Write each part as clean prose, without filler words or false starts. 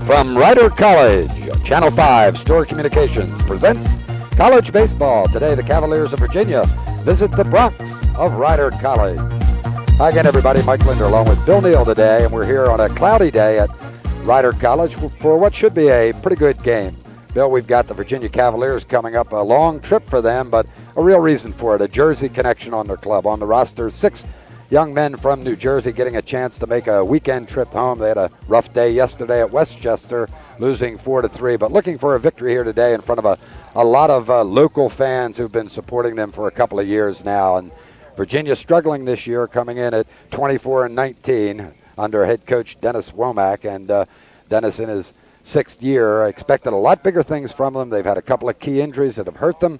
From Rider College, Channel 5 Store Communications presents College Baseball. Today, the Cavaliers of Virginia visit the Bronx of Rider College. Hi again, everybody. Mike Lindner along with Bill Neill today, and we're here on a cloudy day at Rider College for what should be a pretty good game. Bill, we've got the Virginia Cavaliers coming up, a long trip for them, but a real reason for it, a Jersey connection on their club. On the roster, 6 young men from New Jersey getting a chance to make a weekend trip home. They had a rough day yesterday at Westchester, losing 4-3, but looking for a victory here today in front of a lot of local fans who've been supporting them for a couple of years now. And Virginia struggling this year, coming in at 24-19 under head coach Dennis Womack, and Dennis in his 6th year expected a lot bigger things from them. They've had a couple of key injuries that have hurt them,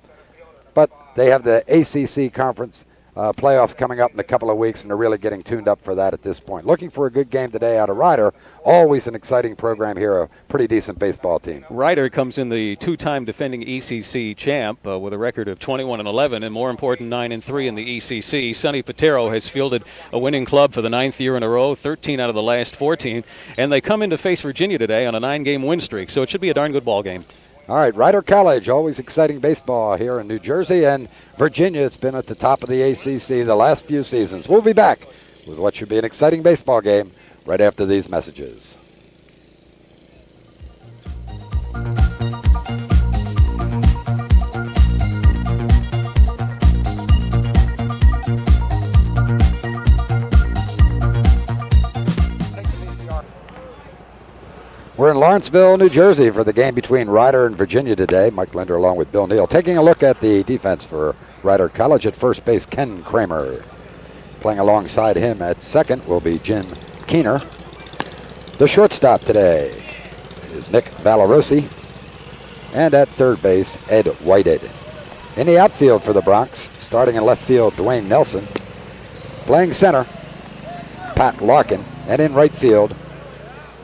but they have the ACC conference playoffs coming up in a couple of weeks, and they're really getting tuned up for that at this point. Looking for a good game today out of Rider. Always an exciting program here, a pretty decent baseball team. Rider comes in the 2-time defending ECC champ with a record of 21-11, and more important, 9-3 in the ECC. Sonny Patero has fielded a winning club for the 9th year in a row, 13 out of the last 14, and they come in to face Virginia today on a 9-game win streak, so it should be a darn good ball game. All right, Rider College, always exciting baseball here in New Jersey, and Virginia, it's been at the top of the ACC the last few seasons. We'll be back with what should be an exciting baseball game right after these messages. We're in Lawrenceville, New Jersey for the game between Rider and Virginia today. Mike Lindner along with Bill Neill. Taking a look at the defense for Rider College. At first base, Ken Kramer. Playing alongside him at second will be Jim Keener. The shortstop today is Nick Valarosi. And at third base, Ed Whitehead. In the outfield for the Bronx, starting in left field, Dwayne Nelson. Playing center, Pat Larkin. And in right field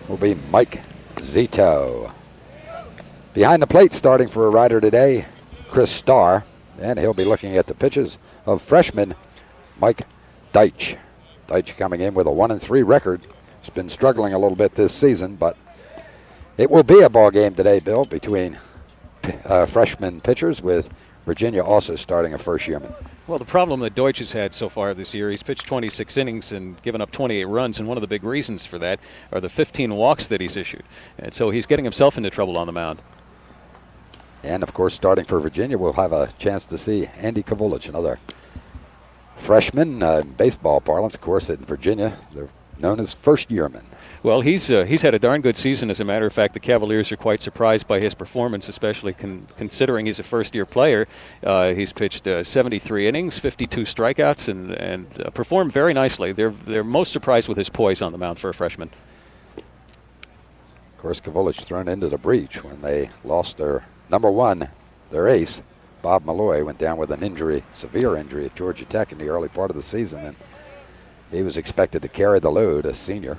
will be Mike Zito. Behind the plate, starting for a Rider today, Chris Starr, and he'll be looking at the pitches of freshman Mike Deitch. Deitch coming in with a 1-3 record. He's been struggling a little bit this season, but it will be a ball game today, Bill, between freshman pitchers, with Virginia also starting a first yearman. Well, the problem that Deutsch has had so far this year, he's pitched 26 innings and given up 28 runs, and one of the big reasons for that are the 15 walks that he's issued. And so he's getting himself into trouble on the mound. And, of course, starting for Virginia, we'll have a chance to see Andy Kovulich, another freshman in baseball parlance. Of course, in Virginia, they're known as first yearmen. Well, he's had a darn good season. As a matter of fact, the Cavaliers are quite surprised by his performance, especially considering he's a first-year player. He's pitched 73 innings, 52 strikeouts, and performed very nicely. They're most surprised with his poise on the mound for a freshman. Of course, Kovulich thrown into the breach when they lost their number one, their ace. Bob Malloy went down with an injury, severe injury at Georgia Tech in the early part of the season, and he was expected to carry the load, a senior,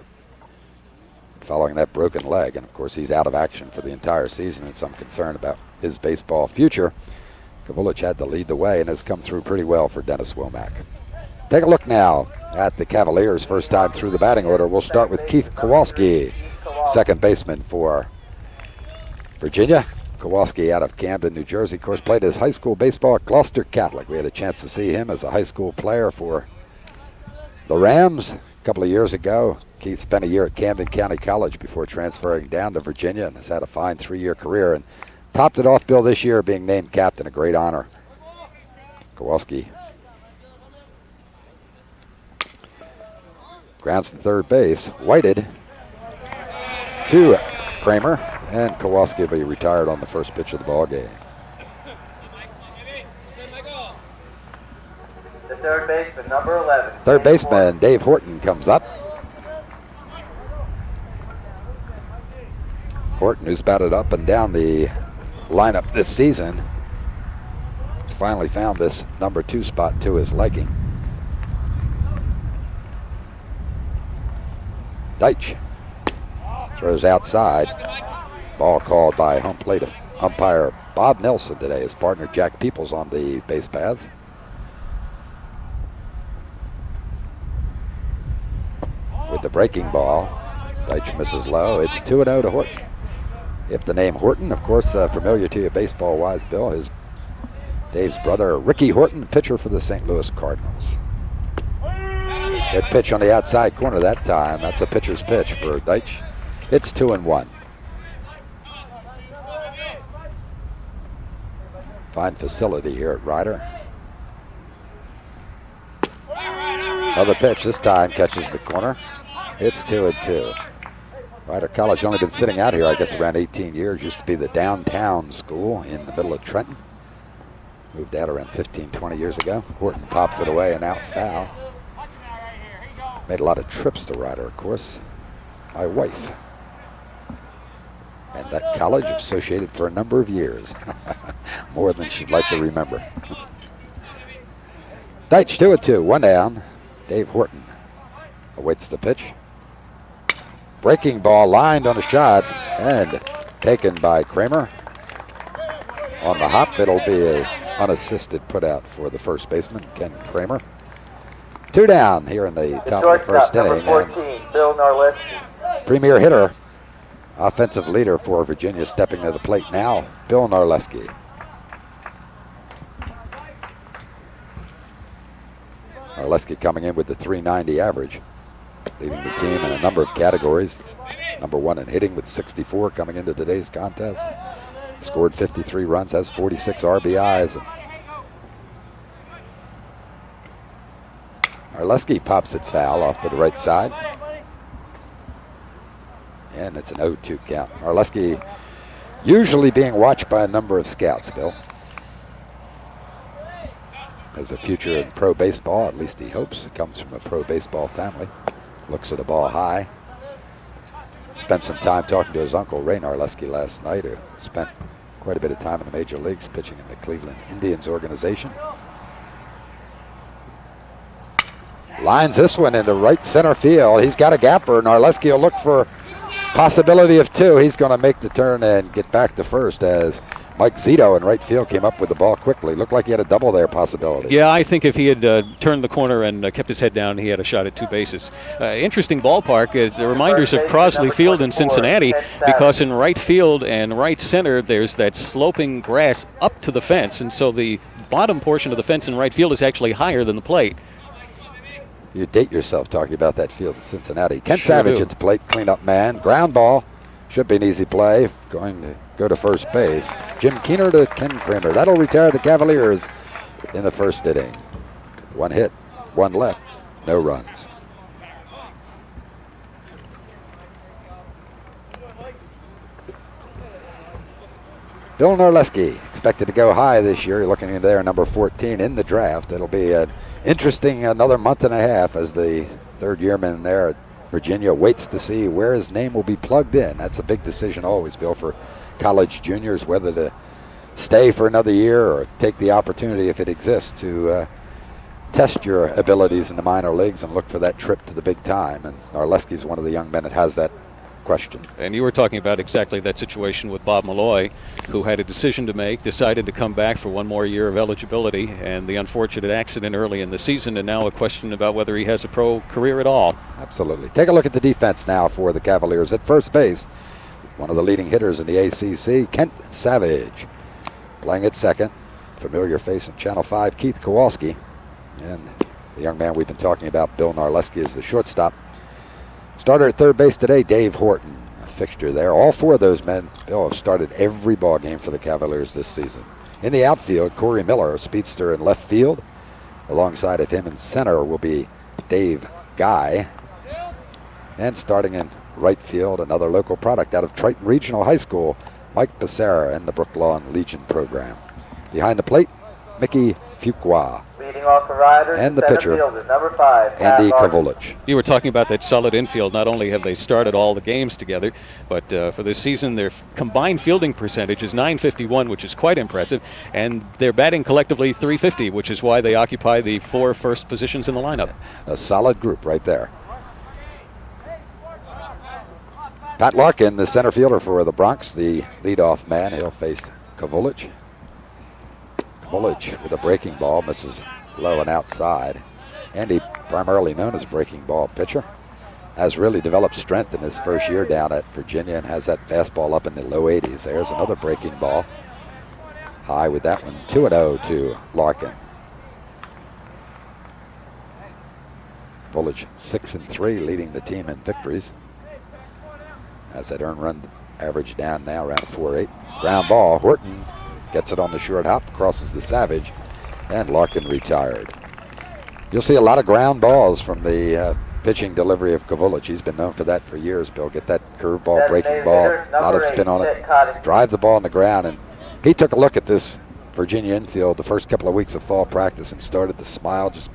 following that broken leg. And of course, he's out of action for the entire season, and some concern about his baseball future. Kovulich had to lead the way and has come through pretty well for Dennis Womack. Take a look now at the Cavaliers' first time through the batting order. We'll start with Keith Kowalski, second baseman for Virginia. Kowalski out of Camden, New Jersey. Of course, played his high school baseball at Gloucester Catholic. We had a chance to see him as a high school player for the Rams a couple of years ago. Keith spent a year at Camden County College before transferring down to Virginia, and has had a fine 3-year career, and topped it off, Bill, this year being named captain, a great honor. Kowalski grounds to third base. Whitehead to Kramer, and Kowalski will be retired on the first pitch of the ball game. The third baseman, number 11. Third baseman Dave Horton comes up. Horton, who's batted up and down the lineup this season, has finally found this number 2 spot to his liking. Deitch throws outside. Ball called by home plate umpire Bob Nelson today. His partner Jack Peoples on the base paths. With the breaking ball, Deitch misses low. It's 2-0 to Horton. If the name Horton, of course, familiar to you baseball-wise, Bill, is Dave's brother, Ricky Horton, pitcher for the St. Louis Cardinals. Good pitch on the outside corner that time. That's a pitcher's pitch for Deitch. It's 2-1. Fine facility here at Ryder. Another pitch, this time catches the corner. It's 2-2. Ryder College only been sitting out here, I guess, around 18 years. Used to be the downtown school in the middle of Trenton. Moved out around 15, 20 years ago. Horton pops it away and out foul. Made a lot of trips to Ryder, of course. My wife. And that college associated for a number of years. More than she'd like to remember. Deitch 2-2, one down. Dave Horton awaits the pitch. Breaking ball lined on a shot and taken by Kramer. On the hop, it'll be a unassisted put out for the first baseman, Ken Kramer. 2 down here in the top of the first inning. Number 14, Bill Narleski. Premier hitter, offensive leader for Virginia, stepping to the plate now, Bill Narleski. Narleski coming in with the .390 average, leading the team in a number of categories. Number 1 in hitting with 64 coming into today's contest. Scored 53 runs, has 46 RBIs. Narleski pops it foul off to the right side. And it's an 0-2 count. Narleski usually being watched by a number of scouts, Bill. Has a future in pro baseball, at least he hopes. He comes from a pro baseball family. Looks at the ball high. Spent some time talking to his uncle, Ray Narleski, last night, who spent quite a bit of time in the major leagues pitching in the Cleveland Indians organization. Lines this one into right center field. He's got a gapper. Narleski will look for possibility of 2. He's going to make the turn and get back to first as Mike Zito in right field came up with the ball quickly. Looked like he had a double there possibility. Yeah, I think if he had turned the corner and kept his head down, he had a shot at 2 bases. Interesting ballpark. It reminds us of Crosley Field in Cincinnati, because in right field and right center, there's that sloping grass up to the fence, and so the bottom portion of the fence in right field is actually higher than the plate. You date yourself talking about that field in Cincinnati. Ken Sure Savage do. at the plate, cleanup man. Ground ball. Should be an easy play. Going to go to first base. Jim Keener to Ken Kramer. That'll retire the Cavaliers in the first inning. 1 hit, 1 left, no runs. Bill Narleski expected to go high this year. You're looking in there, number 14 in the draft. It'll be an interesting another month and a half as the third yearman there at Virginia waits to see where his name will be plugged in. That's a big decision always, Bill, for college juniors, whether to stay for another year or take the opportunity, if it exists, to test your abilities in the minor leagues and look for that trip to the big time. And Narleski's one of the young men that has that question. And you were talking about exactly that situation with Bob Malloy, who had a decision to make, decided to come back for 1 more year of eligibility, and the unfortunate accident early in the season, and now a question about whether he has a pro career at all. Absolutely. Take a look at the defense now for the Cavaliers. At first base, one of the leading hitters in the ACC, Kent Savage. Playing at second, familiar face in Channel 5, Keith Kowalski. And the young man we've been talking about, Bill Narleski, is the shortstop. Starter at third base today, Dave Horton, a fixture there. All 4 of those men, Bill, have started every ball game for the Cavaliers this season. In the outfield, Corey Miller, a speedster in left field. Alongside of him in center will be Dave Guy. And starting in right field, another local product out of Triton Regional High School, Mike Becerra and the Brooklawn Legion program. Behind the plate, Mickey Fuqua. Leading off the rider, And the center pitcher, fielder, number 5, Andy Pat Larkin. Kavulich. You were talking about that solid infield. Not only have they started all the games together, but for this season, their combined fielding percentage is .951, which is quite impressive, and they're batting collectively .350, which is why they occupy the 4 first positions in the lineup. A solid group right there. Pat Larkin, the center fielder for the Bronx, the leadoff man. He'll face Kavulich. Kavulich with a breaking ball, misses low and outside. Andy, primarily known as a breaking ball pitcher. has really developed strength in his first year down at Virginia and has that fastball up in the low 80s. There's another breaking ball. High with that one. 2-0 to Larkin. Village 6-3, leading the team in victories. Has that earned run average down now around 4.8. Ground ball. Horton gets it on the short hop, crosses the Savage, and Larkin retired. You'll see a lot of ground balls from the pitching delivery of Kovulich. He's been known for that for years, Bill. Get that curveball, breaking ball, a lot of spin on it, drive the ball on the ground. And he took a look at this Virginia infield the first couple of weeks of fall practice and started to smile just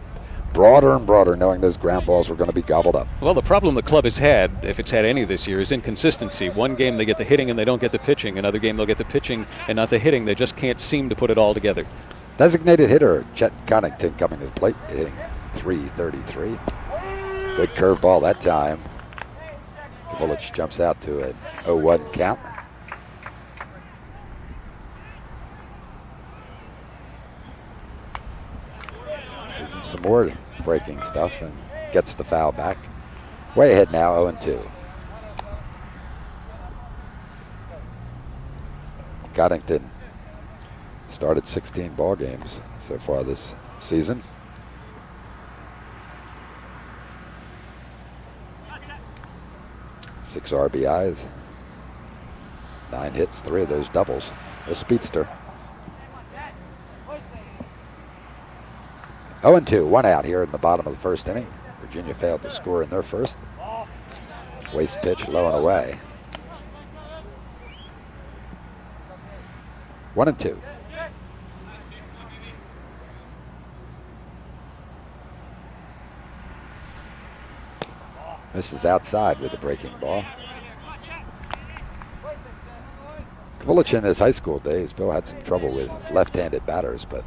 broader and broader, knowing those ground balls were going to be gobbled up. Well, the problem the club has had, if it's had any this year, is inconsistency. One game they get the hitting and they don't get the pitching. Another game they'll get the pitching and not the hitting. They just can't seem to put it all together. Designated hitter Chet Connington coming to the plate, hitting .333. Good curveball that time. Kovulich jumps out to an 0-1 count. Gives him some more breaking stuff and gets the foul back. Way ahead now, 0-2. Connington started 16 ball games so far this season. Six RBIs, 9 hits, 3 of those doubles. A speedster. 0-2, 1 out here in the bottom of the first inning. Virginia failed to score in their first. Waste pitch, low and away. 1-2. This is outside with the breaking ball. Kovulich in his high school days, Bill, had some trouble with left-handed batters, but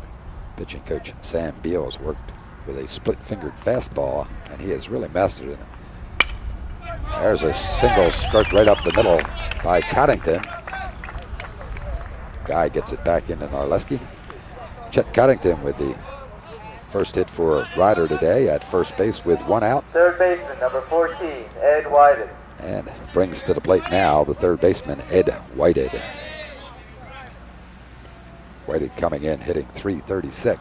pitching coach Sam Beals worked with a split-fingered fastball, and he has really mastered it. There's a single struck right up the middle by Connington. Guy gets it back into Narleski. Chet Connington with the first hit for Ryder today at first base with 1 out. Third baseman, number 14, Ed Whited. And brings to the plate now the third baseman, Ed Whited. Whited coming in, hitting .336.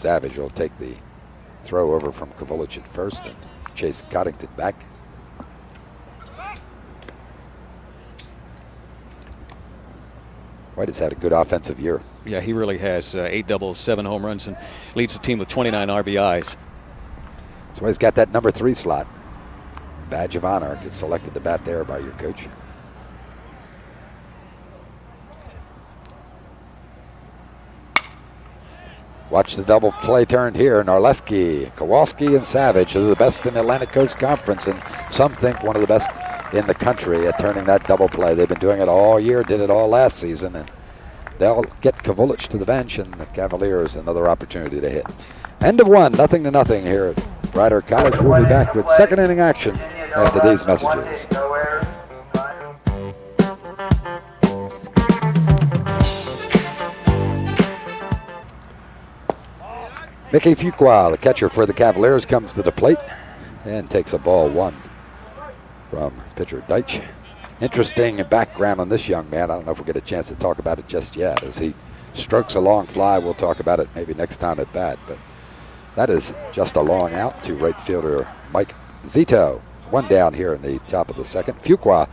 Savage will take the throw over from Kovulich at first and chase Connington back. White has had a good offensive year. Yeah, he really has. 8 doubles, 7 home runs, and leads the team with 29 RBIs. So he's got that number 3 slot. Badge of honor. Gets selected to bat there by your coach. Watch the double play turned here. Narleski, Kowalski, and Savage are the best in the Atlantic Coast Conference, and some think one of the best in the country at turning that double play. They've been doing it all year, did it all last season, and they'll get Kovulich to the bench, and the Cavaliers another opportunity to hit. End of 1, 0-0 here at Ryder College. We'll be back with second inning action after these messages. Mickey Fuqua, the catcher for the Cavaliers, comes to the plate and takes a ball 1 from pitcher Deitch. Interesting background on this young man. I don't know if we'll get a chance to talk about it just yet. As he strokes a long fly, we'll talk about it maybe next time at bat. But that is just a long out to right fielder Mike Zito. 1 down here in the top of the second. Fuqua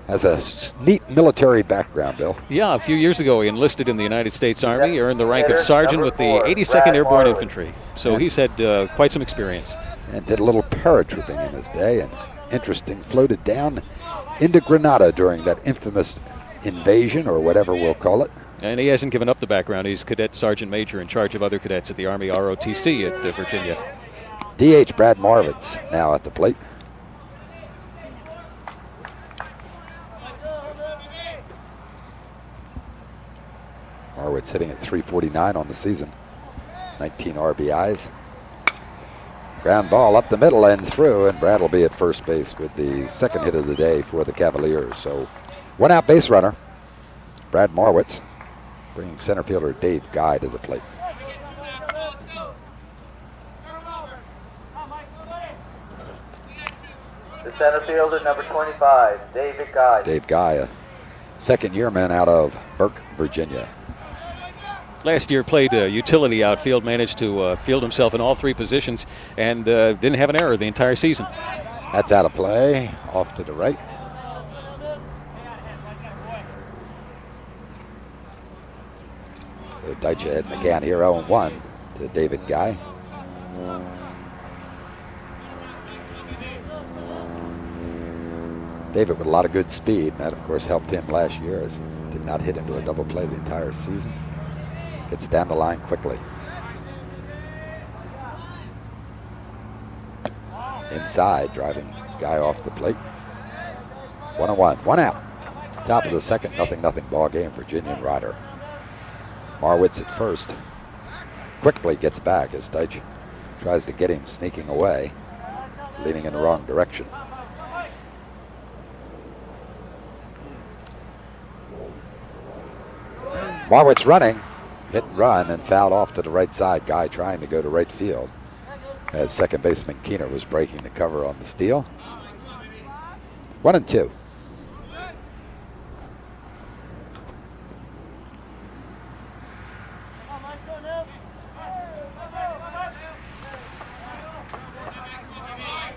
has a neat military background, Bill. Yeah, a few years ago he enlisted in the United States Army, earned the rank of sergeant with the 82nd Airborne Infantry. So he's had quite some experience. And did a little paratrooping in his day, and interesting, floated down into Grenada during that infamous invasion, or whatever we'll call it. And he hasn't given up the background. He's Cadet Sergeant Major in charge of other cadets at the Army ROTC at Virginia. DH Brad Marvitz now at the plate. Marwitz hitting at .349 on the season. 19 RBIs. Ground ball up the middle and through, and Brad will be at first base with the second hit of the day for the Cavaliers. So 1 out base runner, Brad Marwitz, bringing center fielder Dave Guy to the plate. The center fielder, number 25, David Guy. Dave Guy, a second-year man out of Burke, Virginia. Last year played utility outfield, managed to field himself in all three positions, and didn't have an error the entire season. That's out of play, off to the right. So Deitch heading again here, 0-1 to David Guy. David with a lot of good speed, and that of course helped him last year as he did not hit into a double play the entire season. Gets down the line quickly. Inside, driving Guy off the plate. 1-1, 1 out. Top of the second, 0-0 ball game, Virginia and Ryder. Marwitz at first. Quickly gets back as Deitch tries to get him sneaking away, leaning in the wrong direction. Marwitz running, hit and run, and fouled off to the right side. Guy trying to go to right field as second baseman Keener was breaking the cover on the steal. 1-2.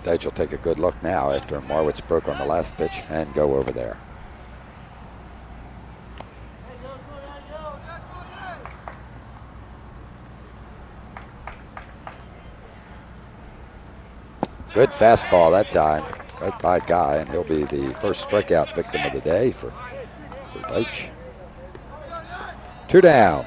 Deitch will take a good look now after Marwitz broke on the last pitch and go over there. Good fastball that time, right by Guy, and he'll be the first strikeout victim of the day for Deitch. 2 down.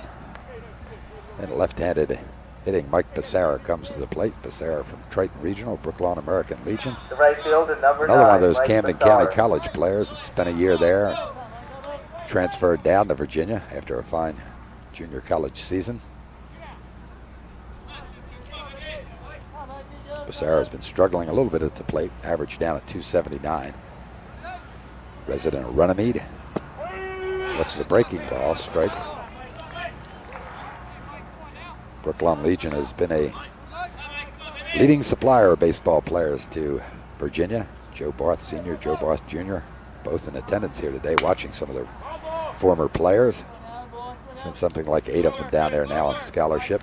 And left-handed hitting Mike Becerra comes to the plate. Becerra from Triton Regional, Brooklawn American Legion. The right fielder, number 9, Another one of those Mike Camden Becerra. County College players that spent a year there and transferred down to Virginia after a fine junior college season. Becerra has been struggling a little bit at the plate, average down at 279. Resident of Runnymede. Looks at a breaking ball, strike. Brooklawn Legion has been a leading supplier of baseball players to Virginia. Joe Barth Sr., Joe Barth Jr., both in attendance here today, watching some of their former players. Seen something like 8 of them down there now on scholarship.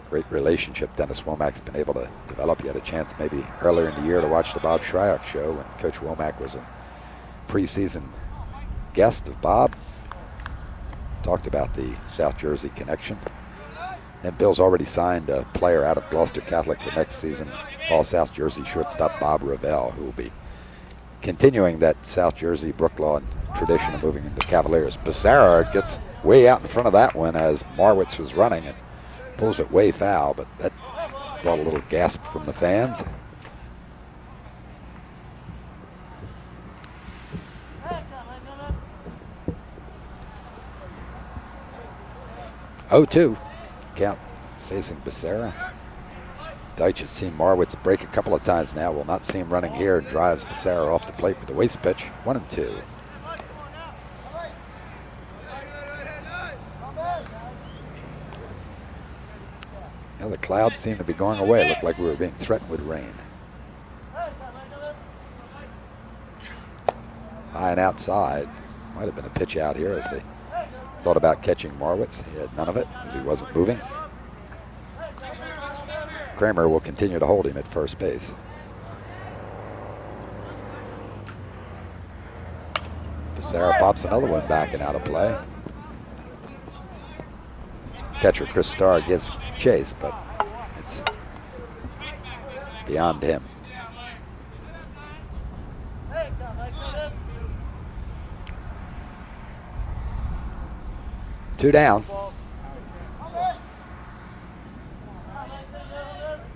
Great relationship Dennis Womack's been able to develop. You had a chance maybe earlier in the year to watch the Bob Shryock show when Coach Womack was a preseason guest of Bob. Talked about the South Jersey connection. And Bill's already signed a player out of Gloucester Catholic for next season, all South Jersey shortstop Bob Ravel, who will be continuing that South Jersey Brooklawn tradition of moving into Cavaliers. Becerra gets way out in front of that one as Marwitz was running and pulls it way foul, but that brought a little gasp from the fans. Oh, 2 count facing Becerra. Deitch has seen Marwitz break a couple of times now. Will not see him running here and drives Becerra off the plate with the waste pitch. 1-2. Well, the clouds seem to be going away. It looked like we were being threatened with rain. High and outside. Might have been a pitch out here as they thought about catching Marwitz. He had none of it as he wasn't moving. Kramer will continue to hold him at first base. Becerra pops another one back and out of play. Catcher Chris Starr gives chase, but it's beyond him. Two down.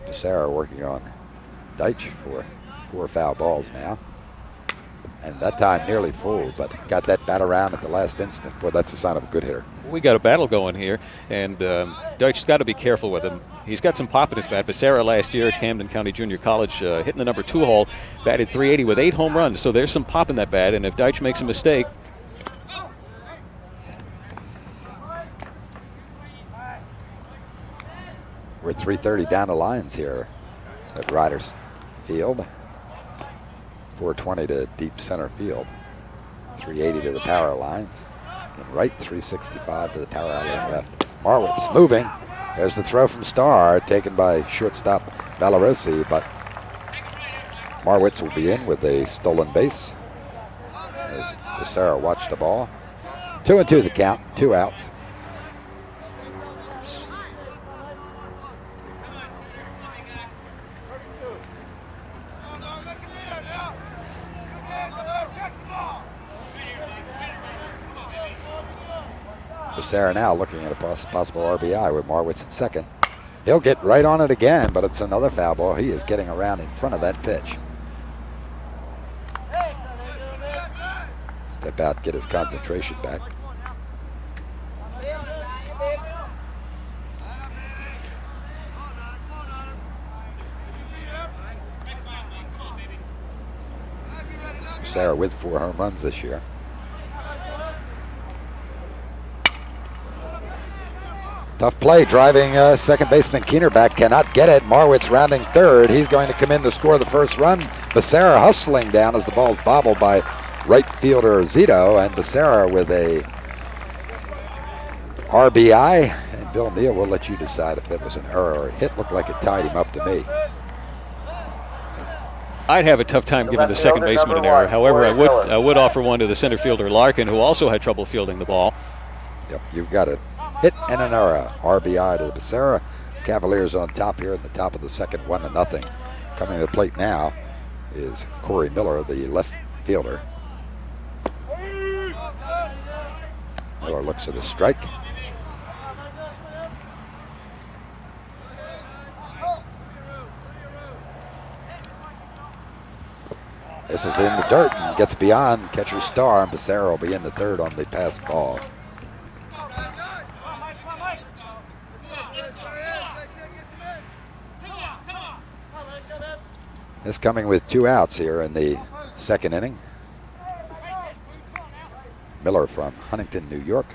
Becerra working on Deitch for 4 foul balls now. And that time nearly full, but got that bat around at the last instant. Boy, that's a sign of a good hitter. We got a battle going here, and Deitch's got to be careful with him. He's got some pop in his bat. Becerra last year at Camden County Junior College, hitting the number 2 hole, batted .380 with 8 home runs. So there's some pop in that bat, and if Deitch makes a mistake, we're 3:30 down the lines here at Riders Field. 420 to deep center field. 380 to the power line. And right, 365 to the power line left. Marwitz moving. There's the throw from Starr, taken by shortstop Valarosi, but Marwitz will be in with a stolen base as Becerra watched the ball. 2-2 the count, 2 outs. Becerra now looking at a possible RBI with Marwitz at second. He'll get right on it again, but it's another foul ball. He is getting around in front of that pitch. Step out, get his concentration back. Becerra with 4 home runs this year. Tough play, driving second baseman Keener back, cannot get it. Marwitz rounding third. He's going to come in to score the first run. Becerra hustling down as the ball's bobbled by right fielder Zito, and Becerra with a RBI. And Bill Neill will let you decide if that was an error or a hit. Looked like it tied him up to me. I'd have a tough time giving the second baseman an error. However, I would offer one to the center fielder Larkin, who also had trouble fielding the ball. Yep, you've got it. Hit and an error. RBI to the Becerra. Cavaliers on top here in the top of the second, 1-0. Coming to the plate now is Corey Miller, the left fielder. Miller looks at a strike. This is in the dirt and gets beyond catcher Starr, and Becerra will be in the third on the pass ball. This coming with 2 outs here in the second inning. Miller from Huntington, New York.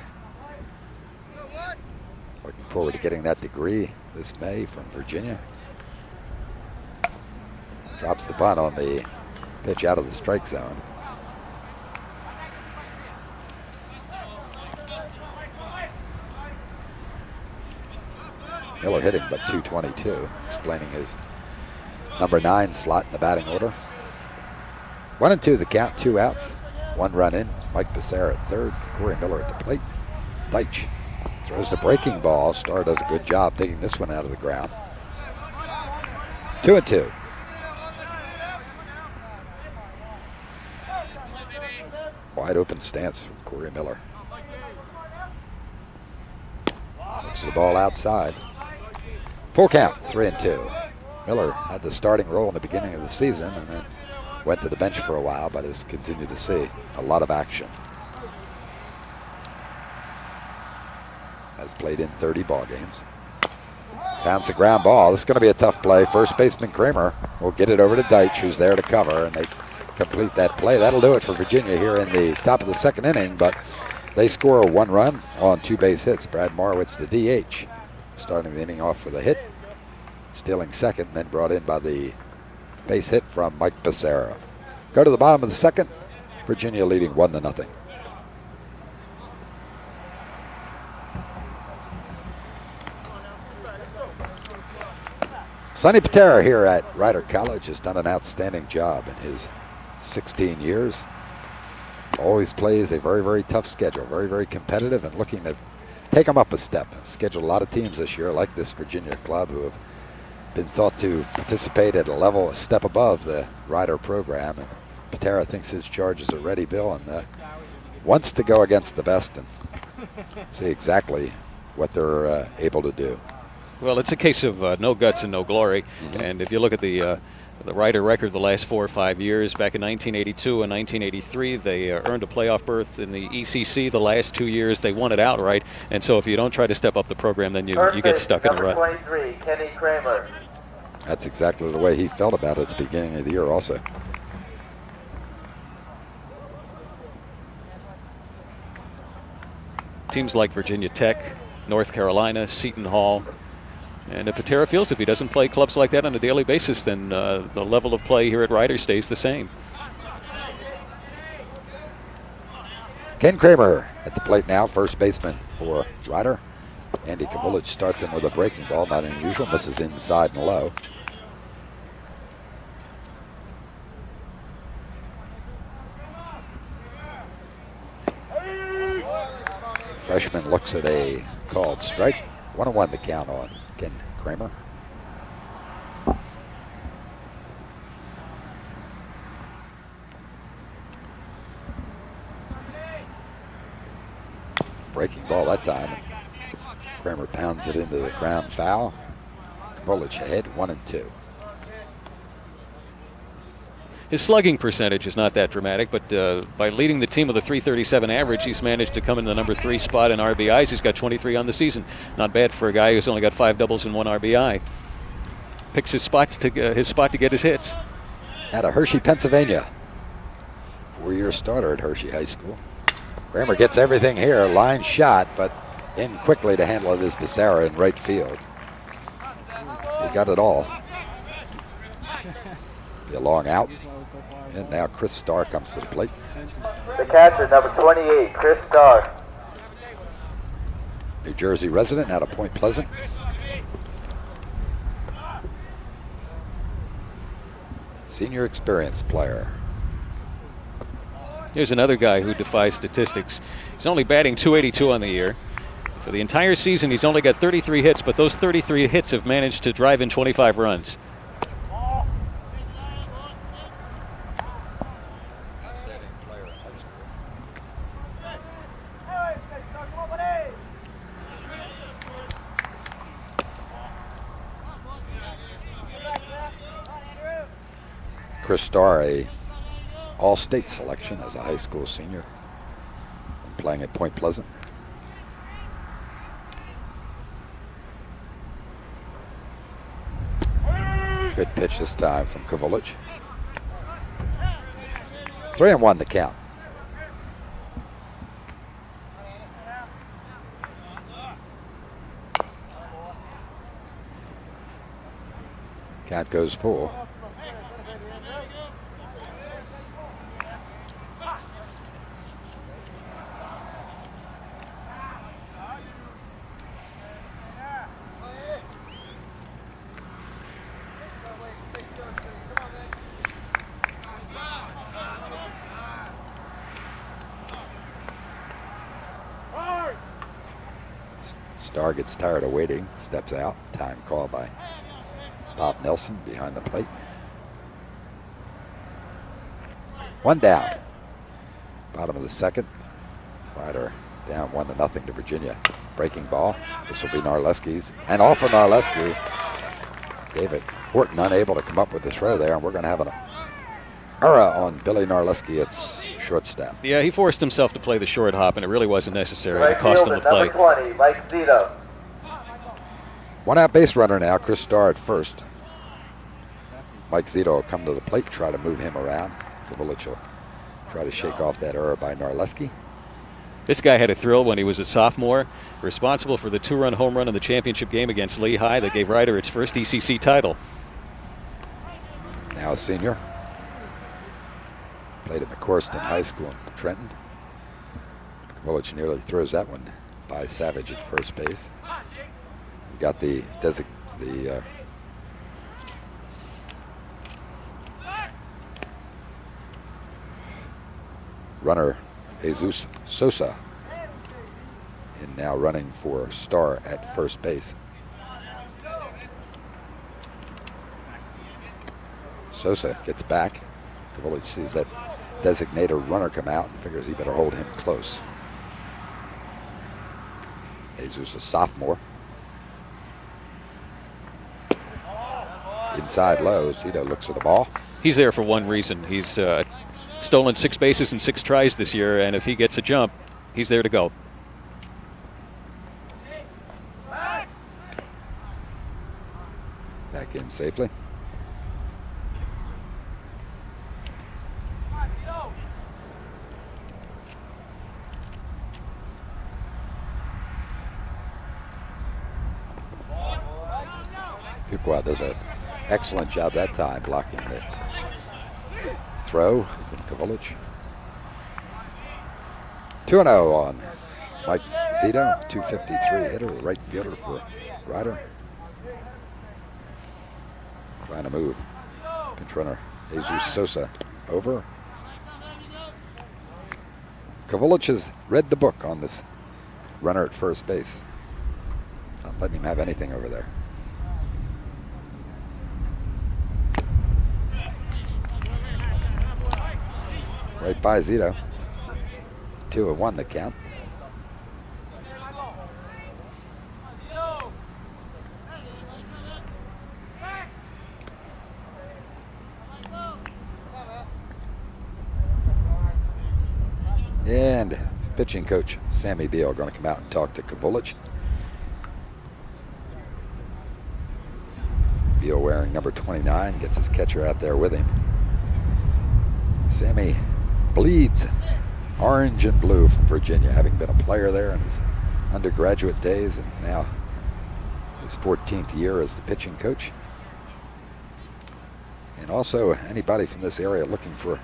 Looking forward to getting that degree this May from Virginia. Drops the bunt on the pitch out of the strike zone. Miller hitting but .222, explaining his number 9 slot in the batting order. 1-2 the count, 2 outs. 1 run in. Mike Becerra at third. Corey Miller at the plate. Deitch throws the breaking ball. Starr does a good job taking this one out of the ground. 2-2. Wide open stance from Corey Miller. Looks at the ball outside. Full count, 3-2. Miller had the starting role in the beginning of the season and then went to the bench for a while, but has continued to see a lot of action. Has played in 30 ball games. Bounce the ground ball. This is going to be a tough play. First baseman Kramer will get it over to Deitch, who's there to cover, and they complete that play. That'll do it for Virginia here in the top of the second inning, but they score 1 run on 2 base hits. Brad Marwitz, the DH, starting the inning off with a hit, stealing second, and then brought in by the base hit from Mike Becerra. Go to the bottom of the second. Virginia leading 1-0. Sonny Patera here at Rider College has done an outstanding job in his 16 years. Always plays a very, very tough schedule, very, very competitive, and looking to take them up a step. Scheduled a lot of teams this year, like this Virginia club, who have been thought to participate at a level, a step above the Rider program. And Patera thinks his charges are ready, Bill, and wants to go against the best and see exactly what they're able to do. Well, it's a case of no guts and no glory. Mm-hmm. And if you look at the Rider record the last 4 or 5 years, back in 1982 and 1983, they earned a playoff berth in the ECC. The last 2 years, they won it outright. And so if you don't try to step up the program, then you get stuck in a rut. Number 23, Kenny Kramer. That's exactly the way he felt about it at the beginning of the year also. Teams like Virginia Tech, North Carolina, Seton Hall. And if Patera feels if he doesn't play clubs like that on a daily basis, then the level of play here at Rider stays the same. Ken Kramer at the plate now, first baseman for Ryder. Andy Kavulich starts him with a breaking ball, not unusual, misses inside and low. Freshman looks at a called strike. 1-1 the count on Ken Kramer. Breaking ball that time. Kramer pounds it into the ground foul. Kavulich ahead, 1-2. His slugging percentage is not that dramatic, but by leading the team with a .337 average, he's managed to come in the number 3 spot in RBIs. He's got 23 on the season. Not bad for a guy who's only got 5 doubles and 1 RBI. Picks his spot to get his hits. Out of Hershey, Pennsylvania. 4-year starter at Hershey High School. Kramer gets everything here. Line shot, but in quickly to handle it is Becerra in right field. He got it all. The long out. And now Chris Starr comes to the plate. The catcher, number 28, Chris Starr. New Jersey resident out of Point Pleasant. Senior experience player. Here's another guy who defies statistics. He's only batting .282 on the year. For the entire season, he's only got 33 hits, but those 33 hits have managed to drive in 25 runs. Chris Starr, a all-state selection as a high school senior, and playing at Point Pleasant. Good pitch this time from Kavulich. 3-1 the count. Count goes full. Starr gets tired of waiting, steps out. Time call by Bob Nelson behind the plate. 1 down. Bottom of the second. Ryder down 1-0 to Virginia. Breaking ball. This will be Narleski's. And off of Narleski. David Horton unable to come up with the throw there, and we're going to have an error on Billy Narleski at shortstop. Yeah, he forced himself to play the short hop, and it really wasn't necessary. Right It cost him fielder, the play. number 20, Mike Zito. 1 out base runner now. Chris Starr at first. Mike Zito will come to the plate, try to move him around. Kavulich will try to shake off that error by Narleski. This guy had a thrill when he was a sophomore, responsible for the 2-run home run in the championship game against Lehigh that gave Ryder its first ECC title. Now a senior. Played at McCorston High School in Trenton. Kavulich nearly throws that one by Savage at first base. We got the runner Jesus Sosa, and now running for Starr at first base. Sosa gets back. Kavulich sees that designated runner come out and figures he better hold him close. Jesus, a sophomore. Inside low, Zito looks at the ball. He's there for one reason. He's stolen 6 bases in 6 tries this year, and if he gets a jump, he's there to go. Back in safely. Fuqua does an excellent job that time blocking the throw from Kavulich. 2-0 on Mike Zito, 253 hitter, right fielder for Ryder. Trying to move. Pinch runner Jesus Sosa over. Kavulich has read the book on this runner at first base. Not letting him have anything over there. Right by Zito. 2-1 the count. And pitching coach Sammy Beal going to come out and talk to Kavulich. Beal wearing number 29, gets his catcher out there with him. Sammy bleeds orange and blue from Virginia, having been a player there in his undergraduate days and now his 14th year as the pitching coach. And also anybody from this area looking for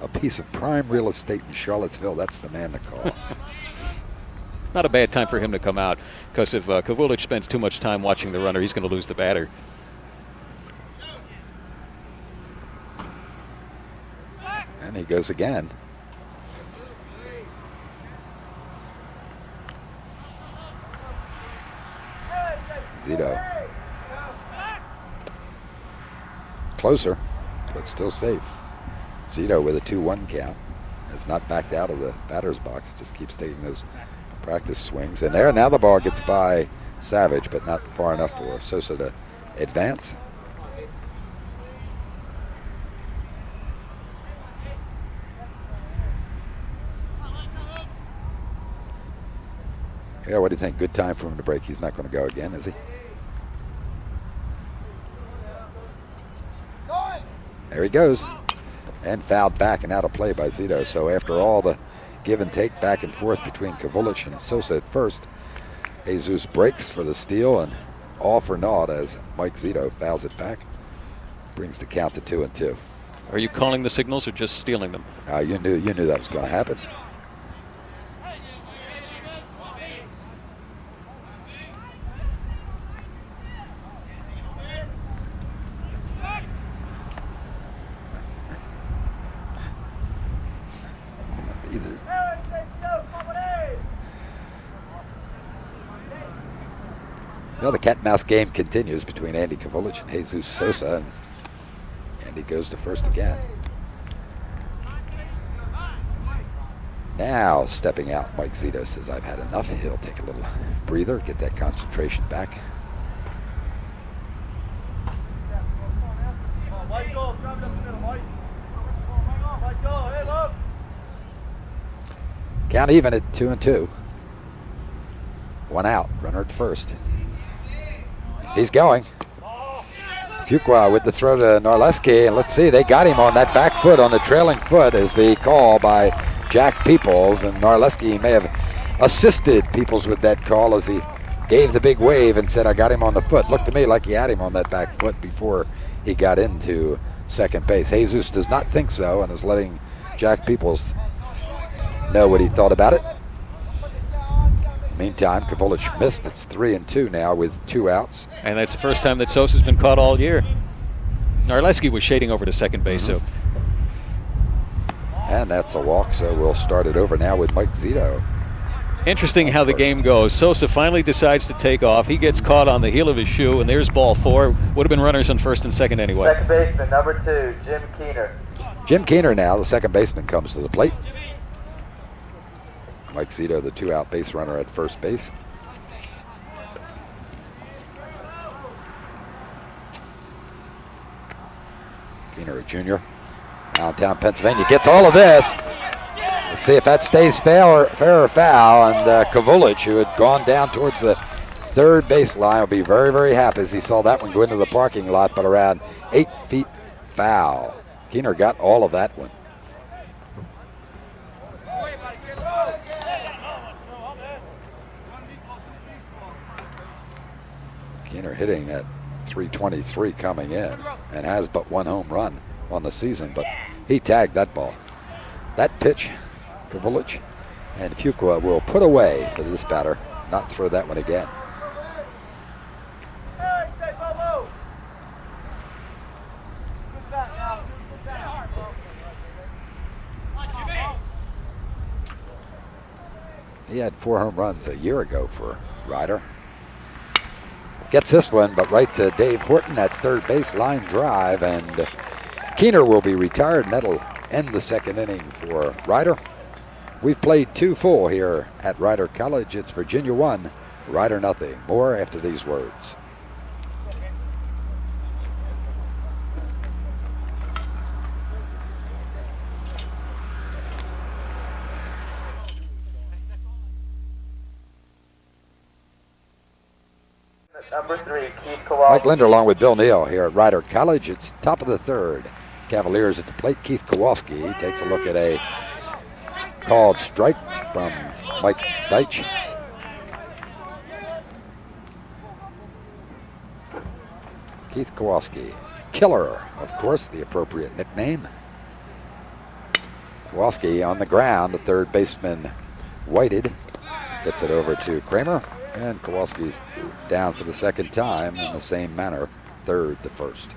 a piece of prime real estate in Charlottesville, that's the man to call. Not a bad time for him to come out, because if Kavulich spends too much time watching the runner, he's going to lose the batter. And he goes again. Zito. Closer, but still safe. Zito with a 2-1 count. Has not backed out of the batter's box, just keeps taking those practice swings. And there, now the ball gets by Savage, but not far enough for Sosa to advance. Yeah, what do you think? Good time for him to break. He's not going to go again, is he? There he goes. And fouled back and out of play by Zito. So after all the give and take back and forth between Kavulich and Sosa at first, Jesus breaks for the steal and all for naught as Mike Zito fouls it back. Brings the count to 2-2. Are you calling the signals or just stealing them? You knew that was going to happen. Well, the cat and mouse game continues between Andy Kavulich and Jesus Sosa, and Andy goes to first again. Now stepping out, Mike Zito says, I've had enough. He'll take a little breather, get that concentration back. Count even at 2-2. One out, runner at first. He's going. Fuqua with the throw to Norleski, and let's see, they got him on that back foot, on the trailing foot, is the call by Jack Peoples, and Norleski may have assisted Peoples with that call as he gave the big wave and said, I got him on the foot. Looked to me like he had him on that back foot before he got into second base. Jesus does not think so and is letting Jack Peoples know what he thought about it. Meantime, Kavulich missed. It's 3-2 now with 2 outs. And that's the first time that Sosa's been caught all year. Narleski was shading over to second base, so. And that's a walk, so we'll start it over now with Mike Zito. Interesting how the game goes. Sosa finally decides to take off. He gets caught on the heel of his shoe, and there's ball 4. Would have been runners on first and second anyway. Second baseman, number 2, Jim Keener. Jim Keener now, the second baseman, comes to the plate. Mike Zito, the 2-out base runner at first base. Keener, a junior, downtown Pennsylvania, gets all of this. Let's see if that stays fair or foul. And Kavulich, who had gone down towards the third baseline, will be very, very happy as he saw that one go into the parking lot, but around 8 feet foul. Keener got all of that one. Keener hitting at .323 coming in and has but 1 home run on the season, but he tagged that ball. That pitch, Kavulich, And Fuqua will put away for this batter, not throw that one again. He had 4 home runs a year ago for Ryder. Gets this one, but right to Dave Horton at third base, line drive, and Keener will be retired, and that'll end the second inning for Ryder. We've played 2 full here at Ryder College. It's Virginia 1, Ryder nothing. More after these words. Number 3, Keith Kowalski. Mike Lindner along with Bill Neill here at Ryder College. It's top of the third. Cavaliers at the plate. Keith Kowalski takes a look at a called strike from Mike Deitch. Keith Kowalski. Killer, of course, the appropriate nickname. Kowalski on the ground. The third baseman Whited gets it over to Kramer. And Kowalski's down for the second time in the same manner, third to first.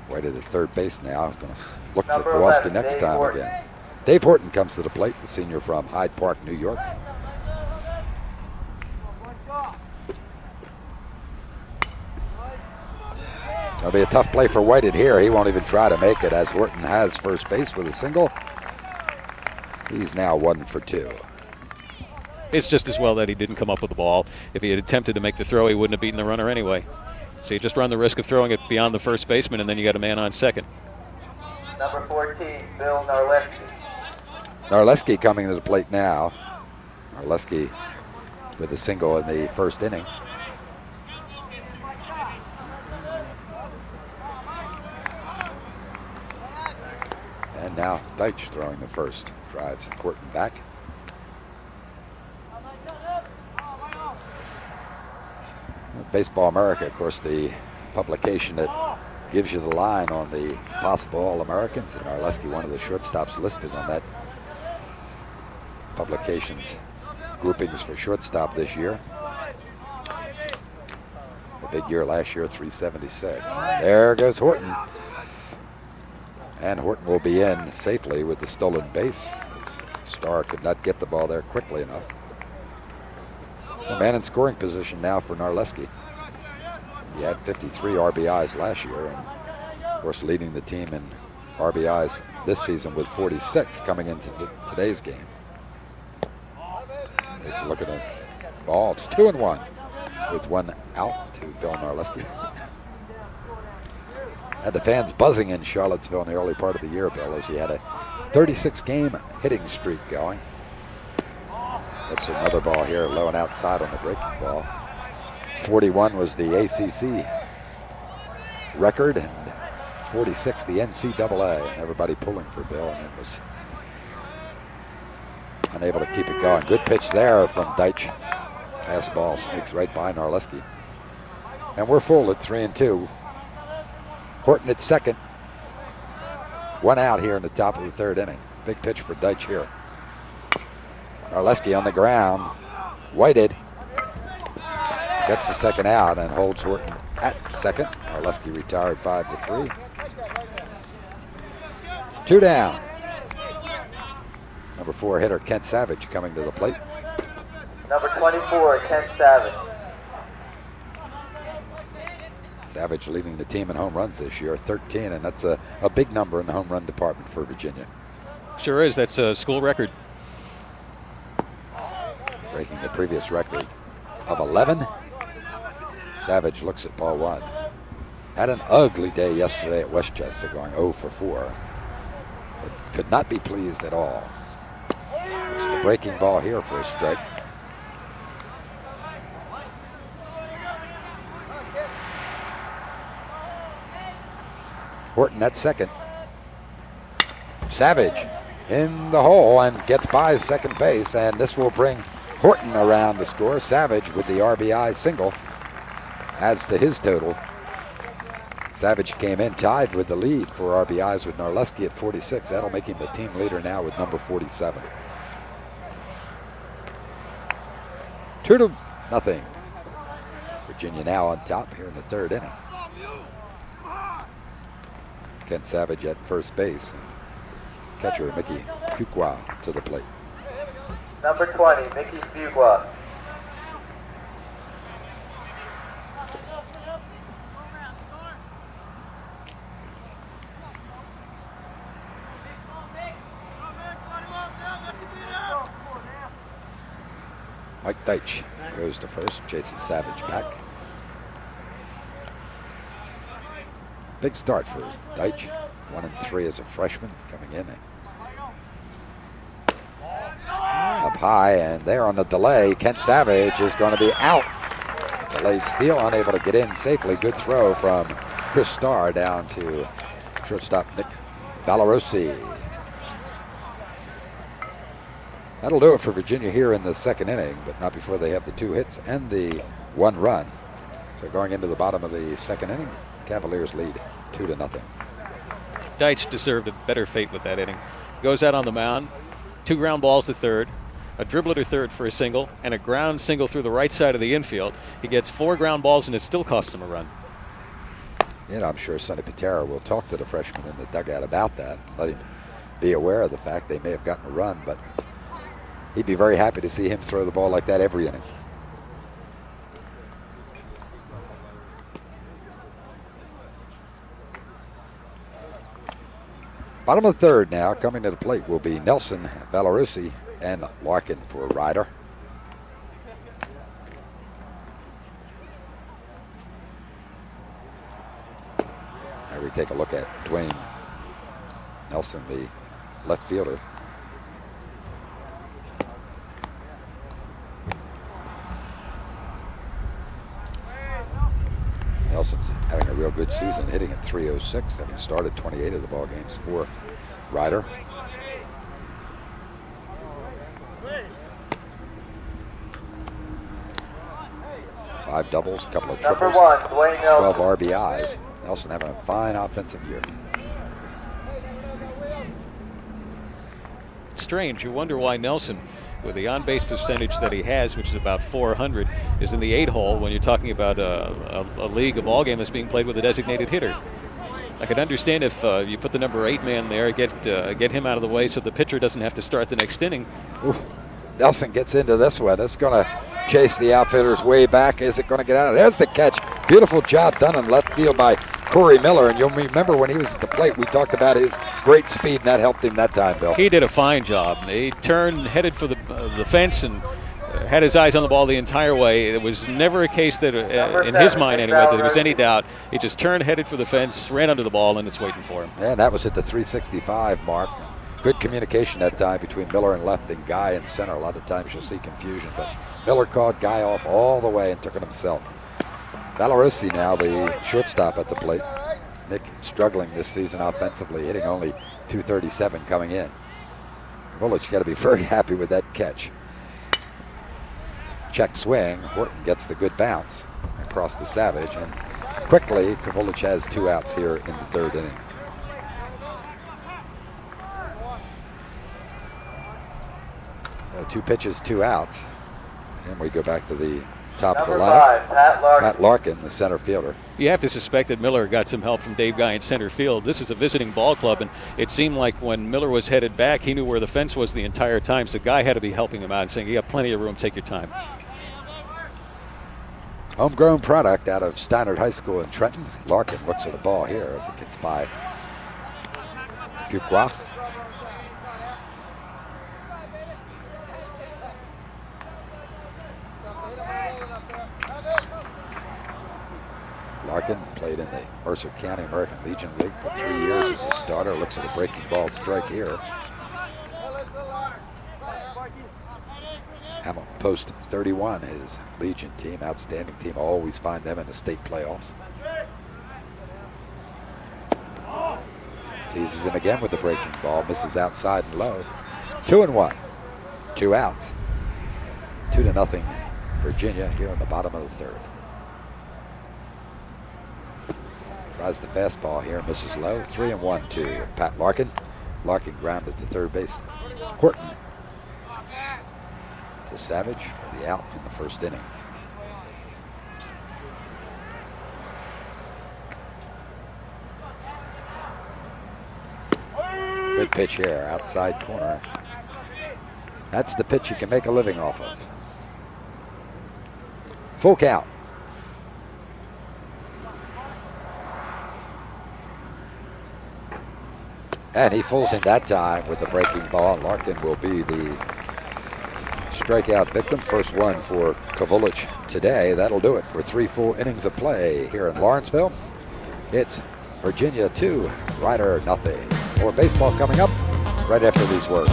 Whited at third base now. He's going to look for Kowalski 11, next Dave time Horton. again. Dave Horton comes to the plate, the senior from Hyde Park, New York. It'll be a tough play for Whited here. He won't even try to make it as Horton has first base with a single. He's now 1 for 2. It's just as well that he didn't come up with the ball. If he had attempted to make the throw, he wouldn't have beaten the runner anyway. So you just run the risk of throwing it beyond the first baseman, and then you got a man on second. Number 14, Bill Narleski. Narleski coming to the plate now. Narleski with a single in the first inning. And now Deitch throwing the first. Drives Horton back. Baseball America, of course, the publication that gives you the line on the possible All-Americans. And Narleski, one of the shortstops listed on that publication's groupings for shortstop this year. A big year last year, 376. There goes Horton. And Horton will be in safely with the stolen base. Starr could not get the ball there quickly enough. A man in scoring position now for Narleski. He had 53 RBIs last year, and of course leading the team in RBIs this season with 46 coming into today's game. It's looking at the ball. It's 2-1 with 1 out to Bill Narleski. Had the fans buzzing in Charlottesville in the early part of the year, Bill, as he had a 36-game hitting streak going. That's another ball here, low and outside on the breaking ball. 41 was the ACC record, and 46 the NCAA. And everybody pulling for Bill, and it was unable to keep it going. Good pitch there from Deitch. Pass ball sneaks right by Narleski. And we're full at 3-2. Horton at second. 1 out here in the top of the third inning. Big pitch for Deitch here. Narleski on the ground. Whited gets the second out and holds Horton at second. Narleski retired 5-3. 2 down. Number 4 hitter Kent Savage coming to the plate. Number 24, Kent Savage. Savage leading the team in home runs this year, 13, and that's a big number in the home run department for Virginia. Sure is. That's a school record. Breaking the previous record of 11. Savage looks at ball 1. Had an ugly day yesterday at Westchester, going 0 for 4. But could not be pleased at all. It's the breaking ball here for a strike. Horton at second. Savage in the hole and gets by second base, and this will bring Horton around to score. Savage with the RBI single adds to his total. Savage came in tied with the lead for RBIs with Narleski at 46. That'll make him the team leader now with number 47. 2-0. Virginia now on top here in the third inning. Ken Savage at first base. Catcher Mickey Fuqua to the plate. Number 20, Mickey Fuqua. Mike Deitch goes to first, chases Savage back. Big start for Deitch. 1-3 as a freshman coming in. Up high, and there on the delay, Kent Savage is going to be out. Delayed steal, unable to get in safely. Good throw from Chris Starr down to shortstop Nick Valorosi. That'll do it for Virginia here in the second inning, but not before they have the 2 hits and the 1 run. So going into the bottom of the second inning, Cavaliers lead 2-0. Deitch deserved a better fate with that inning. Goes out on the mound, 2 ground balls to third, a dribbler to third for a single, and a ground single through the right side of the infield. He gets 4 ground balls, and it still costs him a run. Yeah, I'm sure Sonny Patera will talk to the freshman in the dugout about that. Let him be aware of the fact they may have gotten a run, but he'd be very happy to see him throw the ball like that every inning. Bottom of the third now, coming to the plate will be Nelson, Valorosi, and Larkin for Ryder. Now we take a look at Dwayne Nelson, the left fielder. Nelson's having a real good season, hitting at .306, having started 28 of the ball games for Ryder. Five doubles, a couple of Number triples, 1, Dwayne 12 Nelson. RBIs. Nelson having a fine offensive year. Strange. You wonder why Nelson, with the on-base percentage that he has, which is about 400, is in the 8-hole when you're talking about a league, a ball game that's being played with a designated hitter. I could understand if you put the number 8 man there, get him out of the way so the pitcher doesn't have to start the next inning. Ooh. Nelson gets into this one. It's going to chase the outfielders way back. Is it going to get out? There's the catch. Beautiful job done in left field by Corey Miller. And you'll remember when he was at the plate, we talked about his great speed, and that helped him that time, Bill. He did a fine job. He turned, headed for the fence, and had his eyes on the ball the entire way. It was never a case that, in his mind anyway, that there was any doubt. He just turned, headed for the fence, ran under the ball, and it's waiting for him. And that was at the 365 mark. Good communication that time between Miller and left and Guy in center. A lot of times you'll see confusion, but Miller called Guy off all the way and took it himself. Valorosi now the shortstop at the plate. Nick struggling this season offensively, hitting only .237 coming in. Vulich got to be very happy with that catch. Check swing. Horton gets the good bounce across the Savage, and quickly Vulich has 2 outs here in the third inning. Two pitches, 2 outs. And we go back to the top of the Number lineup. 5, Pat Larkin. Pat Larkin, the center fielder. You have to suspect that Miller got some help from Dave Guy in center field. This is a visiting ball club, and it seemed like when Miller was headed back, he knew where the fence was the entire time, so Guy had to be helping him out and saying, you got plenty of room, take your time. Homegrown product out of Steinert High School in Trenton. Larkin looks at the ball here as it gets by Fuqua. Larkin played in the Mercer County American Legion League for 3 years as a starter. Looks at a breaking ball strike here. Hamilton Post 31, his Legion team, outstanding team. Always find them in the state playoffs. Teases him again with the breaking ball. Misses outside and low. 2-1. 2 outs. 2-0 Virginia here in the bottom of the third. Tries the fastball here, misses low. 3-1 to Pat Larkin. Larkin grounded to third base. Horton to Savage for the out in the first inning. Good pitch here, outside corner. That's the pitch you can make a living off of. Full count. And he fools him that time with the breaking ball. Larkin will be the strikeout victim. First one for Kovulich today. That'll do it for 3 full innings of play here in Lawrenceville. It's Virginia 2, Rider nothing. More baseball coming up right after these words.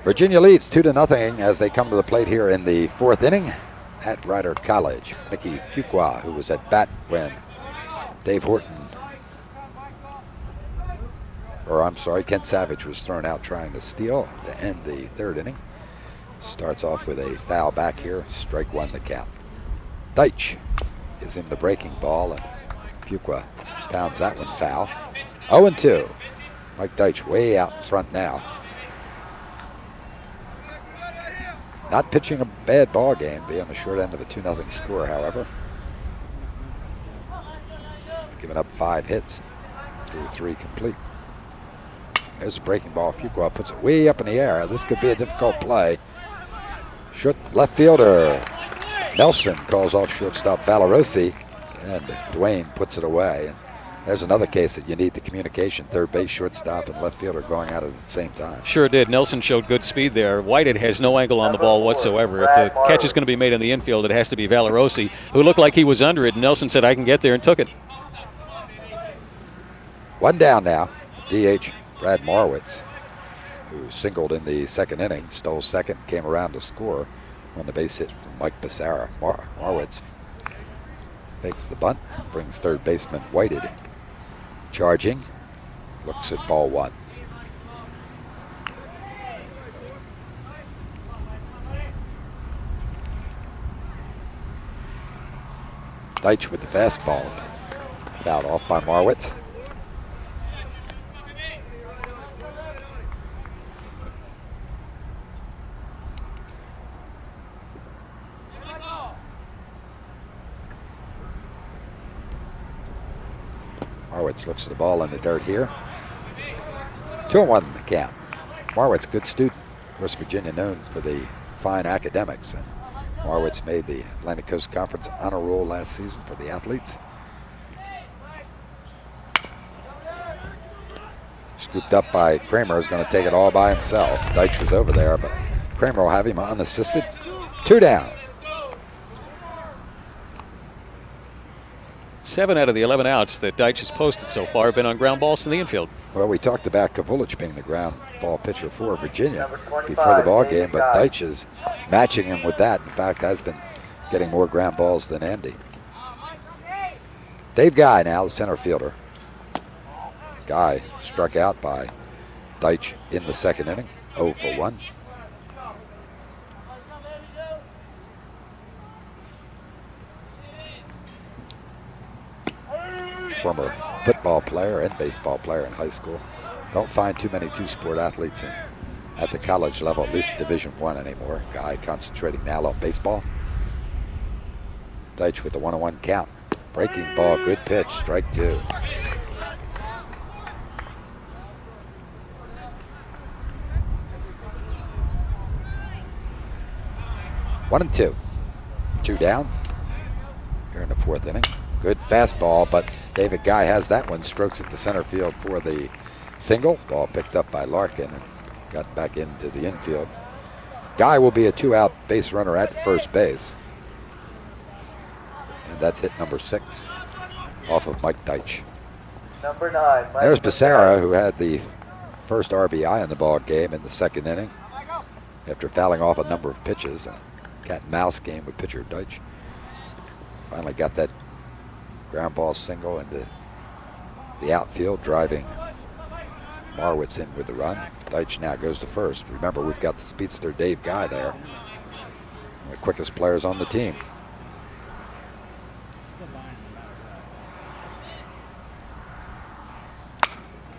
Virginia leads 2-0 as they come to the plate here in the 4th inning at Rider College. Mickey Fuqua, who was at bat when Dave Horton, Ken Savage was thrown out trying to steal to end the 3rd inning. Starts off with a foul back here, strike 1 the count. Deitch gives him the breaking ball, and Fuqua pounds that one foul. 0-2. Mike Deitch way out in front now. Not pitching a bad ball game, being on the short end of a 2-0 score, however. Giving up 5 hits through 3 complete. There's a breaking ball. Fuqua puts it way up in the air. This could be a difficult play. Left fielder Nelson calls off shortstop Valerosi, and Dwayne puts it away. And there's another case that you need the communication. Third base, shortstop, and left fielder going at it at the same time. Sure did. Nelson showed good speed there. Whitehead has no angle on the ball whatsoever. If the catch is going to be made in the infield, it has to be Valerosi, who looked like he was under it. Nelson said, I can get there, and took it. 1 down now. DH Brad Marwitz, who singled in the 2nd inning, stole second, came around to score on the base hit from Mike Becerra. Marwitz fakes the bunt, brings third baseman Whitehead charging, looks at ball 1. Deitch with the fastball, fouled off by Marwitz. Marwitz looks at the ball in the dirt here. 2-1 in the count. Marwitz, good student. Of course, Virginia known for the fine academics, and Marwitz made the Atlantic Coast Conference honor roll last season for the athletes. Scooped up by Kramer, is going to take it all by himself. Deitch was over there, but Kramer will have him unassisted. 2 down. 7 out of the 11 outs that Deitch has posted so far have been on ground balls in the infield. Well, we talked about Kovulich being the ground ball pitcher for Virginia before the ball game, but Deitch is matching him with that. In fact, has been getting more ground balls than Andy. Dave Guy now, the center fielder. Guy struck out by Deitch in the 2nd inning, 0 for 1. Former football player and baseball player in high school. Don't find too many two-sport athletes at the college level, at least Division I anymore. Guy concentrating now on baseball. Deitch with the 1-1 count. Breaking ball, good pitch, strike 2. One and 2. 2 down here in the 4th inning. Good fastball, but David Guy has that one. Strokes at the center field for the single. Ball picked up by Larkin and got back into the infield. Guy will be a 2-out base runner at first base. And that's hit number 6 off of Mike Deitch. Number 9. There's Becerra, who had the first RBI in the ball game in the 2nd inning after fouling off a number of pitches. A cat and mouse game with pitcher Deitch. Finally got that ground ball single into the outfield, driving Marwitz in with the run. Deitch now goes to first. Remember, we've got the speedster Dave Guy there. One of the quickest players on the team.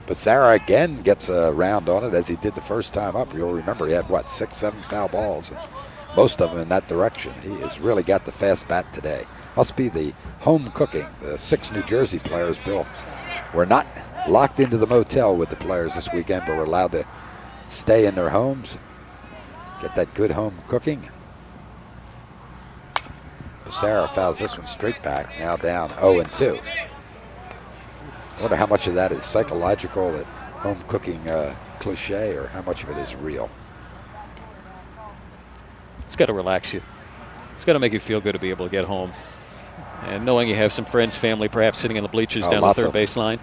Becerra again gets a round on it as he did the first time up. You'll remember he had, what, 6, 7 foul balls, and most of them in that direction. He has really got the fast bat today. Must be the home cooking. The 6 New Jersey players, Bill, were not locked into the motel with the players this weekend, but were allowed to stay in their homes, get that good home cooking. Becerra fouls this one straight back, now down 0-2. I wonder how much of that is psychological, that home cooking cliche, or how much of it is real. It's got to relax you. It's got to make you feel good to be able to get home. And knowing you have some friends, family, perhaps sitting in the bleachers down the third baseline.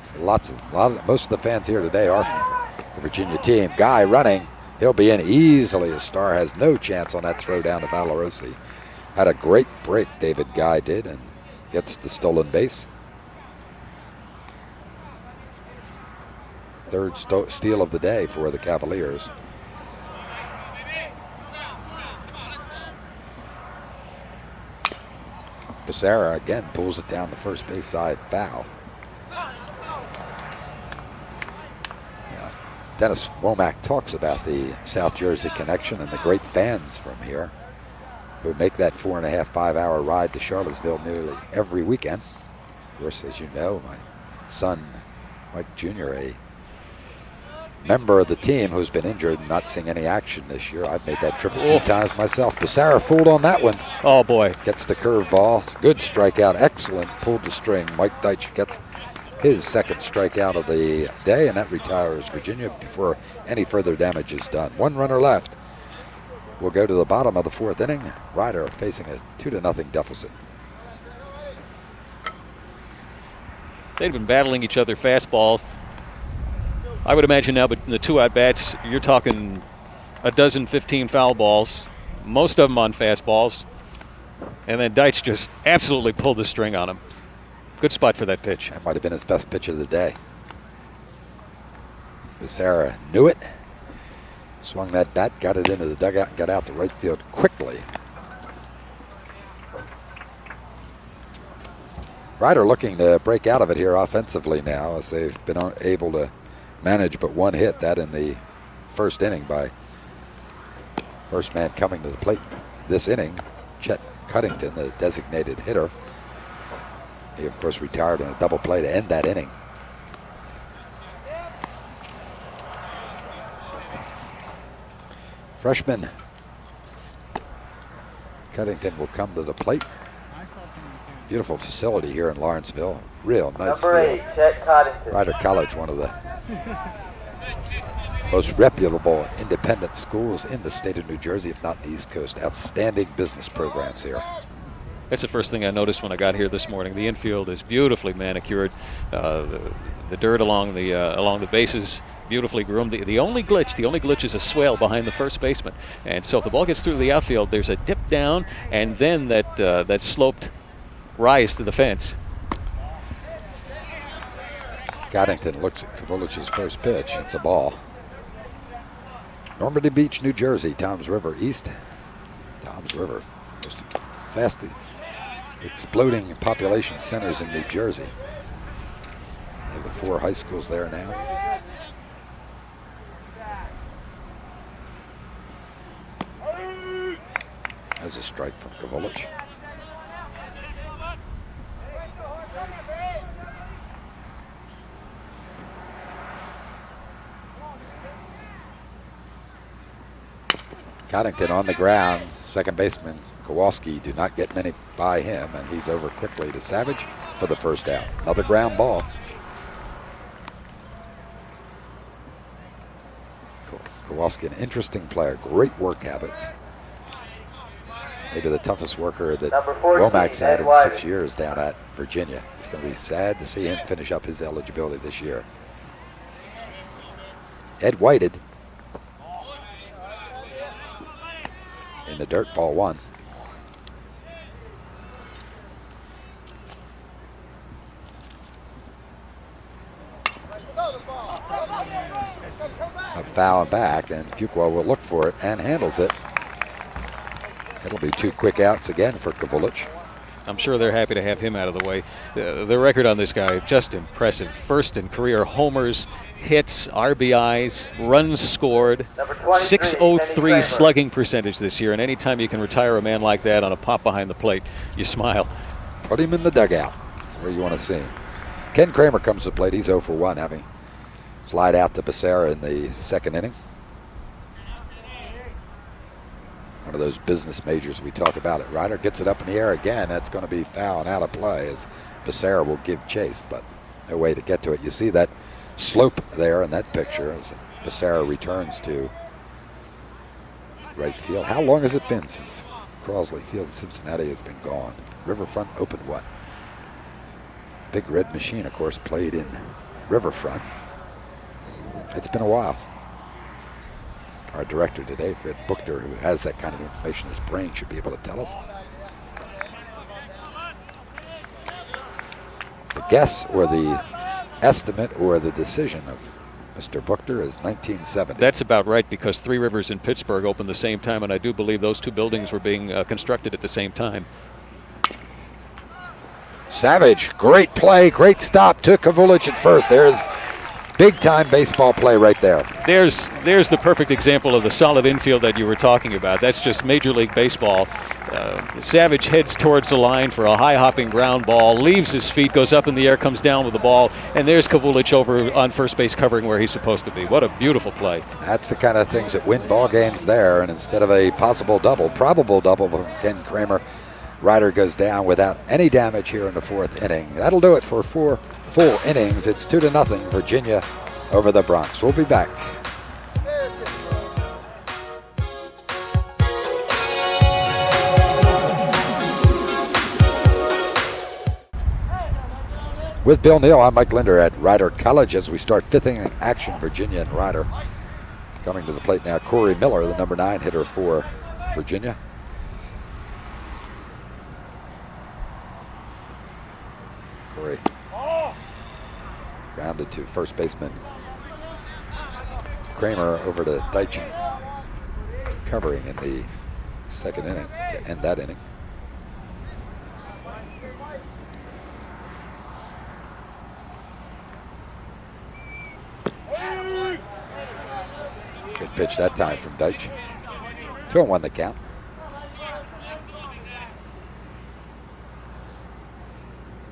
Most of the fans here today are from the Virginia team. Guy running. He'll be in easily. A star has no chance on that throw down to Valorosi. Had a great break, David Guy did, and gets the stolen base. Third steal of the day for the Cavaliers. Becerra again pulls it down the first base side, foul. Dennis Womack talks about the South Jersey connection and the great fans from here who make that 4.5, 5-hour ride to Charlottesville nearly every weekend. Of course, as you know, my son, Mike Jr., a member of the team who's been injured and not seeing any action this year. I've made that trip a few times myself. Becerra fooled on that one. Oh, boy. Gets the curveball. Good strikeout. Excellent. Pulled the string. Mike Deitch gets his second strikeout of the day, and that retires Virginia before any further damage is done. 1 runner left. We'll go to the bottom of the 4th inning. Ryder facing a 2-0 deficit. They'd been battling each other fastballs. I would imagine now, but the 2 at-bats, you're talking a dozen, 15 foul balls, most of them on fastballs. And then Deitch just absolutely pulled the string on him. Good spot for that pitch. That might have been his best pitch of the day. Becerra knew it. Swung that bat, got it into the dugout, and got out to right field quickly. Ryder looking to break out of it here offensively now, as they've been able to manage but 1 hit, that in the 1st inning by first man coming to the plate this inning, Chet Cuttington, the designated hitter. He, of course, retired on a double play to end that inning. Freshman Cuttington will come to the plate. Beautiful facility here in Lawrenceville. Real nice Number 8, Chet Cottington. Ryder College, one of the most reputable independent schools in the state of New Jersey, if not the East Coast. Outstanding business programs here. That's the first thing I noticed when I got here this morning. The infield is beautifully manicured. The dirt along the bases, beautifully groomed. The only glitch is a swale behind the first baseman. And so if the ball gets through the outfield, there's a dip down and then that sloped rise to the fence. Cottington looks at Kavulich's first pitch. It's a ball. Normandy Beach, New Jersey, Toms River East. Toms River, most fast exploding population centers in New Jersey. They have the 4 high schools there now. There's a strike from Kavulich. Cottington on the ground. Second baseman Kowalski, do not get many by him, and he's over quickly to Savage for the first out. Another ground ball. Kowalski, an interesting player, great work habits. Maybe the toughest worker that Womack's had in 6 years down at Virginia. It's going to be sad to see him finish up his eligibility this year. Ed Whited in the dirt, ball 1. A foul back, and Fuqua will look for it and handles it. It'll be 2 quick outs again for Kavulich. I'm sure they're happy to have him out of the way. The record on this guy, just impressive. First in career homers, hits, RBIs, runs scored, 603 slugging percentage this year. And anytime you can retire a man like that on a pop behind the plate, you smile. Put him in the dugout. That's where you want to see him. Ken Kramer comes to plate. He's 0 for 1, having slide out to Becerra in the 2nd inning. One of those business majors we talk about it. Ryder gets it up in the air again. That's going to be foul and out of play as Becerra will give chase, but no way to get to it. You see that slope there in that picture as Becerra returns to right field. How long has it been since Crosley Field in Cincinnati has been gone? Riverfront opened what? Big Red Machine, of course, played in Riverfront. It's been a while. Our director today, Fred Buchter, who has that kind of information in his brain, should be able to tell us. The guess or the estimate or the decision of Mr. Buchter is 1970. That's about right, because Three Rivers in Pittsburgh opened the same time, and I do believe those 2 buildings were being constructed at the same time. Savage, great play, great stop to Kavulich at first. There's big-time baseball play right there. There's the perfect example of the solid infield that you were talking about. That's just Major League Baseball. Savage heads towards the line for a high-hopping ground ball, leaves his feet, goes up in the air, comes down with the ball, and there's Kavulich over on first base covering where he's supposed to be. What a beautiful play. That's the kind of things that win ball games there, and instead of a possible double, probable double from Ken Kramer, Ryder goes down without any damage here in the 4th inning. That'll do it for 4 full innings. It's 2-0 Virginia over the Bronx. We'll be back. With Bill Neill, I'm Mike Lindner at Ryder College as we start 5th inning action. Virginia and Ryder. Coming to the plate now, Corey Miller, the number 9 hitter for Virginia. Corey grounded to first baseman Kramer over to Deitch, covering in the 2nd inning to end that inning. Good pitch that time from Deitch. 2-1 the count.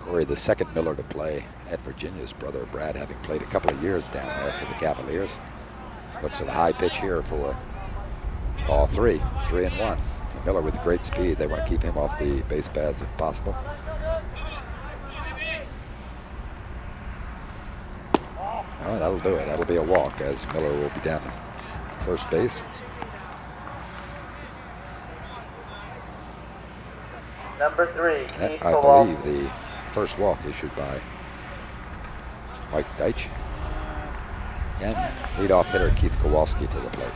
Corey, the 2nd Miller to play at Virginia's brother Brad, having played a couple of years down there for the Cavaliers. Looks at a high pitch here for ball 3, 3-1. Miller with great speed. They want to keep him off the base paths if possible. Oh, that'll do it. That'll be a walk as Miller will be down to first base. Number 3, That, I believe, the first walk issued by Mike Deitch. And leadoff hitter Keith Kowalski to the plate.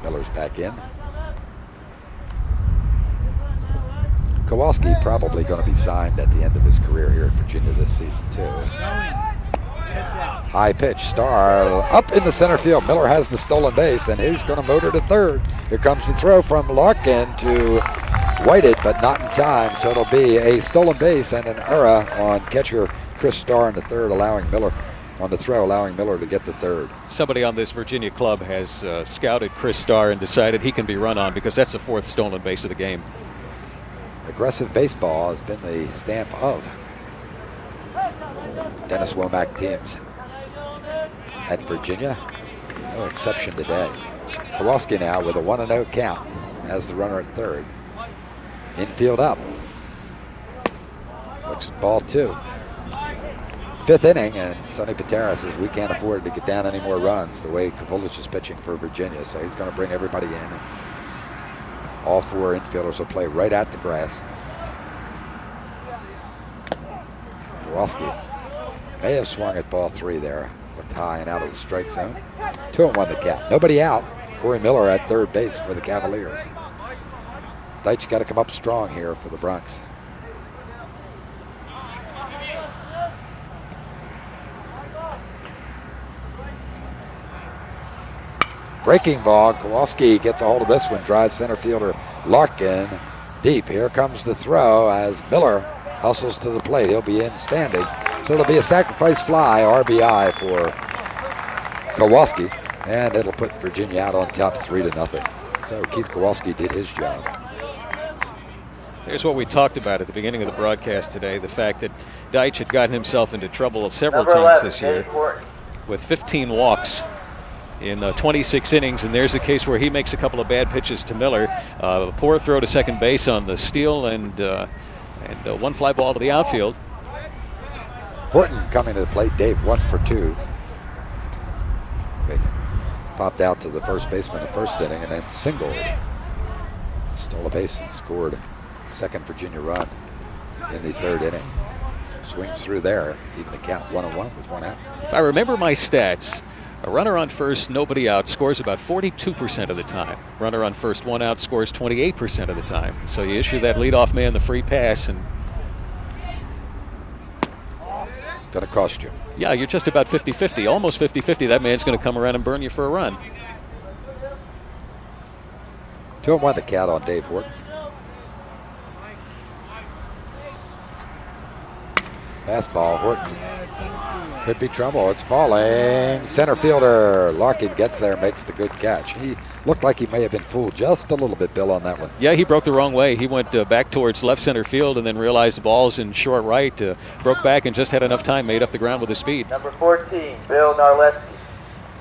Miller's back in. Kowalski probably going to be signed at the end of his career here at Virginia this season too. High pitch, Starr up in the center field. Miller has the stolen base, and he's going to motor to third. Here comes the throw from Larkin to Whited, but not in time. So it'll be a stolen base and an error on catcher Chris Starr in the third, allowing Miller on the throw, allowing Miller to get the third. Somebody on this Virginia club has scouted Chris Starr and decided he can be run on because that's the 4th stolen base of the game. Aggressive baseball has been the stamp of Dennis Womack teams at Virginia. No exception today. Kowalski now with a 1-0 count as the runner at third. Infield up. Looks at ball 2. 5th inning, and Sonny Patera says we can't afford to get down any more runs the way Kavulich is pitching for Virginia, so he's going to bring everybody in. And all 4 infielders will play right at the grass. Kowalski may have swung at ball 3 there. Looked high and out of the strike zone. 2-1 the count. Nobody out. Corey Miller at third base for the Cavaliers. Deitch got to come up strong here for the Bronx. Breaking ball. Kowalski gets a hold of this one. Drives center fielder Larkin deep. Here comes the throw as Miller hustles to the plate. He'll be in standing. So it'll be a sacrifice fly, RBI for Kowalski. And it'll put Virginia out on top 3-0. So Keith Kowalski did his job. Here's what we talked about at the beginning of the broadcast today, the fact that Deitch had gotten himself into trouble several times this year with 15 walks in 26 innings, and there's a case where he makes a couple of bad pitches to Miller. A poor throw to second base on the steal, and one fly ball to the outfield. Horton coming to the plate. Dave 1 for 2. Popped out to the first baseman in the first inning and then singled. Stole a base and scored second Virginia run in the third inning. Swings through there, even the count 1-1 with one out. If I remember my stats, a runner on first, nobody out, scores about 42% of the time. Runner on first, one out, scores 28% of the time. So you issue that leadoff man the free pass, and gonna cost you. Yeah, you're just about 50-50, almost 50-50. That man's going to come around and burn you for a run. 2-1 the count on Dave Horton. Fastball, Horton. Could be trouble. It's falling. Center fielder Larkin gets there, makes the good catch. He looked like he may have been fooled just a little bit, Bill, on that one. Yeah, he broke the wrong way. He went back towards left center field and then realized the ball's in short right. Broke back and just had enough time, made up the ground with his speed. Number 14, Bill Narleski.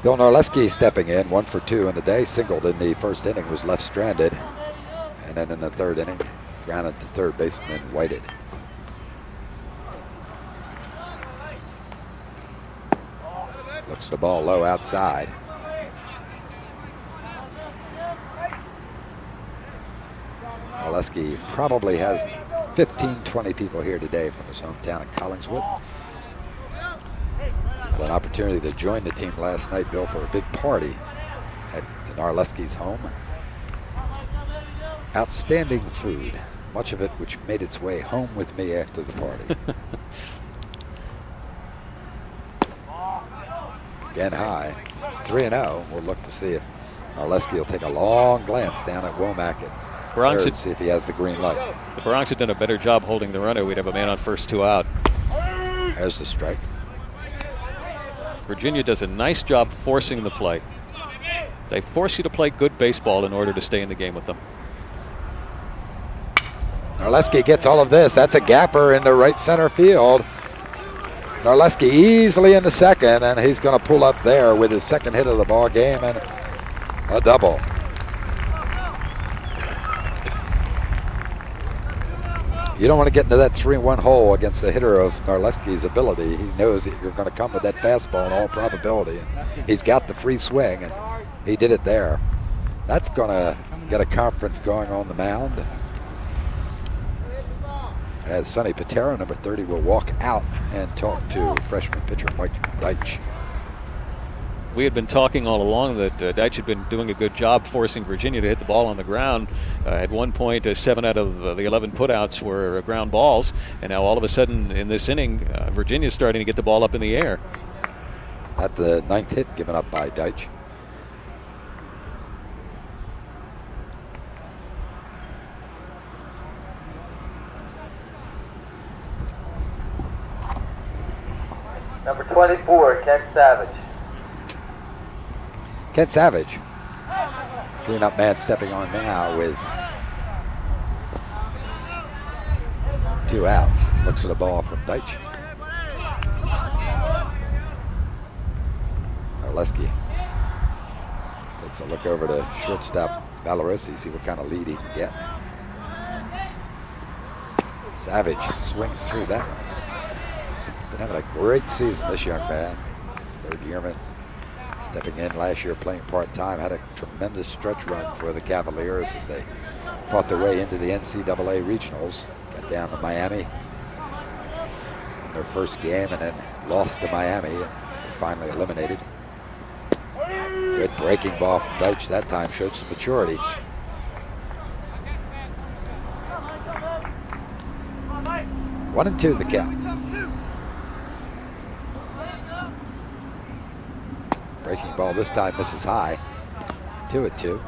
Bill Narleski stepping in, 1 for 2 in the day. Singled in the first inning, was left stranded. And then in the third inning, grounded to third baseman Whited. Looks the ball low outside. Narleski probably has 15-20 people here today from his hometown of Collingswood. Had an opportunity to join the team last night, Bill, for a big party at Narleski's home. Outstanding food, much of it which made its way home with me after the party. Again high, 3-0. We'll look to see if Narleski will take a long glance down at Womack and see if he has the green light. If the Bronx had done a better job holding the runner, we'd have a man on first, 2 out. There's the strike. Virginia does a nice job forcing the play. They force you to play good baseball in order to stay in the game with them. Narleski gets all of this. That's a gapper into right center field. Narleski easily in the second, and he's going to pull up there with his second hit of the ball game and a double. You don't want to get into that 3-1 hole against a hitter of Narleski's ability. He knows that you're going to come with that fastball in all probability. And he's got the free swing, and he did it there. That's going to get a conference going on the mound. As Sonny Patera, number 30, will walk out and talk to freshman pitcher Mike Deitch. We had been talking all along that Deitch had been doing a good job forcing Virginia to hit the ball on the ground. At one point, 7 out of the 11 putouts were ground balls, and now all of a sudden in this inning, Virginia's starting to get the ball up in the air. At the 9th hit given up by Deitch. Number 24, Ken Savage. Ken Savage, clean-up man stepping on now with 2 outs. Looks at the ball from Deitch. Narleski takes a look over to shortstop Valerosi, see what kind of lead he can get. Savage swings through that one. Been having a great season, this young man. Third yearman. Stepping in last year, playing part-time, had a tremendous stretch run for the Cavaliers as they fought their way into the NCAA regionals. Got down to Miami in their first game and then lost to Miami and finally eliminated. Good breaking ball from Deitch that time, showed some maturity. One and 2 the count. Breaking ball this time misses high. 2-2.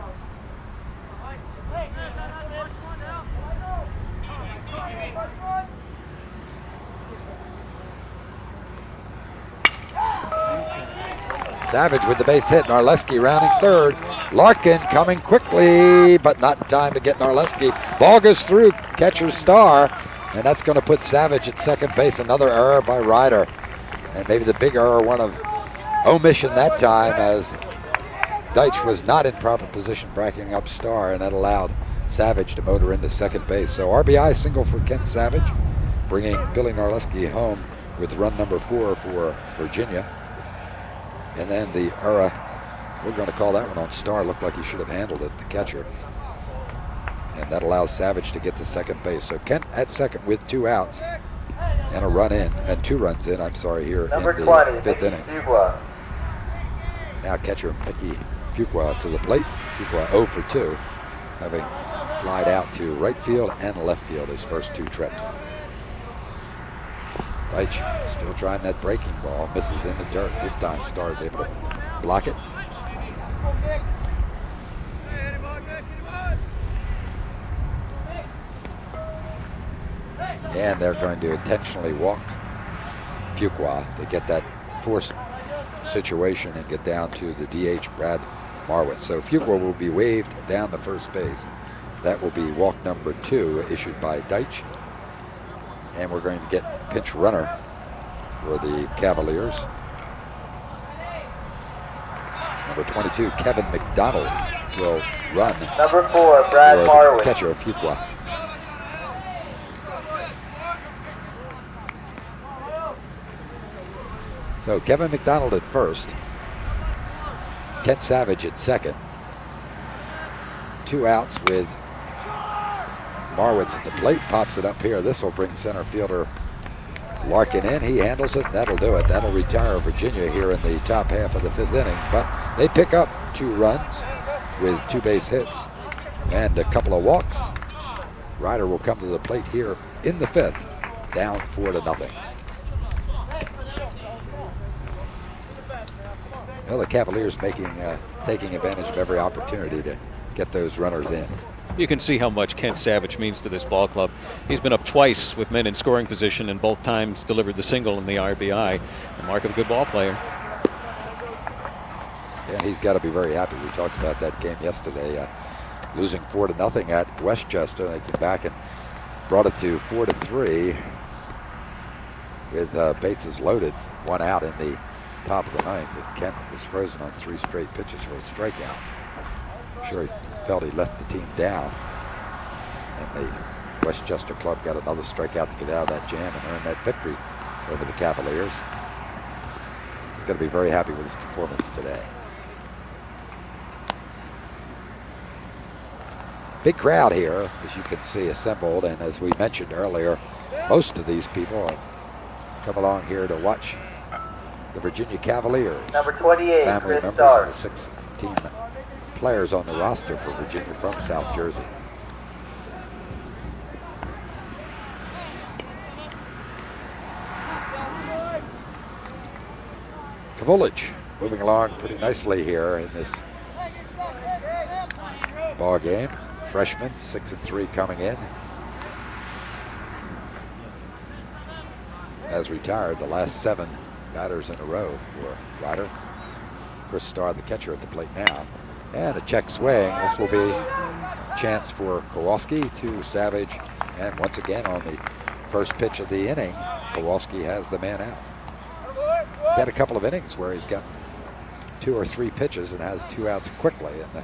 Savage with the base hit. Narleski rounding third. Larkin coming quickly, but not in time to get Narleski. Ball goes through catcher Starr, and that's going to put Savage at second base. Another error by Ryder, and maybe the big error, one of omission that time, as Deitch was not in proper position backing up Starr, and that allowed Savage to motor into second base. So RBI single for Kent Savage, bringing Billy Narleski home with run number 4 for Virginia. And then the error, we're going to call that one on Starr. Looked like he should have handled it, the catcher. And that allows Savage to get to second base. So Kent at second with 2 outs and a run in, and 2 runs in, I'm sorry, here Number in the 20, 5th Mickey inning. Fuqua. Now catcher Mickey Fuqua to the plate. Fuqua 0 for 2, having flied out to right field and left field his first 2 trips. Deitch still trying that breaking ball, misses in the dirt. This time Starr is able to block it. And they're going to intentionally walk Fuqua to get that forced situation and get down to the DH Brad Marwitz. So Fuqua will be waved down to first base. That will be walk number 2 issued by Deitch. And we're going to get pinch runner for the Cavaliers. Number 22, Kevin McDonald, will run. Number 4, Brad Marwitz. Catcher Fuqua. So Kevin McDonald at first. Kent Savage at second. 2 outs with Marwitz at the plate, pops it up here. This will bring center fielder Larkin in. He handles it. That'll do it. That'll retire Virginia here in the top half of the 5th inning. But they pick up 2 runs with 2 base hits and a couple of walks. Ryder will come to the plate here in the 5th, down 4-0. Well, the Cavaliers taking advantage of every opportunity to get those runners in. You can see how much Kent Savage means to this ball club. He's been up twice with men in scoring position and both times delivered the single and the RBI. The mark of a good ball player. Yeah, he's got to be very happy. We talked about that game yesterday, losing 4-0 at Westchester. They came back and brought it to 4-3 with bases loaded, 1 out in the top of the 9th. And Kent was frozen on 3 straight pitches for a strikeout. I'm sure he felt he let the team down, and the Westchester club got another strikeout to get out of that jam and earn that victory over the Cavaliers. He's going to be very happy with his performance today. Big crowd here, as you can see, assembled, and as we mentioned earlier, most of these people come along here to watch the Virginia Cavaliers. Number 28, family Chris members Starr. and the 16 players on the roster for Virginia from South Jersey. Kavolich moving along pretty nicely here in this ball game. Freshman, 6-3 coming in. Has retired the last 7 batters in a row for Ryder. Chris Starr, the catcher, at the plate now. And a check swing. This will be a chance for Kowalski to Savage. And once again, on the first pitch of the inning, Kowalski has the man out. He's had a couple of innings where he's got 2 or 3 pitches and has 2 outs quickly. And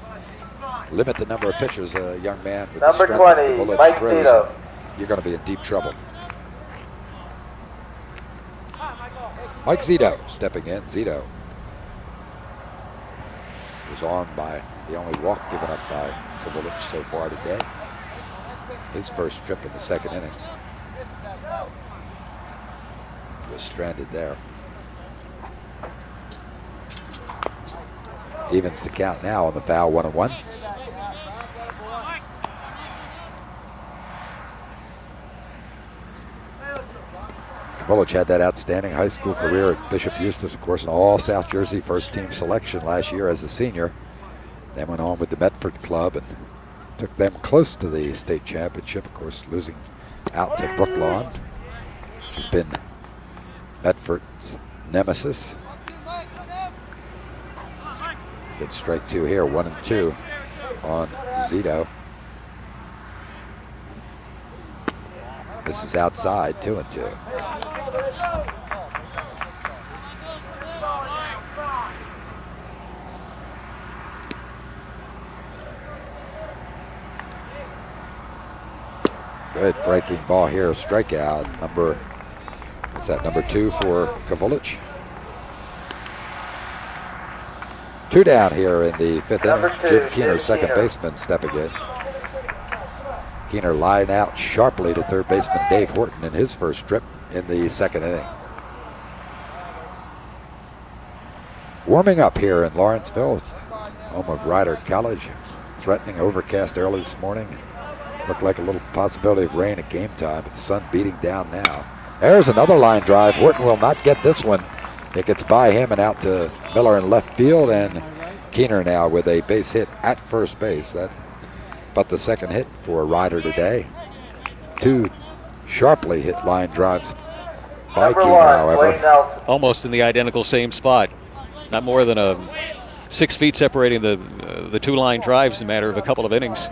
limit the number of pitches a young man with Number the strength 20, of Kavolich Mike throws, Zito. you're going to be in deep trouble. Mike Zito stepping in. Zito was on by the only walk given up by Kavolich so far today. His first trip in the 2nd inning. He was stranded there. Evens the count now on the foul, 1-1. Kavolich had that outstanding high school career at Bishop Eustace, of course, an all South Jersey first team selection last year as a senior. Then went on with the Medford club and took them close to the state championship, of course, losing out to Brooklawn. He's been Medford's nemesis. Good strike two here, 1-2 on Zito. This is outside, 2-2. Good breaking ball here, strikeout. Number 2 for Kavulich. 2 down here in the 5th inning. Jim Keener, second baseman, stepping in. Keener line out sharply to third baseman Dave Horton in his first trip in the 2nd inning. Warming up here in Lawrenceville, home of Rider College. Threatening overcast early this morning. Looked like a little possibility of rain at game time, but the sun beating down now. There's another line drive. Horton will not get this one. It gets by him and out to Miller in left field, and Keener now with a base hit at first base. But the second hit for Ryder today. 2 sharply hit line drives by Keener, however. Almost in the identical same spot. Not more than 6 feet separating the 2 line drives in a matter of a couple of innings.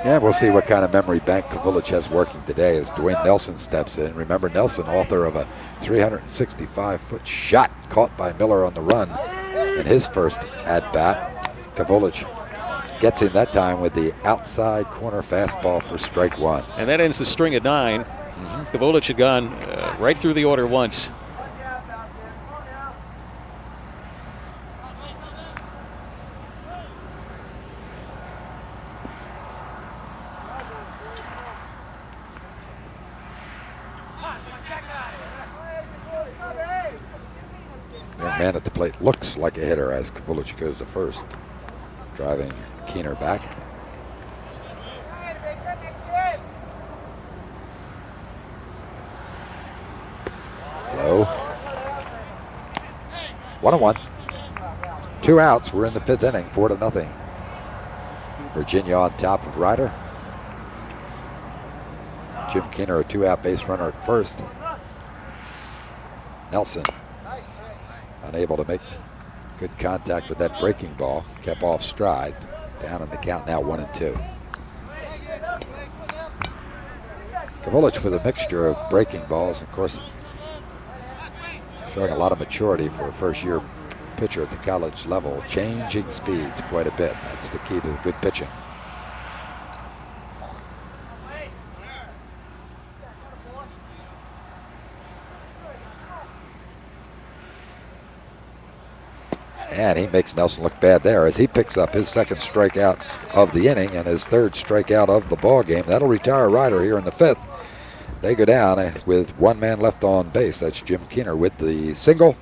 Yeah, we'll see what kind of memory bank Kavulich has working today as Dwayne Nelson steps in. Remember, Nelson, author of a 365-foot shot caught by Miller on the run in his first at-bat. Kavulich gets in that time with the outside corner fastball for strike 1. And that ends the string at 9. Kavulich had gone right through the order once. Man at the plate looks like a hitter as Kavulich goes to first, driving Keener back. Low. 1-1. 2 outs. We're in the 5th inning, 4-0. Virginia on top of Ryder. Jim Keener, a 2-out base runner at first. Nelson unable to make good contact with that breaking ball. Kept off stride. Down in the count now, 1-2. Kavulich with a mixture of breaking balls, of course, showing a lot of maturity for a first-year pitcher at the college level. Changing speeds quite a bit. That's the key to the good pitching. And he makes Nelson look bad there as he picks up his 2nd strikeout of the inning and his 3rd strikeout of the ball game. That'll retire Ryder here in the 5th. They go down with 1 man left on base. That's Jim Keener with the single.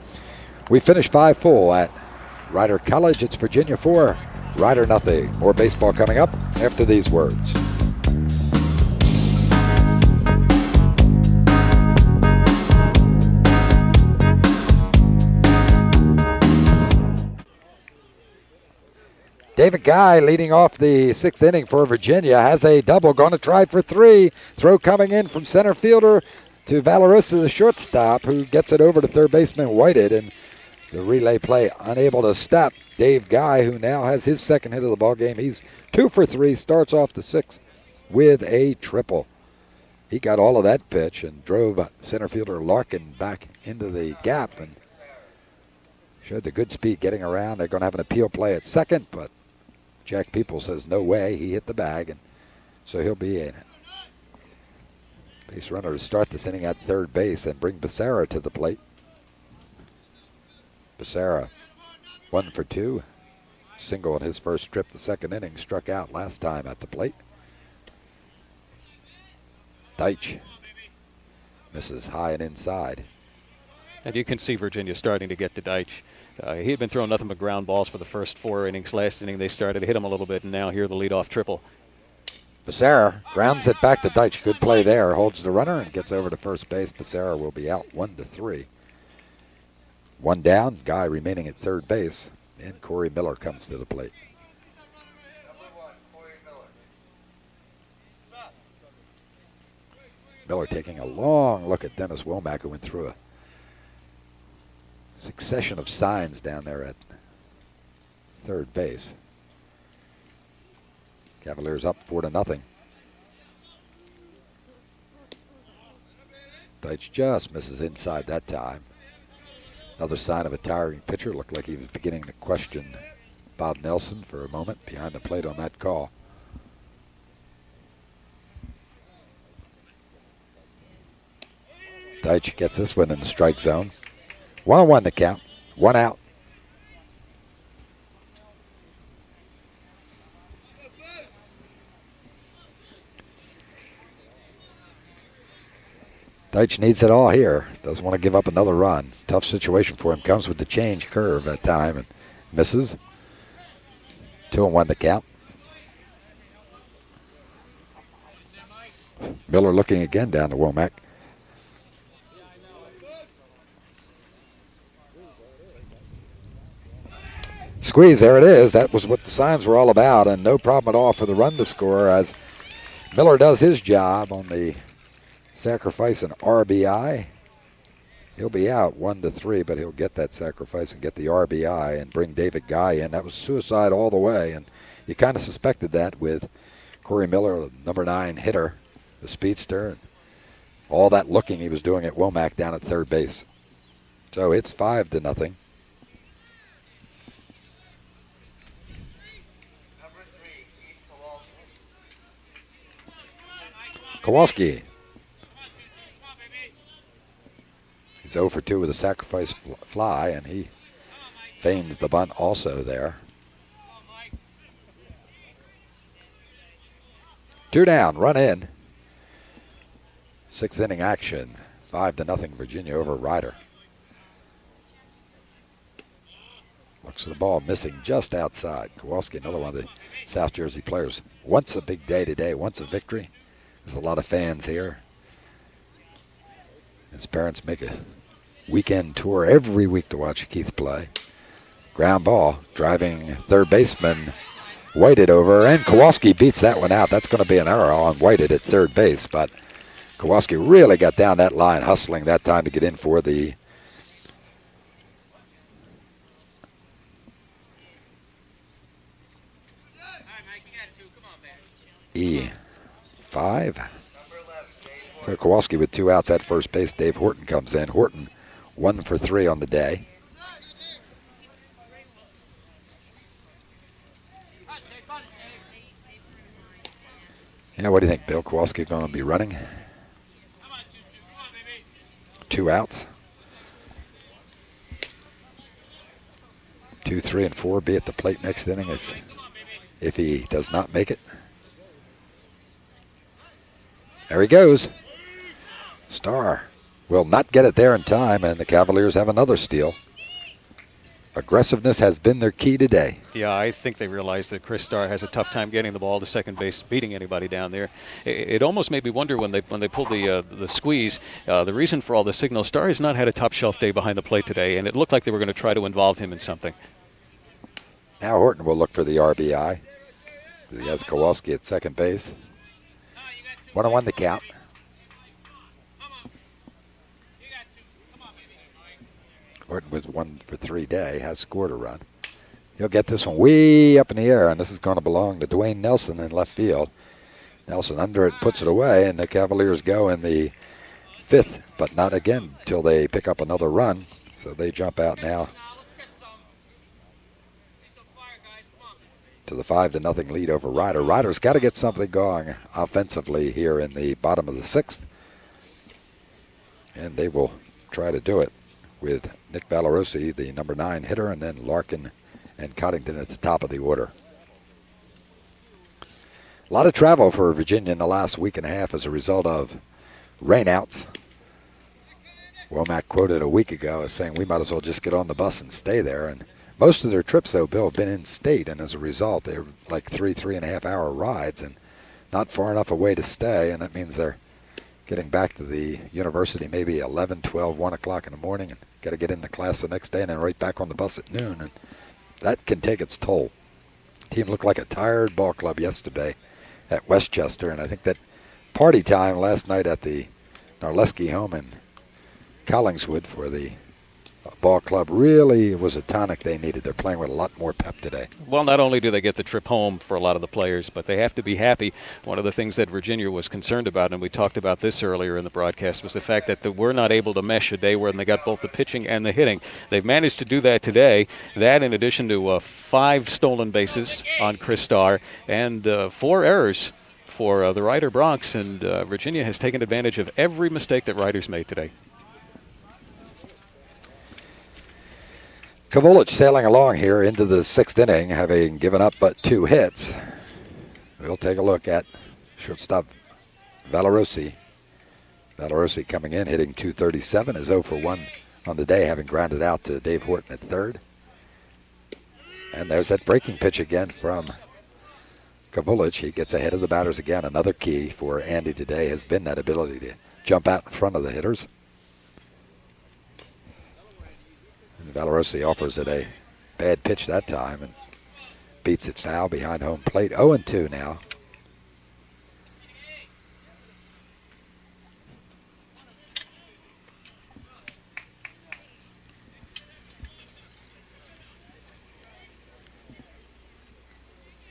We finish 5 full at Rider College. It's Virginia 4, Ryder nothing. More baseball coming up after these words. David Guy leading off the 6th inning for Virginia has a double, going to try for 3. Throw coming in from center fielder to Valerosa, the shortstop, who gets it over to third baseman Whited, and the relay play unable to stop Dave Guy, who now has his 2nd hit of the ball game. He's 2 for 3, starts off the 6th with a triple. He got all of that pitch and drove center fielder Larkin back into the gap and showed the good speed getting around. They're going to have an appeal play at second, but Jack People says no way. He hit the bag, and so he'll be a base runner to start this inning at third base and bring Becerra to the plate. Becerra 1 for 2. Single in his first trip the 2nd inning. Struck out last time at the plate. Deitch misses high and inside. And you can see Virginia starting to get to Deitch. He had been throwing nothing but ground balls for the first 4 innings. Last inning they started to hit him a little bit, and now here the leadoff triple. Becerra grounds it back to Deitch. Good play there. Holds the runner and gets over to first base. Becerra will be out 1-3. 1 down. Guy remaining at third base. And Corey Miller comes to the plate. Miller taking a long look at Dennis Womack, who went through a succession of signs down there at third base. Cavaliers up 4-0. Deitch just misses inside that time. Another sign of a tiring pitcher. Looked like he was beginning to question Bob Nelson for a moment behind the plate on that call. Deitch gets this one in the strike zone. 1-1 the count. 1 out. Deitch needs it all here. Doesn't want to give up another run. Tough situation for him. Comes with the change curve that time and misses. 2-1 the count. Miller looking again down to Womack. Squeeze, there it is. That was what the signs were all about, and no problem at all for the run to score as Miller does his job on the sacrifice and RBI. He'll be out 1-3, but he'll get that sacrifice and get the RBI and bring David Guy in. That was suicide all the way, and you kind of suspected that with Corey Miller, number 9 hitter, the speedster, and all that looking he was doing at Womack down at third base. So it's 5-0. Kowalski. He's 0 for 2 with a sacrifice fly, and he feigns the bunt also there. 2 down, run in. 6th inning action. 5-0 Virginia over Ryder. Looks for the ball, missing just outside. Kowalski, another one of the South Jersey players. Once a big day today, once a victory. There's a lot of fans here. His parents make a weekend tour every week to watch Keith play. Ground ball, driving third baseman Whited over, and Kowalski beats that one out. That's going to be an error on Whited at third base, but Kowalski really got down that line, hustling that time to get in for the E5. So Kowalski with 2 outs at first base. Dave Horton comes in. Horton 1 for 3 on the day. Yeah, what do you think, Bill? Kowalski going to be running? 2 outs. 2, 3, and 4 be at the plate next inning if he does not make it. There he goes. Starr will not get it there in time, and the Cavaliers have another steal. Aggressiveness has been their key today. Yeah, I think they realize that Chris Starr has a tough time getting the ball to second base, beating anybody down there. It almost made me wonder when they pulled the squeeze. The reason for all the signals, Starr has not had a top shelf day behind the plate today, and it looked like they were going to try to involve him in something. Now Horton will look for the RBI. He has Kowalski at second base. 1-1 the count. Horton with 1 for 3 day has scored a run. He'll get this one way up in the air, and this is going to belong to Dwayne Nelson in left field. Nelson under it, puts it away, and the Cavaliers go in the 5th, but not again till they pick up another run. So they jump out now to the 5-0 lead over Ryder. Ryder's got to get something going offensively here in the bottom of the 6th, and they will try to do it with Nick Valerosi, the number 9 hitter, and then Larkin and Coddington at the top of the order. A lot of travel for Virginia in the last week and a half as a result of rainouts. Womack quoted a week ago as saying we might as well just get on the bus and stay there. And most of their trips, though, Bill, have been in state, and as a result, they're like 3.5 hour rides and not far enough away to stay, and that means they're getting back to the university maybe 11, 12, 1 o'clock in the morning, and got to get into class the next day and then right back on the bus at noon, and that can take its toll. The team looked like a tired ball club yesterday at Westchester, and I think that party time last night at the Narleski home in Collingswood for the ball club really was a tonic they needed. They're playing with a lot more pep today. Well, not only do they get the trip home for a lot of the players, but they have to be happy. One of the things that Virginia was concerned about, and we talked about this earlier in the broadcast, was the fact that we're not able to mesh a day where they got both the pitching and the hitting. They've managed to do that today. That in addition to 5 stolen bases on Chris Starr and 4 errors for the Rider Bronx, and Virginia has taken advantage of every mistake that Riders made today. Kovulich sailing along here into the 6th inning, having given up but 2 hits. We'll take a look at shortstop Valerossi. Valerossi coming in, hitting .237, is 0 for 1 on the day, having grounded out to Dave Horton at third. And there's that breaking pitch again from Kovulich. He gets ahead of the batters again. Another key for Andy today has been that ability to jump out in front of the hitters. And Valerossi offers it a bad pitch that time and beats it foul behind home plate. 0-2 now.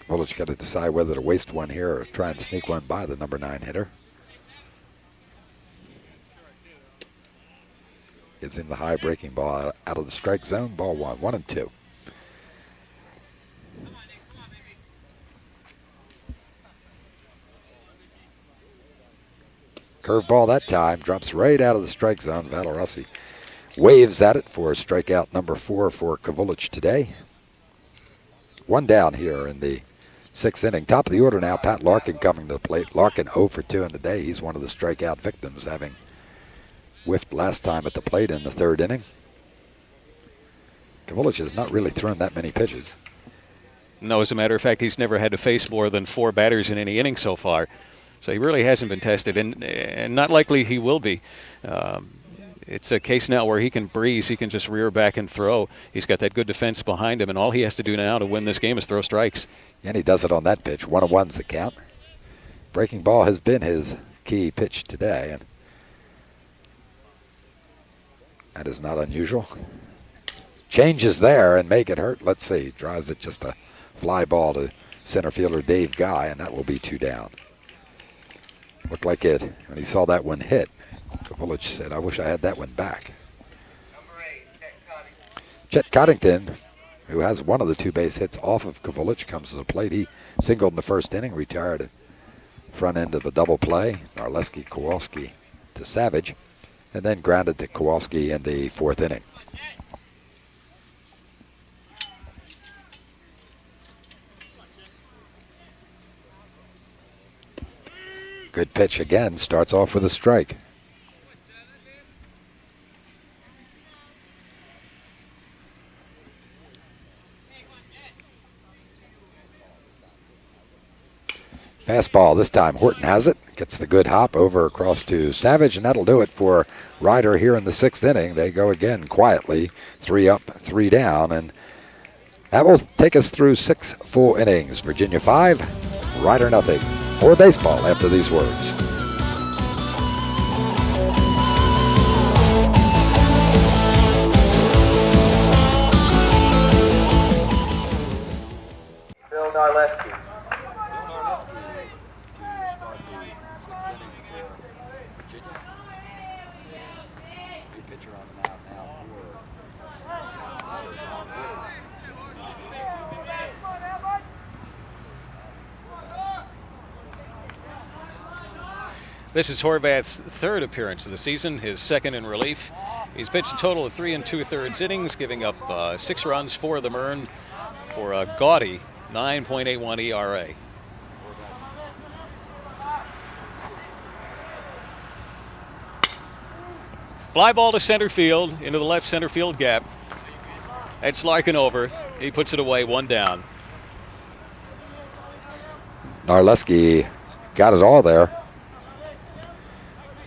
Kovulich got to decide whether to waste one here or try and sneak one by the number 9 hitter. Gets in the high breaking ball out of the strike zone. Ball 1, 1-2. Curveball that time, drops right out of the strike zone. Valerossi waves at it for strikeout number 4 for Kovulich today. 1 down here in the 6th inning. Top of the order now, Pat Larkin coming to the plate. Larkin 0 for 2 in the day. He's one of the strikeout victims, having whiffed last time at the plate in the 3rd inning. Kovulich has not really thrown that many pitches. No, as a matter of fact, he's never had to face more than 4 batters in any inning so far. So he really hasn't been tested, and not likely he will be. It's a case now where he can breeze. He can just rear back and throw. He's got that good defense behind him, and all he has to do now to win this game is throw strikes. And he does it on that pitch. 1-1's the count. Breaking ball has been his key pitch today, and that is not unusual. Changes there and make it hurt. Let's see. Drives it just a fly ball to center fielder Dave Guy, and that will be 2 down. Looked like it when he saw that one hit. Kovulich said, I wish I had that one back. Chet Coddington, who has one of the 2 base hits off of Kovulich, comes to the plate. He singled in the 1st inning, retired at front end of a double play. Narleski, Kowalski to Savage, and then grounded to Kowalski in the 4th inning. Good pitch again, starts off with a strike. Fastball this time, Horton has it, gets the good hop over across to Savage, and that'll do it for Ryder here in the 6th inning. They go again quietly, 3 up, 3 down, and that will take us through 6 full innings. Virginia 5, Ryder nothing. More baseball after these words. Phil Narleski. This is Horvat's 3rd appearance of the season, his 2nd in relief. He's pitched a total of 3 2/3 innings, giving up 6 runs, 4 of them earned, for a gaudy 9.81 ERA. Fly ball to center field, into the left center field gap. That's Larkin over. He puts it away, 1 down. Narleski got it all there.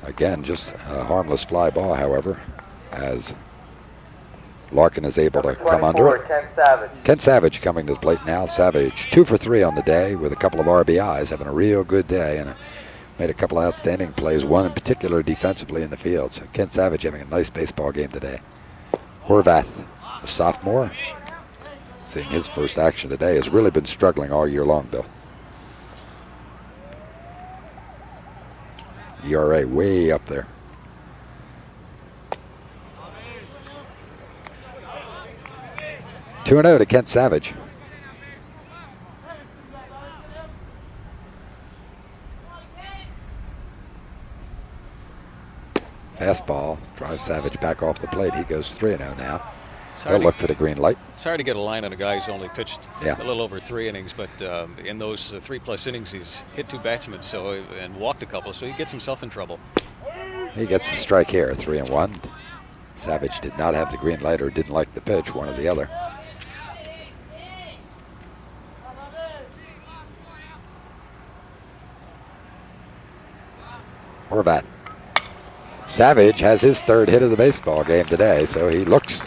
Again, just a harmless fly ball, however, as Larkin is able to come under it. Ken Savage. Ken Savage coming to the plate now. Savage 2 for 3 on the day with a couple of RBIs, having a real good day and a Made a couple outstanding plays, one in particular defensively in the field. So Kent Savage having a nice baseball game today. Horvath, a sophomore, seeing his first action today, has really been struggling all year long, Bill. ERA way up there. Two 2-0 to Kent Savage. Fastball drives Savage back off the plate. He goes 3-0 now. They'll look for the green light. It's hard to get a line on a guy who's only pitched Yeah. a little over 3 innings, but in those 3+ innings, he's hit 2 batsmen and walked a couple, so he gets himself in trouble. He gets the strike here, 3-1. Savage did not have the green light or didn't like the pitch, one or the other. Horvath. Savage has his 3rd hit of the baseball game today, so he looks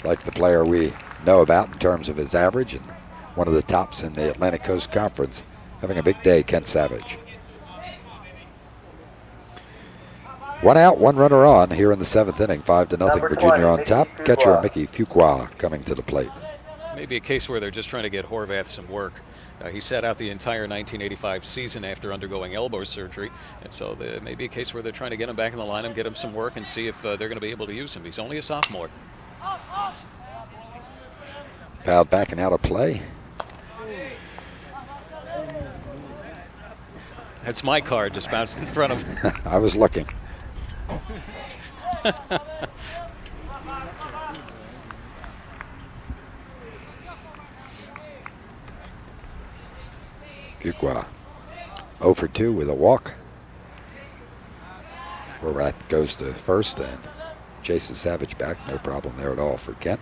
like the player we know about in terms of his average and one of the tops in the Atlantic Coast Conference. Having a big day, Kent Savage. 1 out, 1 runner on here in the 7th inning. 5-0 Number Virginia 20, on Mickey top. Fuqua. Catcher Mickey Fuqua coming to the plate. Maybe a case where they're just trying to get Horvath some work. He sat out the entire 1985 season after undergoing elbow surgery, and so maybe a case where they're trying to get him back in the lineup, get him some work, and see if they're going to be able to use him. He's only a sophomore. Fouled back and out of play. That's my card just bounced in front of him. I was looking. Fuqua 0 for 2 with a walk. Horvath goes to first and chases Savage back. No problem there at all for Kent.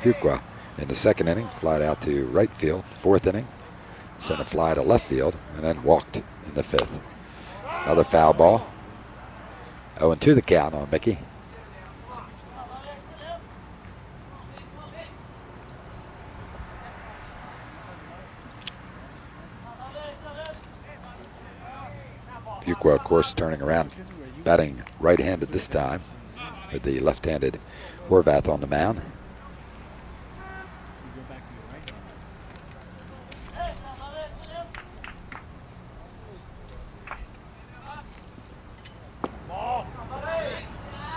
Fuqua in the 2nd inning, flied out to right field. 4th inning, sent a fly to left field, and then walked in the 5th. Another foul ball. 0-2 the count on Mickey. Fuqua, of course, turning around, batting right-handed this time, with the left-handed Horvath on the mound.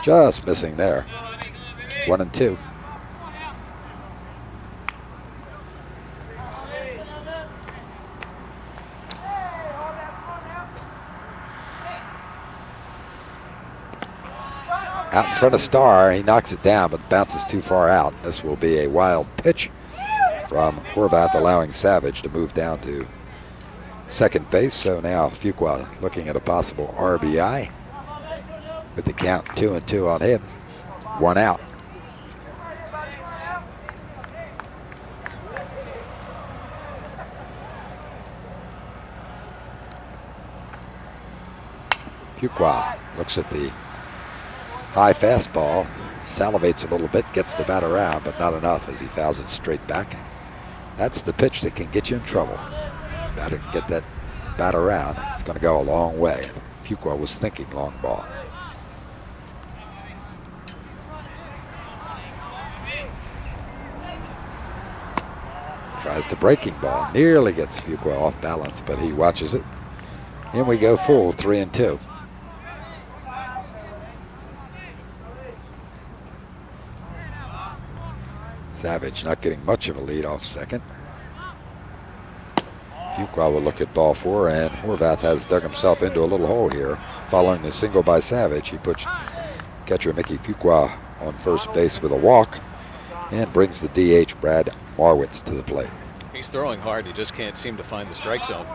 Just missing there. 1-2. Out in front of Starr, he knocks it down, but bounces too far out. This will be a wild pitch from Horvath, allowing Savage to move down to second base. So now Fuqua looking at a possible RBI with the count 2-2 on him. 1 out. Fuqua looks at the high fastball, salivates a little bit, gets the bat around, but not enough as he fouls it straight back. That's the pitch that can get you in trouble. Got to get that bat around. It's going to go a long way. Fuqua was thinking long ball. Tries the breaking ball. Nearly gets Fuqua off balance, but he watches it. In we go full, 3-2. Savage not getting much of a lead off second. Fuqua will look at ball 4, and Horvath has dug himself into a little hole here. Following the single by Savage, he puts catcher Mickey Fuqua on first base with a walk and brings the DH Brad Marwitz to the plate. He's throwing hard. He just can't seem to find the strike zone.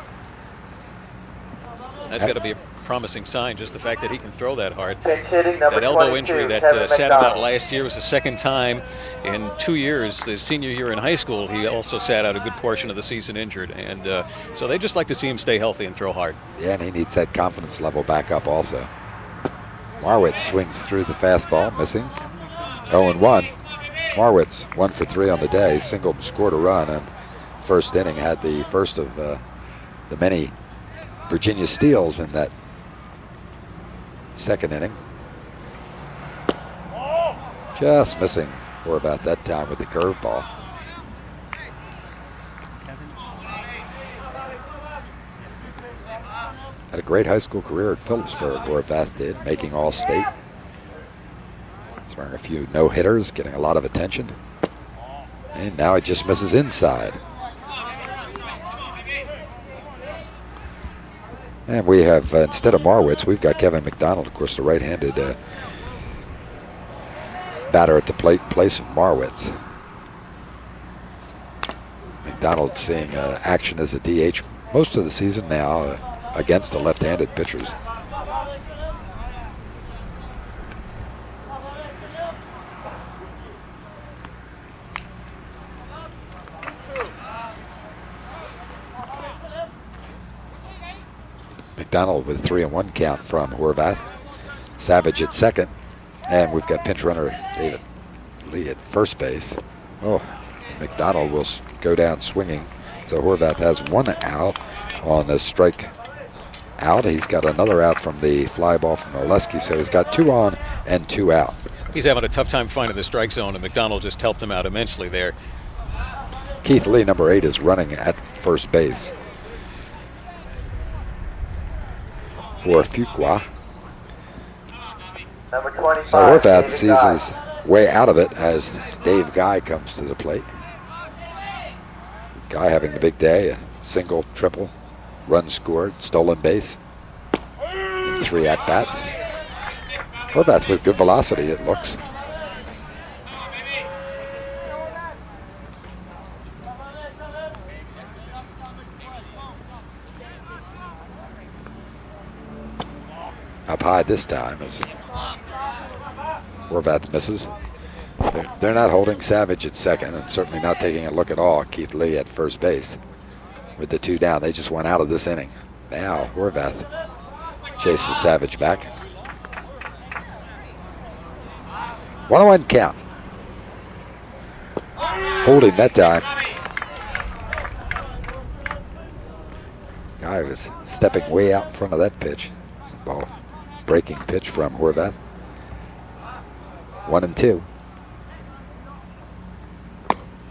That's got to be a promising sign, just the fact that he can throw that hard. Pinch hitting number That elbow 22, injury that Kevin sat him out McDonald. last year was the second time in 2 years. His senior year in high school, he also sat out a good portion of the season injured. And so they just like to see him stay healthy and throw hard. Yeah, and he needs that confidence level back up also. Marwitz swings through the fastball, missing. 0-1. Marwitz 1 for 3 on the day, singled, scored a run, and first inning had the first of the many Virginia steals in that second inning. Just missing Horvath that time with the curveball. Had a great high school career at Phillipsburg, Horvath did, making All-State. Throwing a few no-hitters, getting a lot of attention. And now he just misses inside. And we have, instead of Marwitz, we've got Kevin McDonald, of course, the right-handed batter at the plate in place of Marwitz. McDonald seeing action as a DH most of the season now against the left-handed pitchers. McDonald with a 3-1 count from Horvath. Savage at second. And we've got pinch runner David Lee at first base. Oh, McDonald will go down swinging. So Horvath has one out on the strike out. He's got another out from the fly ball from Oleski. So he's got 2 on and 2 out. He's having a tough time finding the strike zone, and McDonald just helped him out immensely there. Keith Lee, number 8, is running at first base for Fuqua. Number 25. So Horvath David sees Guy. his way out of it as Dave Guy comes to the plate. Guy having the big day, a single, triple, run scored, stolen base in 3 at-bats. Horvath with good velocity, it looks. Up high this time as Horvath misses. They're not holding Savage at second and certainly not taking a look at all. Keith Lee at first base with the 2 down. They just went out of this inning. Now Horvath chases Savage back. 1-1 count. Holding that time. Guy was stepping way out in front of that pitch. Ball breaking pitch from Horvath. 1-2.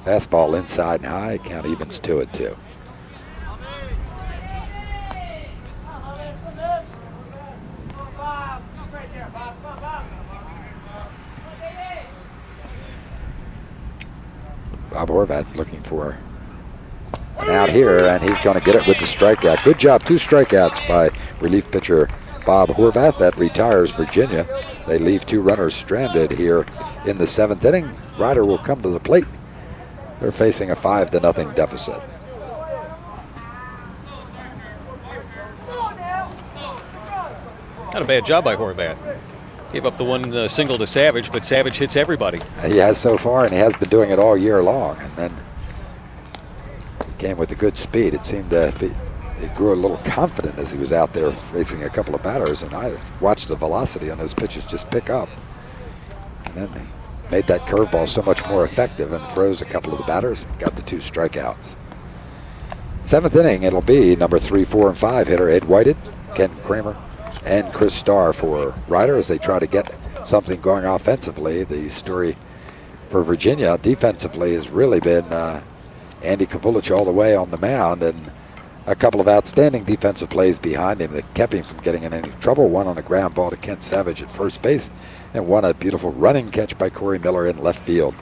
Fastball inside and high. Count evens 2-2. Bob Horvath looking for an out here, and he's going to get it with the strikeout. Good job. 2 strikeouts by relief pitcher Bob Horvath. That retires Virginia. They leave 2 runners stranded here in the 7th inning. Ryder will come to the plate. They're facing a 5-0 deficit. Not a bad job by Horvath. Gave up the 1 single to Savage, but Savage hits everybody. He has so far, and he has been doing it all year long. And then he came with a good speed. It seemed to be, he grew a little confident as he was out there facing a couple of batters, and I watched the velocity on those pitches just pick up. And then he made that curveball so much more effective and froze a couple of the batters, got the 2 strikeouts. 7th inning, it'll be number 3, 4, and 5 hitter Ed Whited, Ken Kramer, and Chris Starr for Ryder as they try to get something going offensively. The story for Virginia defensively has really been Andy Kavulich all the way on the mound, and a couple of outstanding defensive plays behind him that kept him from getting in any trouble. One on a ground ball to Kent Savage at first base, and one a beautiful running catch by Corey Miller in left field.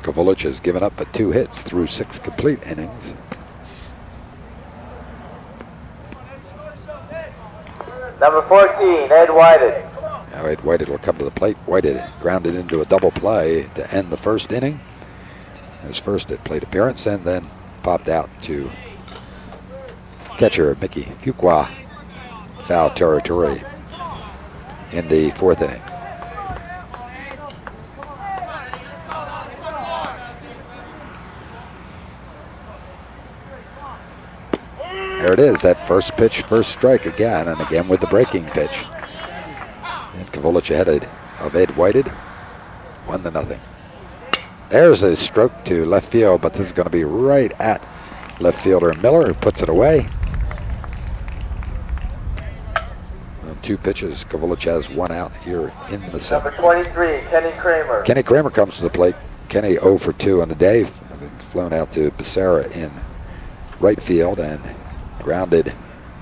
Kavulich has given up but 2 hits through 6 complete innings. Number 14, Ed Whited. Now Ed Whited will come to the plate. Whited grounded into a double play to end the 1st inning. His first at plate appearance, and then popped out to catcher Mickey Fuqua, foul territory in the 4th inning. There it is, that first pitch, first strike again, and again with the breaking pitch. And Kavulich ahead of Ed Whited, 1-0. There's a stroke to left field, but this is going to be right at left fielder Miller, who puts it away. On 2 pitches, Kavulich has 1 out here in the 7th. Number 23, Kenny Kramer. Kenny Kramer comes to the plate. Kenny 0 for 2 on the day, having flown out to Becerra in right field and grounded.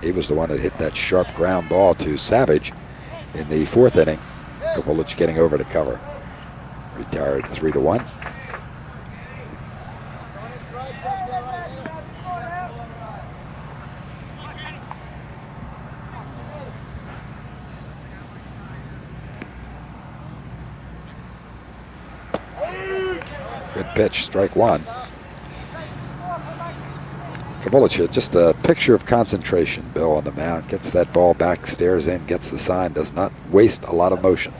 He was the one that hit that sharp ground ball to Savage in the 4th inning. Kavulich getting over to cover. Retired 3-1. Good pitch, strike 1. Kavulich, just a picture of concentration. Bill on the mound, gets that ball back, stares in, gets the sign, does not waste a lot of motion.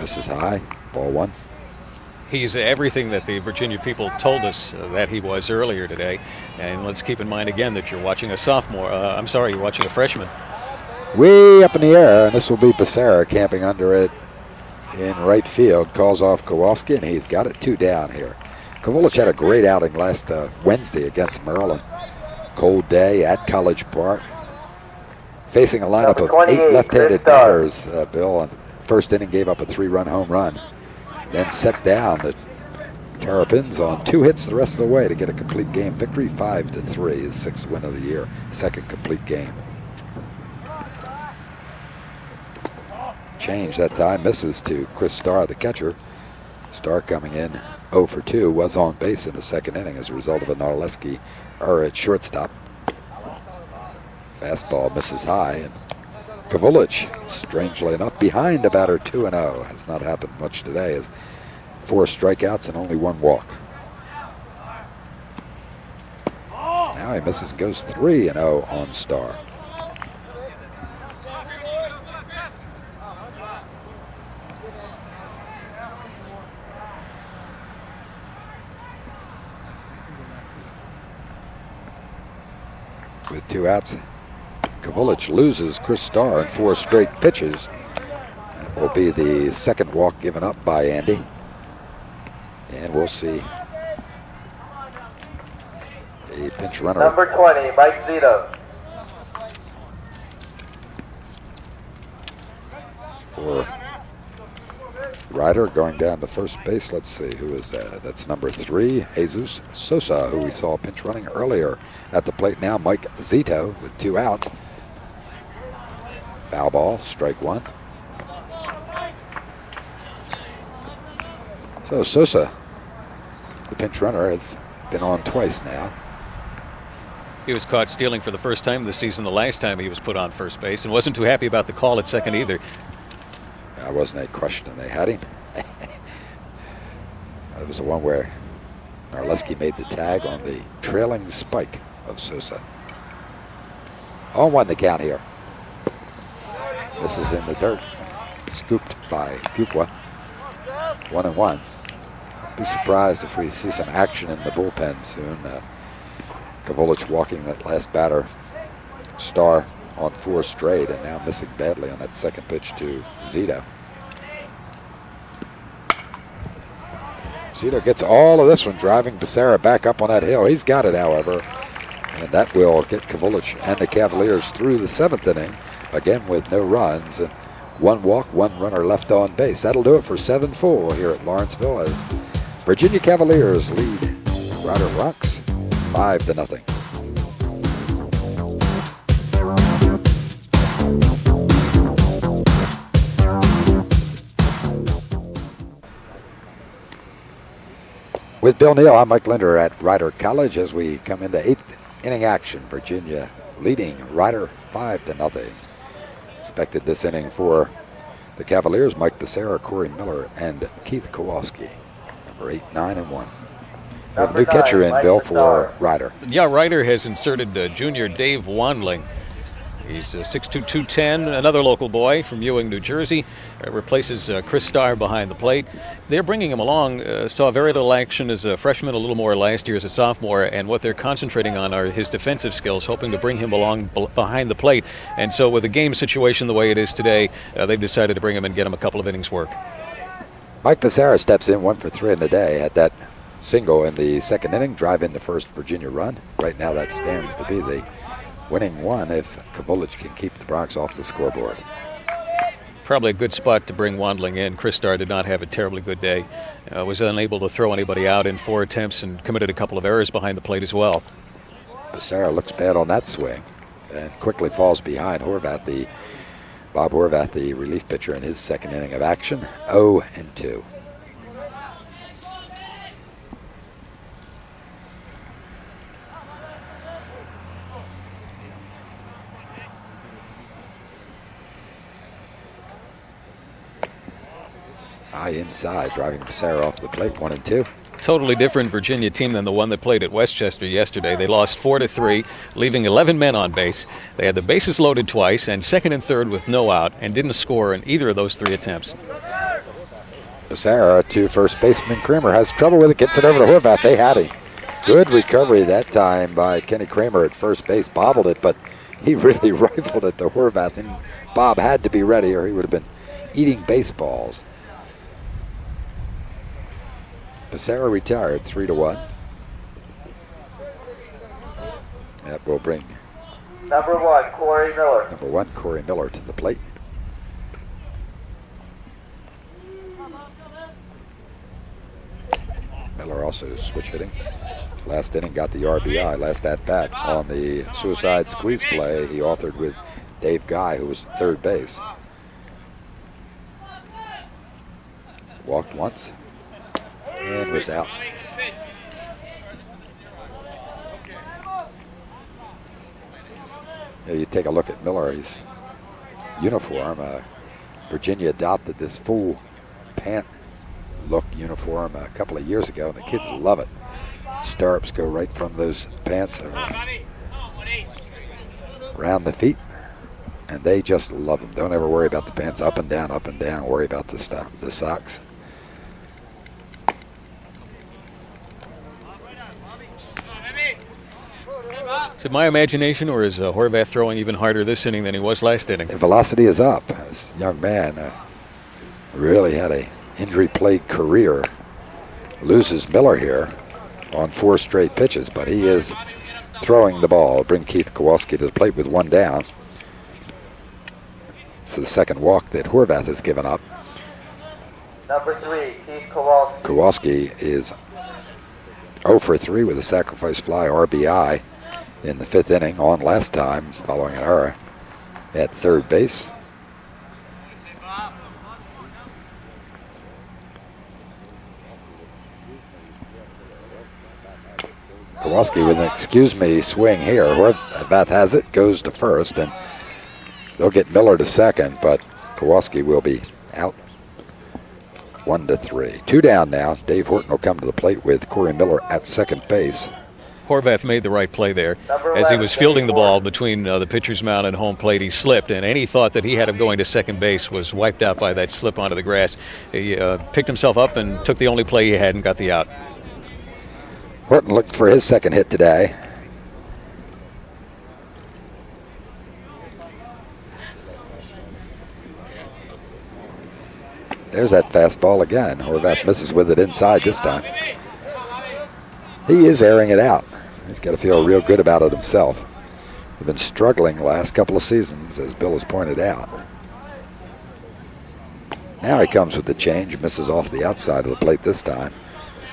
Misses high, ball 1. He's everything that the Virginia people told us that he was earlier today. And let's keep in mind again that you're watching a sophomore. You're watching a freshman. Way up in the air, and this will be Becerra camping under it in right field. Calls off Kowalski, and he's got it 2 down here. Kavulich had a great outing last Wednesday against Maryland. Cold day at College Park. Facing a lineup of 8 left-handed batters, Bill. And first inning gave up a 3-run home run. Then set down the Terrapins on 2 hits the rest of the way to get a complete game victory. 5-3, his 6th win of the year, 2nd complete game. Change that time, misses to Chris Starr, the catcher. Starr coming in 0 for 2, was on base in the 2nd inning as a result of a Narleski error at shortstop. Fastball misses high, and Kavulich, strangely enough, behind the batter 2-0. Has not happened much today, as 4 strikeouts and only 1 walk. Now he misses, goes 3-0 on Starr. With 2 outs, Kavulich loses Chris Starr in 4 straight pitches. That will be the 2nd walk given up by Andy. And we'll see a pinch runner. Number 20, Mike Zito. For Ryder going down to first base. Let's see, who is that? That's number 3, Jesus Sosa, who we saw pinch running earlier at the plate. Now Mike Zito with 2 outs. Foul ball, strike 1. So Sosa, the pinch runner, has been on twice now. He was caught stealing for the first time this season, the last time he was put on first base, and wasn't too happy about the call at second either. That wasn't a question, they had him. It was the one where Narleski made the tag on the trailing spike of Sosa. 0-1 the count here. This is in the dirt. Scooped by Fuqua. 1-1. Be surprised if we see some action in the bullpen soon. Kavulich walking that last batter. Starr on 4 straight, and now missing badly on that 2nd pitch to Zito. Zito gets all of this one, driving Becerra back up on that hill. He's got it, however, and that will get Kavulich and the Cavaliers through the 7th inning, again with no runs, and 1 walk, 1 runner left on base. That'll do it for 7 full here at Lawrenceville as Virginia Cavaliers lead Rider Bronx 5-0. With Bill Neill, I'm Mike Lindner at Rider College as we come into 8th inning action. Virginia leading Rider 5-0. Expected this inning for the Cavaliers: Mike Becerra, Corey Miller, and Keith Kowalski. Number 8, 9, and 1. We have a new catcher in, Bill, for Rider. Yeah, Rider has inserted junior Dave Wandling. He's 6'2", 210, another local boy from Ewing, New Jersey. Replaces Chris Starr behind the plate. They're bringing him along. Saw very little action as a freshman, a little more last year as a sophomore, and what they're concentrating on are his defensive skills, hoping to bring him along behind the plate. And so with the game situation the way it is today, they've decided to bring him and get him a couple of innings work. Mike Becerra steps in 1 for 3 in the day. Had that single in the second inning, drive in the first Virginia run. Right now that stands to be the winning one if Kavulich can keep the Bronx off the scoreboard. Probably a good spot to bring Wandling in. Chris Starr did not have a terribly good day. Was unable to throw anybody out in 4 attempts and committed a couple of errors behind the plate as well. Becerra looks bad on that swing and quickly falls behind Horvath, Bob Horvath, the relief pitcher, in his second inning of action. 0-2. High inside, driving Becerra off the plate. 1-2. Totally different Virginia team than the one that played at Westchester yesterday. They lost 4-3, leaving 11 men on base. They had the bases loaded twice and second and third with no out, and didn't score in either of those 3 attempts. Becerra to first baseman Kramer, has trouble with it, gets it over to Horvath. They had him. Good recovery that time by Kenny Kramer at first base, bobbled it, but he really rifled it to Horvath, and Bob had to be ready or he would have been eating baseballs. Becerra retired 3-1. That will bring Number 1, Corey Miller. number 1, Corey Miller, to the plate. Miller also switch hitting. Last inning got the RBI, last at bat on the suicide squeeze play he authored with Dave Guy, who was at third base. Walked once and was out. Yeah, you take a look at Miller, his uniform. Virginia adopted this full pant look uniform a couple of years ago, and the kids love it. Stirrups go right from those pants around the feet, and they just love them. Don't ever worry about the pants up and down, worry about the socks. Is it my imagination, or is Horvath throwing even harder this inning than he was last inning? The velocity is up. This young man really had a injury-plagued career. Loses Miller here on 4 straight pitches, but he is throwing the ball. Bring Keith Kowalski to the plate with 1 down. It's the second walk that Horvath has given up. Number 3, Keith Kowalski. Kowalski is 0 for 3 with a sacrifice fly RBI in the 5th inning, on last time following an error at third base. Kowalski with an excuse me swing here. Horvath has it, goes to first, and they'll get Miller to second, but Kowalski will be out. 1-3. 2 down now. Dave Horton will come to the plate with Corey Miller at second base. Horvath made the right play there. As he was fielding the ball between the pitcher's mound and home plate, he slipped, and any thought that he had of going to second base was wiped out by that slip onto the grass. He picked himself up and took the only play he had and got the out. Horton looked for his second hit today. There's that fastball again. Horvath misses with it inside this time. He is airing it out. He's got to feel real good about it himself. They've been struggling the last couple of seasons, as Bill has pointed out. Now he comes with the change, misses off the outside of the plate this time.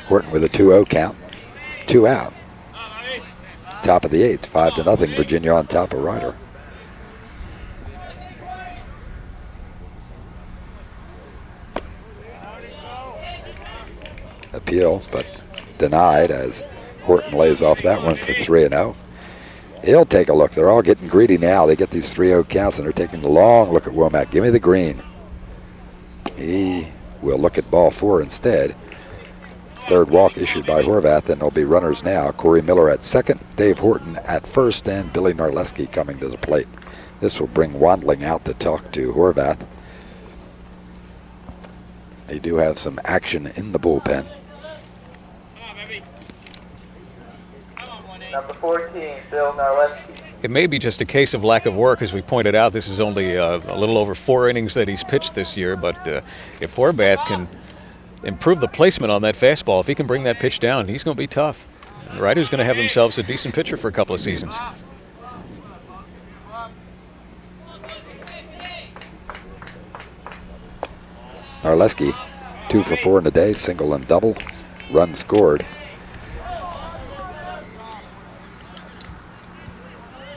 Horton with a 2-0 count. 2 out. Top of the 8th, 5-0. Virginia on top of Rider. Appeal, but denied as Horton lays off that one for 3-0. He'll take a look. They're all getting greedy now. They get these 3-0 counts, and they're taking a long look at Womack. Give me the green. He will look at ball 4 instead. Third walk issued by Horvath, and there'll be runners now. Corey Miller at second, Dave Horton at first, and Billy Narleski coming to the plate. This will bring Wandling out to talk to Horvath. They do have some action in the bullpen. Number 14, Bill Narleski. It may be just a case of lack of work, as we pointed out. This is only a little over 4 innings that he's pitched this year, but if Horvath can improve the placement on that fastball, if he can bring that pitch down, he's going to be tough. Ryder's going to have themselves a decent pitcher for a couple of seasons. Narleski, 2 for 4 in the day, single and double, run scored.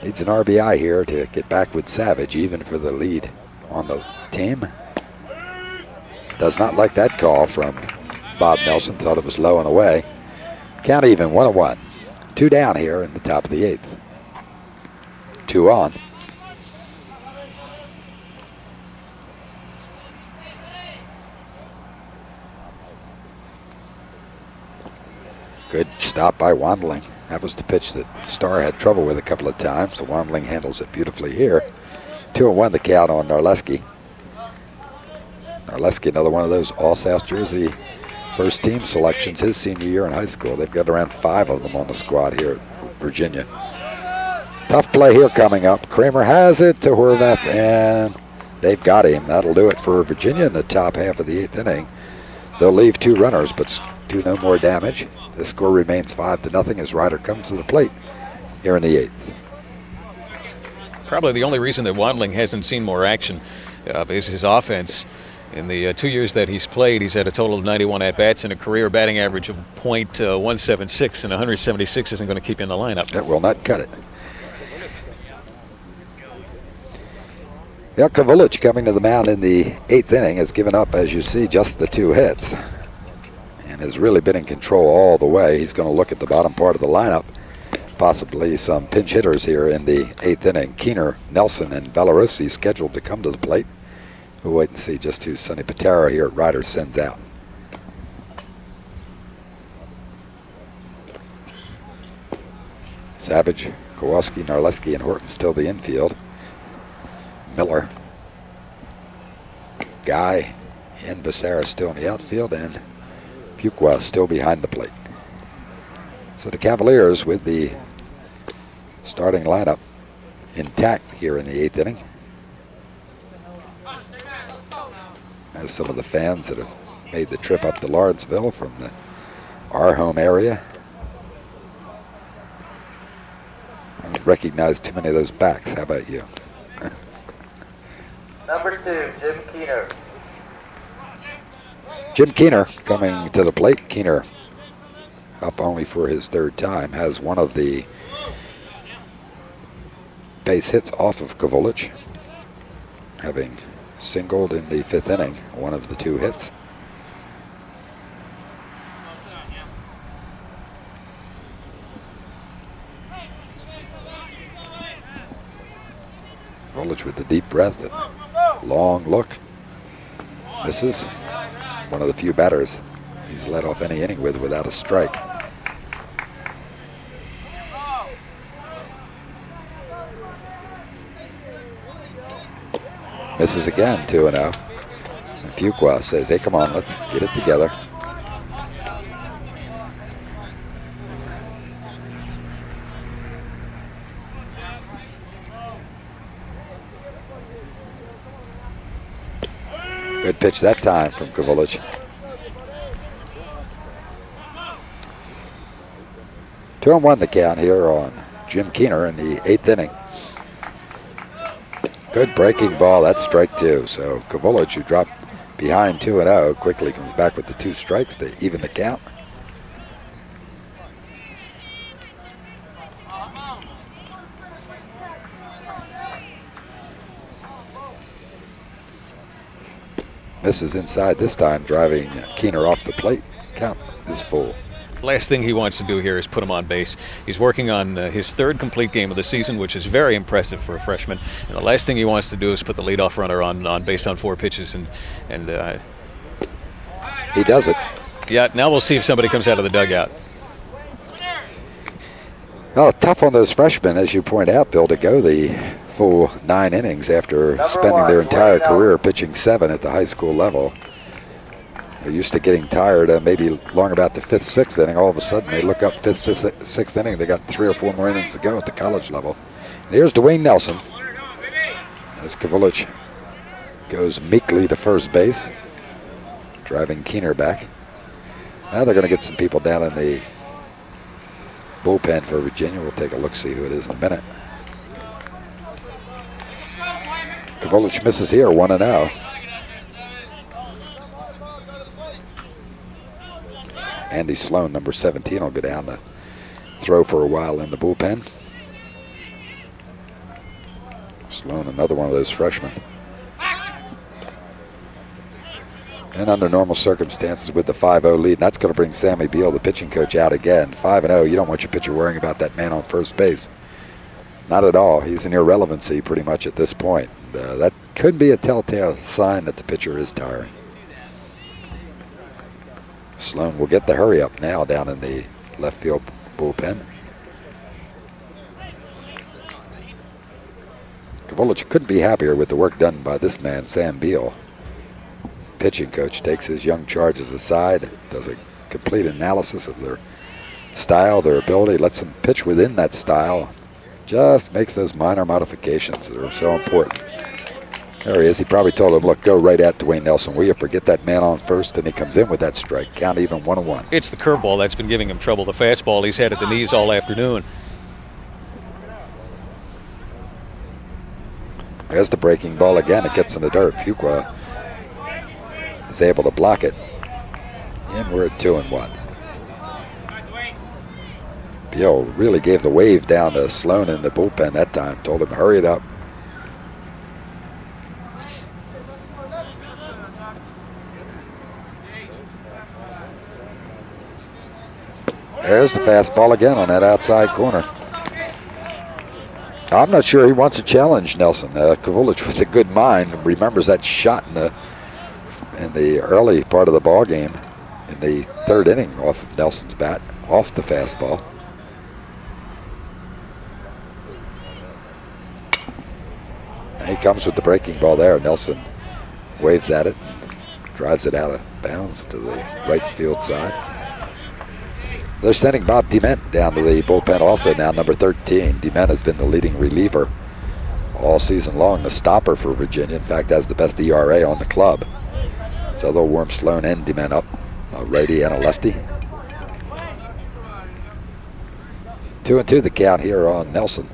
Needs an RBI here to get back with Savage, even for the lead on the team. Does not like that call from Bob Nelson, thought it was low and away. Count even, 1-1. 2 down here in the top of the 8th. 2 on. Good stop by Wandling. That was the pitch that Starr had trouble with a couple of times. So Wandling handles it beautifully here. 2-1 the count on Narleski. Narleski, another one of those all-South Jersey first team selections his senior year in high school. They've got around 5 of them on the squad here at Virginia. Tough play here coming up. Kramer has it to Horvath, and they've got him. That'll do it for Virginia in the top half of the 8th inning. They'll leave 2 runners, but do no more damage. The score remains 5-0 as Ryder comes to the plate here in the 8th. Probably the only reason that Wandling hasn't seen more action is his offense. In the 2 years that he's played, he's had a total of 91 at-bats and a career batting average of .176, and 176 isn't going to keep you in the lineup. That will not cut it. Jelko Vulic coming to the mound in the 8th inning has given up, as you see, just the 2 hits. And has really been in control all the way. He's going to look at the bottom part of the lineup. Possibly some pinch hitters here in the 8th inning. Keener, Nelson, and Valerosi scheduled to come to the plate. We'll wait and see just who Sonny Patera here at Ryder sends out. Savage, Kowalski, Narleski, and Horton still the infield. Miller, Guy, and Becerra still in the outfield, and Fuqua still behind the plate. So the Cavaliers with the starting lineup intact here in the 8th inning. As some of the fans that have made the trip up to Lawrenceville from our home area. I don't recognize too many of those backs. How about you? Number 2, Jim Keener. Jim Keener coming to the plate. Keener, up only for his 3rd time, has one of the base hits off of Vulic, having singled in the 5th inning, one of the 2 hits. Vulic with the deep breath and long look. Misses. One of the few batters he's led off any inning with without a strike. Misses again, 2-0. And Fuqua says, hey, come on, let's get it together. Good pitch that time from Vulic. 2-1 the count here on Jim Keener in the 8th inning. Good breaking ball, that's strike 2. So Vulic, who dropped behind 2-0, quickly comes back with the 2 strikes to even the count. Misses inside this time, driving Keener off the plate. Count is full. Last thing he wants to do here is put him on base. He's working on his 3rd complete game of the season, which is very impressive for a freshman. And the last thing he wants to do is put the leadoff runner on base on 4 pitches. And he does it. Yeah, now we'll see if somebody comes out of the dugout. Well, tough on those freshmen, as you point out, Bill, to go the full 9 innings after spending their entire career pitching 7 at the high school level. They're used to getting tired maybe long about the 5th, 6th inning. All of a sudden they look up 5th, 6th inning. They got 3 or 4 more innings to go at the college level. And here's Dwayne Nelson as Kavulich goes meekly to first base, driving Keener back. Now they're going to get some people down in the bullpen for Virginia. We'll take a look, see who it is in a minute. Kavulich misses here, 1-0. Andy Sloan, number 17, will go down to throw for a while in the bullpen. Sloan, another one of those freshmen. And under normal circumstances with the 5-0 lead, that's going to bring Sammy Beal, the pitching coach, out again. 5-0, you don't want your pitcher worrying about that man on first base. Not at all. He's an irrelevancy pretty much at this point. That could be a telltale sign that the pitcher is tiring. Sloan will get the hurry up now down in the left field bullpen. Kavulich couldn't be happier with the work done by this man, Sam Beal. Pitching coach takes his young charges aside, does a complete analysis of their style, their ability, lets them pitch within that style, just makes those minor modifications that are so important. There he is. He probably told him, look, go right at Dwayne Nelson. Will you forget that man on first? And he comes in with that strike. Count even 1-1. It's the curveball that's been giving him trouble. The fastball he's had at the knees all afternoon. There's the breaking ball again. It gets in the dirt. Fuqua is able to block it. And we're at 2-1. Beal really gave the wave down to Sloan in the bullpen that time. Told him, hurry it up. There's the fastball again on that outside corner. I'm not sure he wants to challenge Nelson. Kavulich with a good mind remembers that shot in the early part of the ball game in the 3rd inning off of Nelson's bat, off the fastball. And he comes with the breaking ball there. Nelson waves at it, drives it out of bounds to the right field side. They're sending Bob Dement down to the bullpen also now, number 13. Dement has been the leading reliever all season long, the stopper for Virginia. In fact, has the best ERA on the club. So they'll warm Sloan and Dement up, a righty and a lefty. 2-2 the count here on Nelson.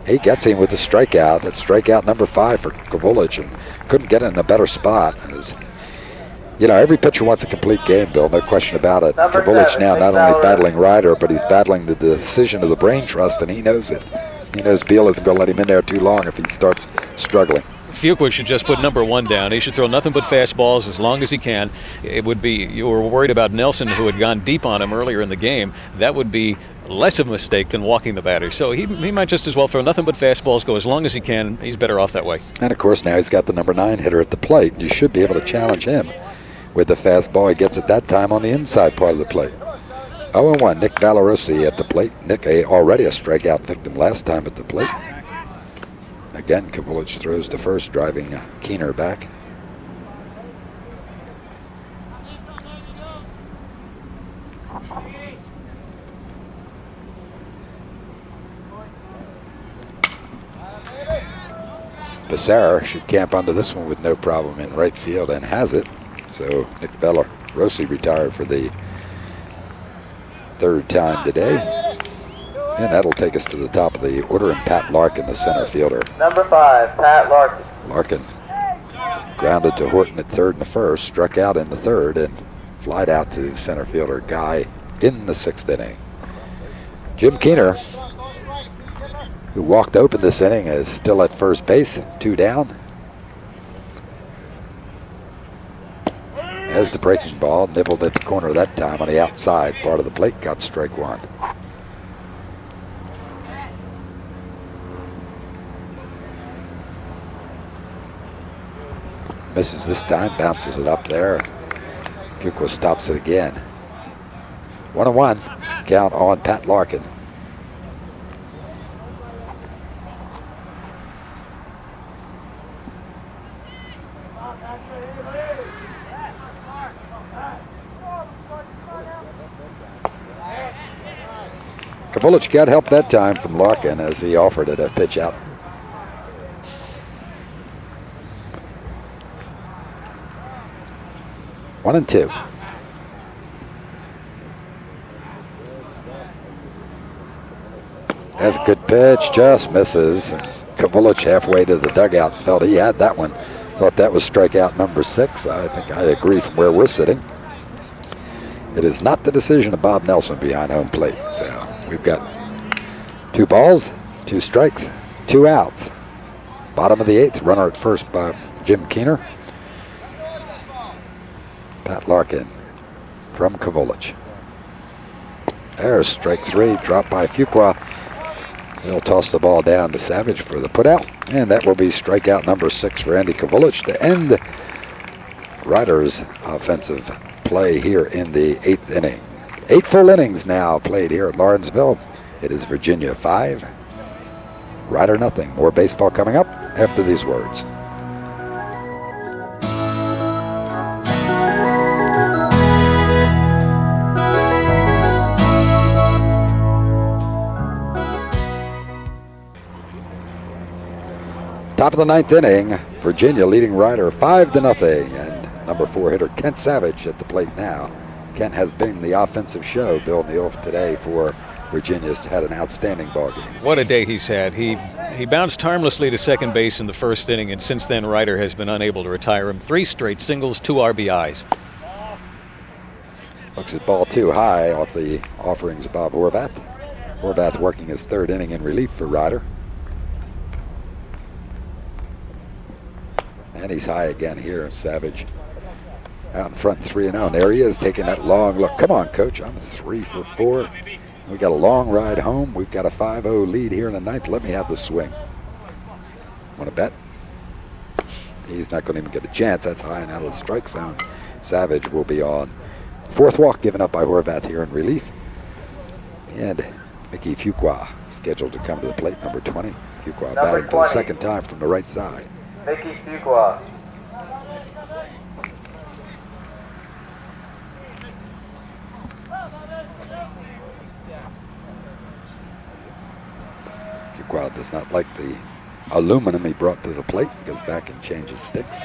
He gets him with the strikeout. That's strikeout number 5 for Kavulich, and couldn't get in a better spot. You know, every pitcher wants a complete game, Bill, no question about it. Kavulich now not only battling Ryder, but he's battling the decision of the brain trust, and he knows it. He knows Beal isn't going to let him in there too long if he starts struggling. Fuqua should just put number 1 down. He should throw nothing but fastballs as long as he can. It would be, you were worried about Nelson, who had gone deep on him earlier in the game. That would be less of a mistake than walking the batter. So he might just as well throw nothing but fastballs, go as long as he can. He's better off that way. And, of course, now he's got the number 9 hitter at the plate. You should be able to challenge him with the fastball he gets at that time on the inside part of the plate. 0-1, Nick Valorosi at the plate. Nick, already a strikeout victim last time at the plate. Again, Kavulich throws to first, driving Keener back. Becerra should camp under this one with no problem in right field, and has it. So Nick Valorosi retired for the 3rd time today. And that'll take us to the top of the order, and Pat Larkin, the center fielder. Number 5, Pat Larkin. Larkin grounded to Horton at 3rd and the 1st, struck out in the 3rd, and flied out to center fielder Guy in the 6th inning. Jim Keener, who walked open this inning, is still at first base, 2 down. As the breaking ball, nibbled at the corner that time on the outside part of the plate, got strike 1. Misses this time, bounces it up there. Fuqua stops it again. 1-1, count on Pat Larkin. Kavulich got help that time from Larkin as he offered it a pitch out. One and two. That's a good pitch, just misses. Kavulich halfway to the dugout felt he had that one. Thought that was strikeout number 6. I think I agree from where we're sitting. It is not the decision of Bob Nelson behind home plate. So we've got 2 balls, 2 strikes, 2 outs. Bottom of the 8th, runner at first by Jim Keener. Pat Larkin from Kavulich. There's strike 3, dropped by Fuqua. He'll toss the ball down to Savage for the putout, and that will be strikeout number 6 for Andy Kavulich to end Ryder's offensive play here in the 8th inning. 8 full innings now played here at Lawrenceville. It is Virginia 5, Ryder nothing. More baseball coming up after these words. Top of the 9th inning, Virginia leading Ryder 5-0, and number 4 hitter Kent Savage at the plate now. Kent has been the offensive show. Bill Neill today for Virginia's had an outstanding ball game. What a day he's had. He bounced harmlessly to second base in the first inning, and since then Ryder has been unable to retire him. 3 straight singles, 2 RBIs. Looks at ball too high off the offerings of Bob Horvath. Horvath working his 3rd inning in relief for Ryder. And he's high again here. Savage out in front 3-0. And there he is taking that long look. Come on, coach. I'm 3 for 4. We got a long ride home. We've got a 5-0 lead here in the 9th. Let me have the swing. Want to bet? He's not going to even get a chance. That's high and out of the strike zone. Savage will be on. 4th walk given up by Horvath here in relief. And Mickey Fuqua scheduled to come to the plate, number 20. Fuqua batting for the 2nd time from the right side. Mickey Fuqua. Fuqua does not like the aluminum he brought to the plate. Goes back and changes sticks.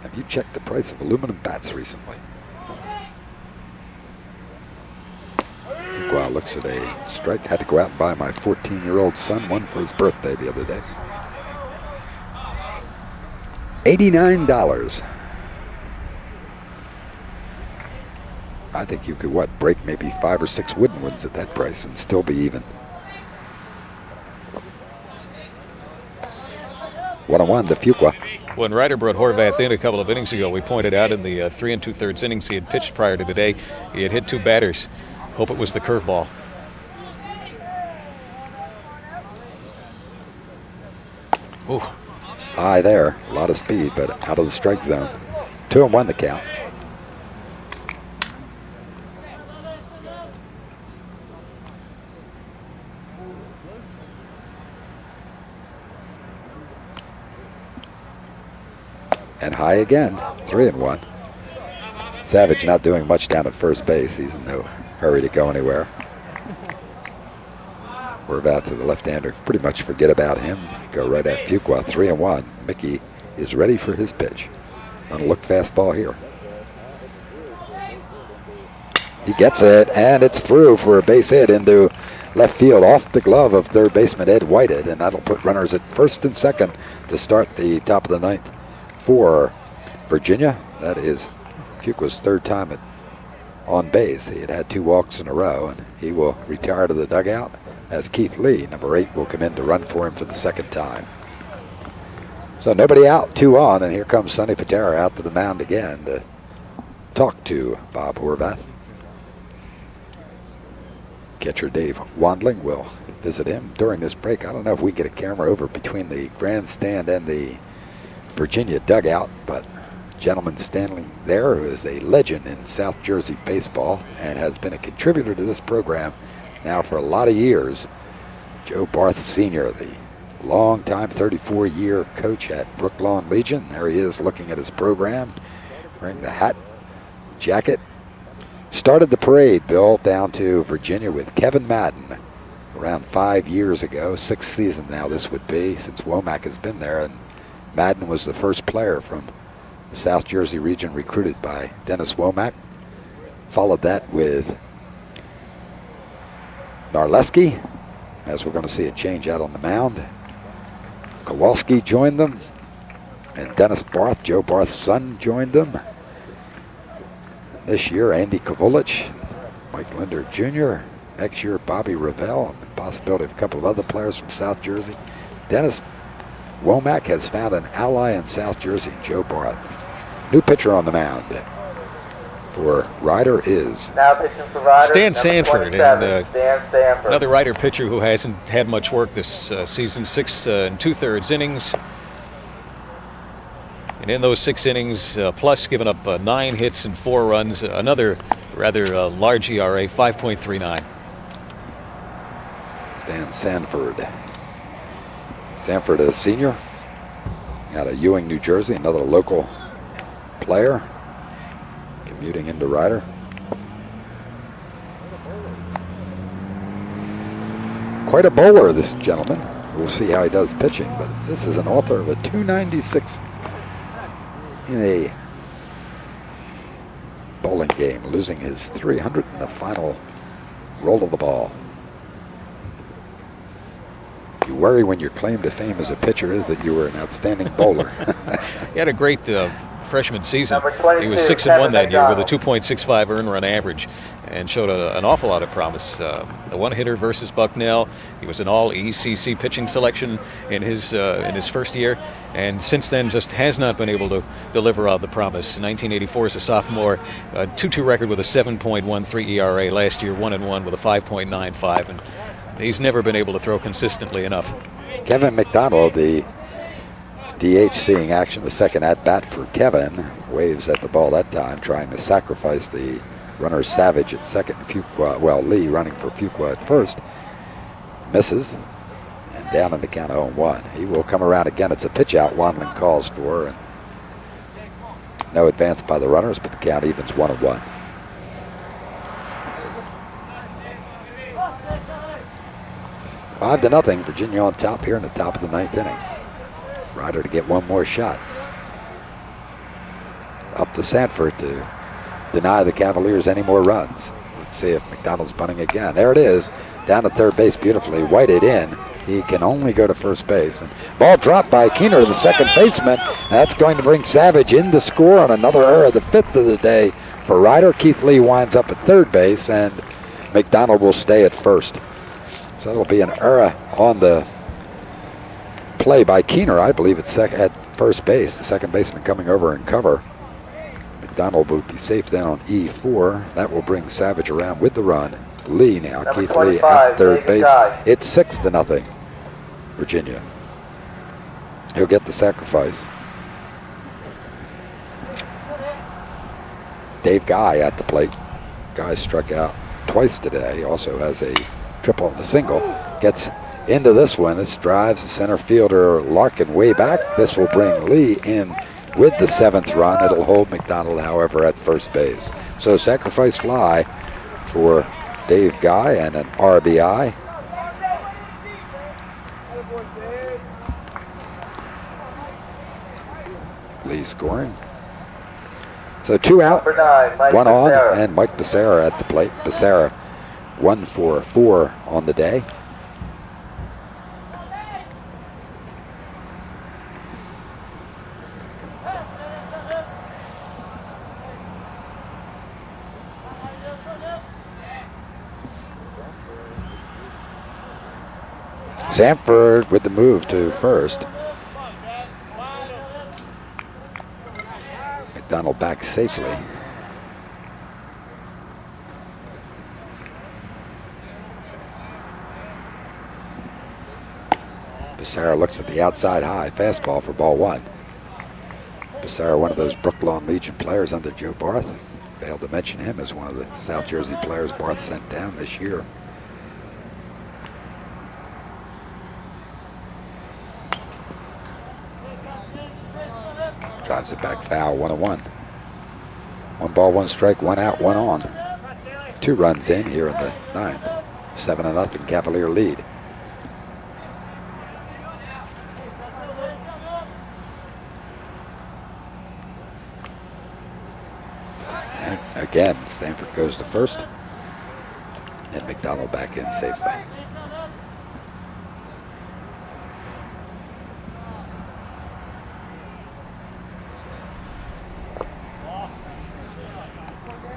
Have you checked the price of aluminum bats recently? Fuqua looks at a strike. Had to go out and buy my 14-year-old son one for his birthday the other day. $89. I think you could, break maybe 5 or 6 wooden ones at that price and still be even. 1-1 to Fuqua. When Ryder brought Horvath in a couple of innings ago, we pointed out in the 3 2/3 innings he had pitched prior to today, he had hit 2 batters. Hope it was the curveball. Ooh. High there, a lot of speed, but out of the strike zone. 2-1 the count. And high again, 3-1. Savage not doing much down at first base. He's in no hurry to go anywhere. We're about to the left-hander. Pretty much forget about him. Go right at Fuqua, 3-1. Mickey is ready for his pitch. Gonna look fastball here. He gets it, and it's through for a base hit into left field off the glove of 3rd baseman Ed Whitehead, and that'll put runners at 1st and 2nd to start the top of the 9th for Virginia. That is Fuqua's 3rd time on base. He had 2 walks in a row, and he will retire to the dugout as Keith Lee, number 8, will come in to run for him for the 2nd time. So nobody out, 2 on, and here comes Sonny Patera out to the mound again to talk to Bob Horvath. Catcher Dave Wandling will visit him during this break. I don't know if we get a camera over between the grandstand and the Virginia dugout, but gentleman standing there who is a legend in South Jersey baseball and has been a contributor to this program now for a lot of years, Joe Barth Sr., the longtime 34-year coach at Brooklawn Legion. There he is looking at his program, wearing the hat, jacket, Started the parade, Bill, down to Virginia with Kevin Madden around 5 years ago. 6th season now this would be since Womack has been there. And Madden was the first player from the South Jersey region recruited by Dennis Womack. Followed that with Narleski, as we're going to see a change out on the mound. Kowalski joined them, and Dennis Barth, Joe Barth's son, joined them. And this year, Andy Kovulich, Mike Lindner Jr., next year, Bobby Revelle, and the possibility of a couple of other players from South Jersey. Dennis Womack has found an ally in South Jersey, Joe Barth. New pitcher on the mound for Ryder is Now pitching for Ryder, Stan number Sanford, 27, and Stan Sanford. another Ryder pitcher who hasn't had much work this season. 6 2/3 innings. And in those 6 innings, plus giving up 9 hits and 4 runs, another rather large ERA, 5.39. Stan Sanford. Sanford, a senior out of Ewing, New Jersey, another local player commuting into Ryder. Quite a bowler, this gentleman. We'll see how he does pitching, but this is an author of a 296 in a bowling game, losing his 300 in the final roll of the ball. You worry when your claim to fame as a pitcher is that you were an outstanding bowler. He had a great freshman season. Number 22, He was 6-1 that year with a McDonald. 2.65 earned run average, and showed an awful lot of promise. The one-hitter versus Bucknell. He was an all-ECC pitching selection in his first year, and since then just has not been able to deliver on the promise. 1984 as a sophomore, a 2-2 record with a 7.13 ERA. Last year, 1-1 with a 5.95, and he's never been able to throw consistently enough. Kevin McDonald, the DH, seeing action, the second at-bat for Kevin. Waves at the ball that time, trying to sacrifice the runner Savage at second, and Fuqua, Lee running for Fuqua at first. Misses, and down in the count 0-1. He will come around again. It's a pitch out Wanlin calls for, and no advance by the runners, but the count evens 1-1. Five to nothing, Virginia on top here in the top of the 9th inning. Ryder to get one more shot. Up to Sanford to deny the Cavaliers any more runs. Let's see if McDonald's bunting again. There it is, down to third base beautifully, whited in. He can only go to first base. And ball dropped by Keener, the second baseman. That's going to bring Savage in to score on another error, the 5th of the day for Ryder. Keith Lee winds up at third base, and McDonald will stay at first. So it'll be an error on the play by Keener, I believe, at first base. The second baseman coming over and cover. McDonald will be safe then on E4. That will bring Savage around with the run. Lee now, Number Keith Lee 25, at third David base. Guy. It's 6-0, Virginia. He'll get the sacrifice. Dave Guy at the plate. Guy struck out twice today. He also has a triple and a single. Gets into this one. This drives the center fielder Larkin way back. This will bring Lee in with the 7th run. It'll hold McDonald, however, at first base. So sacrifice fly for Dave Guy and an RBI. Lee scoring. So 2 out, Number 9, Mike 1 on, Becerra. and Mike Becerra at the plate. Becerra 1 for 4 on the day. Sanford with the move to first. McDonald back safely. Becerra looks at the outside high fastball for ball 1. Becerra, one of those Brooklawn Legion players under Joe Barth. Failed to mention him as one of the South Jersey players Barth sent down this year. Drives it back foul, 1-1. 1 ball, 1 strike, 1 out, 1 on. 2 runs in here in the 9th. 7-0 Cavalier lead. And again, Stanford goes to first. And McDonald back in safely.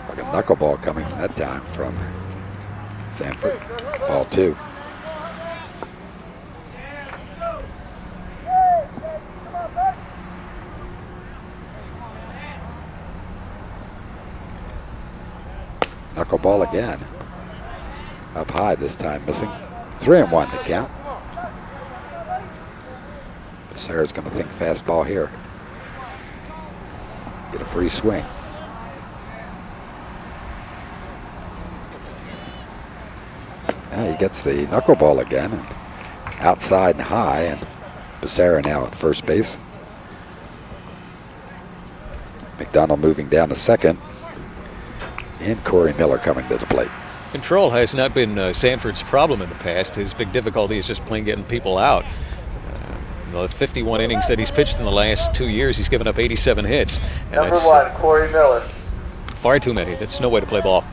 Like a knuckleball coming that time from Sanford. Ball 2. Knuckleball again. Up high this time, missing. 3-1 to count. Sarah's going to think fastball here. Get a free swing. Yeah, he gets the knuckleball again, and outside and high, and Becerra now at first base. McDonald moving down to second, and Corey Miller coming to the plate. Control has not been Sanford's problem in the past. His big difficulty is just plain getting people out. The 51 innings that he's pitched in the last 2 years, he's given up 87 hits. And Number 1, Corey Miller. Far too many. That's no way to play ball.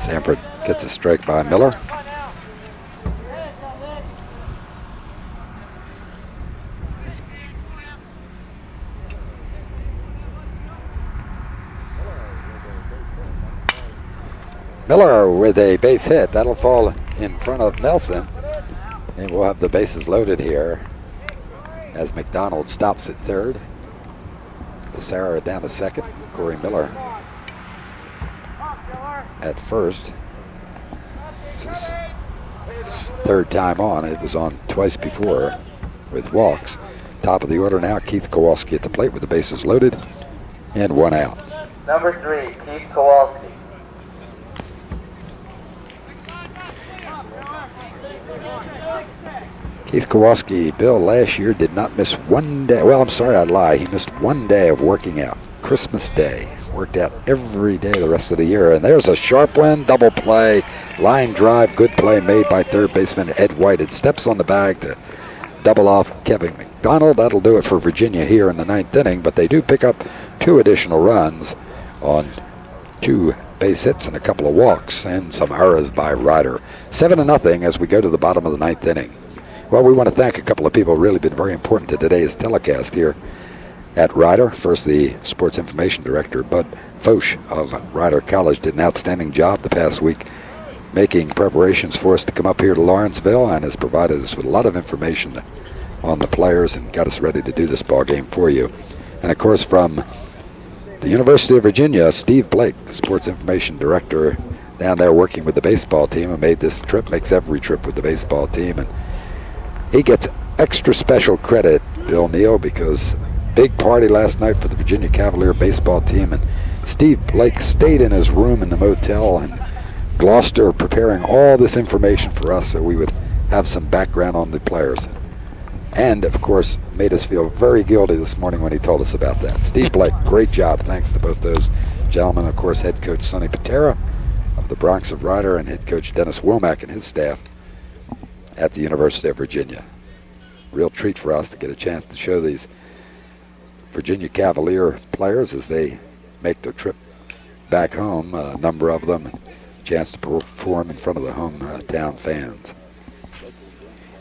Sanford gets a strike by Miller. Miller with a base hit. That'll fall in front of Nelson. And we'll have the bases loaded here as McDonald stops at third. Becerra down to second. Corey Miller at first. This is third time on. It was on twice before with walks. Top of the order now, Keith Kowalski at the plate with the bases loaded and 1 out. Number 3, Keith Kowalski. Keith Kowalski, Bill, last year did not miss 1 day. Well, I'm sorry, I lie. He missed 1 day of working out. Christmas Day. Worked out every day the rest of the year. And there's a sharp one, double play, line drive, good play made by third baseman Ed White. It steps on the bag to double off Kevin McDonald. That'll do it for Virginia here in the 9th inning. But they do pick up 2 additional runs on 2 base hits and a couple of walks and some errors by Ryder. 7-0 as we go to the bottom of the 9th inning. Well, we want to thank a couple of people who have really been very important to today's telecast here at Ryder. First, the Sports Information Director, Bud Foch of Ryder College, did an outstanding job the past week making preparations for us to come up here to Lawrenceville and has provided us with a lot of information on the players and got us ready to do this ball game for you. And, of course, from the University of Virginia, Steve Blake, the Sports Information Director down there working with the baseball team, and made this trip, makes every trip with the baseball team. And he gets extra special credit, Bill Neill, because big party last night for the Virginia Cavalier baseball team, and Steve Blake stayed in his room in the motel in Gloucester preparing all this information for us so we would have some background on the players. And, of course, made us feel very guilty this morning when he told us about that. Steve Blake, great job. Thanks to both those gentlemen. Of course, head coach Sonny Patera of the Bronx of Ryder and head coach Dennis Womack and his staff at the University of Virginia. Real treat for us to get a chance to show these Virginia Cavalier players as they make their trip back home, a number of them, a chance to perform in front of the hometown fans.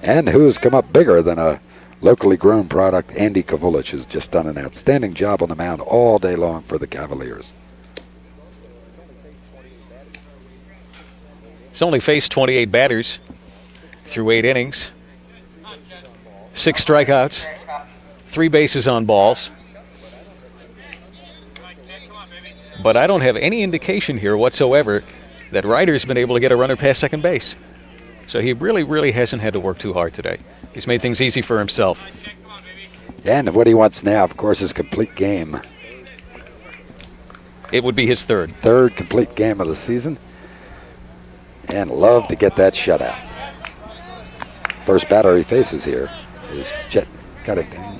And who's come up bigger than a locally grown product? Andy Kavulich has just done an outstanding job on the mound all day long for the Cavaliers. He's only faced 28 batters through 8 innings, 6 strikeouts, 3 bases on balls. But I don't have any indication here whatsoever that Ryder's been able to get a runner past second base. So he really hasn't had to work too hard today. He's made things easy for himself. And what he wants now, of course, is complete game. It would be his third. Third complete game of the season. and love to get that shutout. First batter he faces here is Chet Cuddington.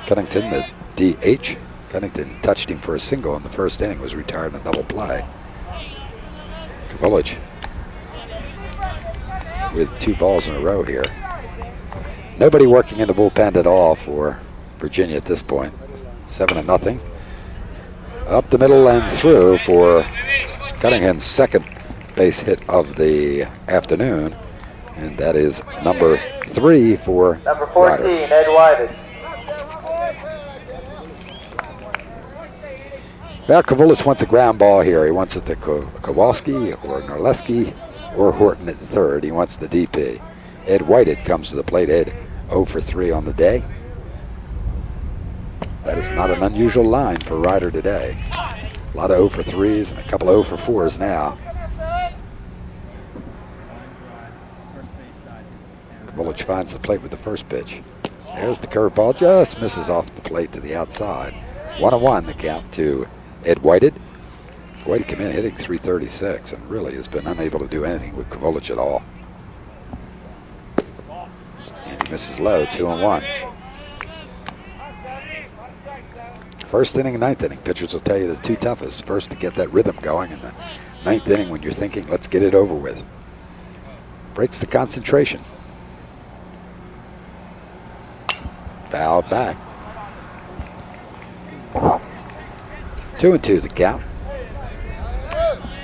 Cuddington, the DH. Cuddington touched him for a single in the first inning, was retired in a double play. Kavulich with 2 balls in a row here. Nobody working in the bullpen at all for Virginia at this point. 7-0. Up the middle and through for Cunningham's second base hit of the afternoon. And that is number 3 for Number 14, Ryder. Ed Whited. Well, Kavulich wants a ground ball here. He wants it to Kowalski or Norleski or Horton at third. He wants the DP. Ed Whited comes to the plate. Ed 0 for 3 on the day. That is not an unusual line for Ryder today. A lot of 0 for 3s and a couple of 0 for 4s now. Kavulich finds the plate with the first pitch. There's the curveball, just misses off the plate to the outside. 1-1 the count to Ed Whited. Whited came in hitting .336 and really has been unable to do anything with Kavulich at all. And he misses low, 2-1. First inning and ninth inning, pitchers will tell you the 2 toughest. First to get that rhythm going, in the ninth inning when you're thinking, let's get it over with. Breaks the concentration. Fouled back. 2-2 the count.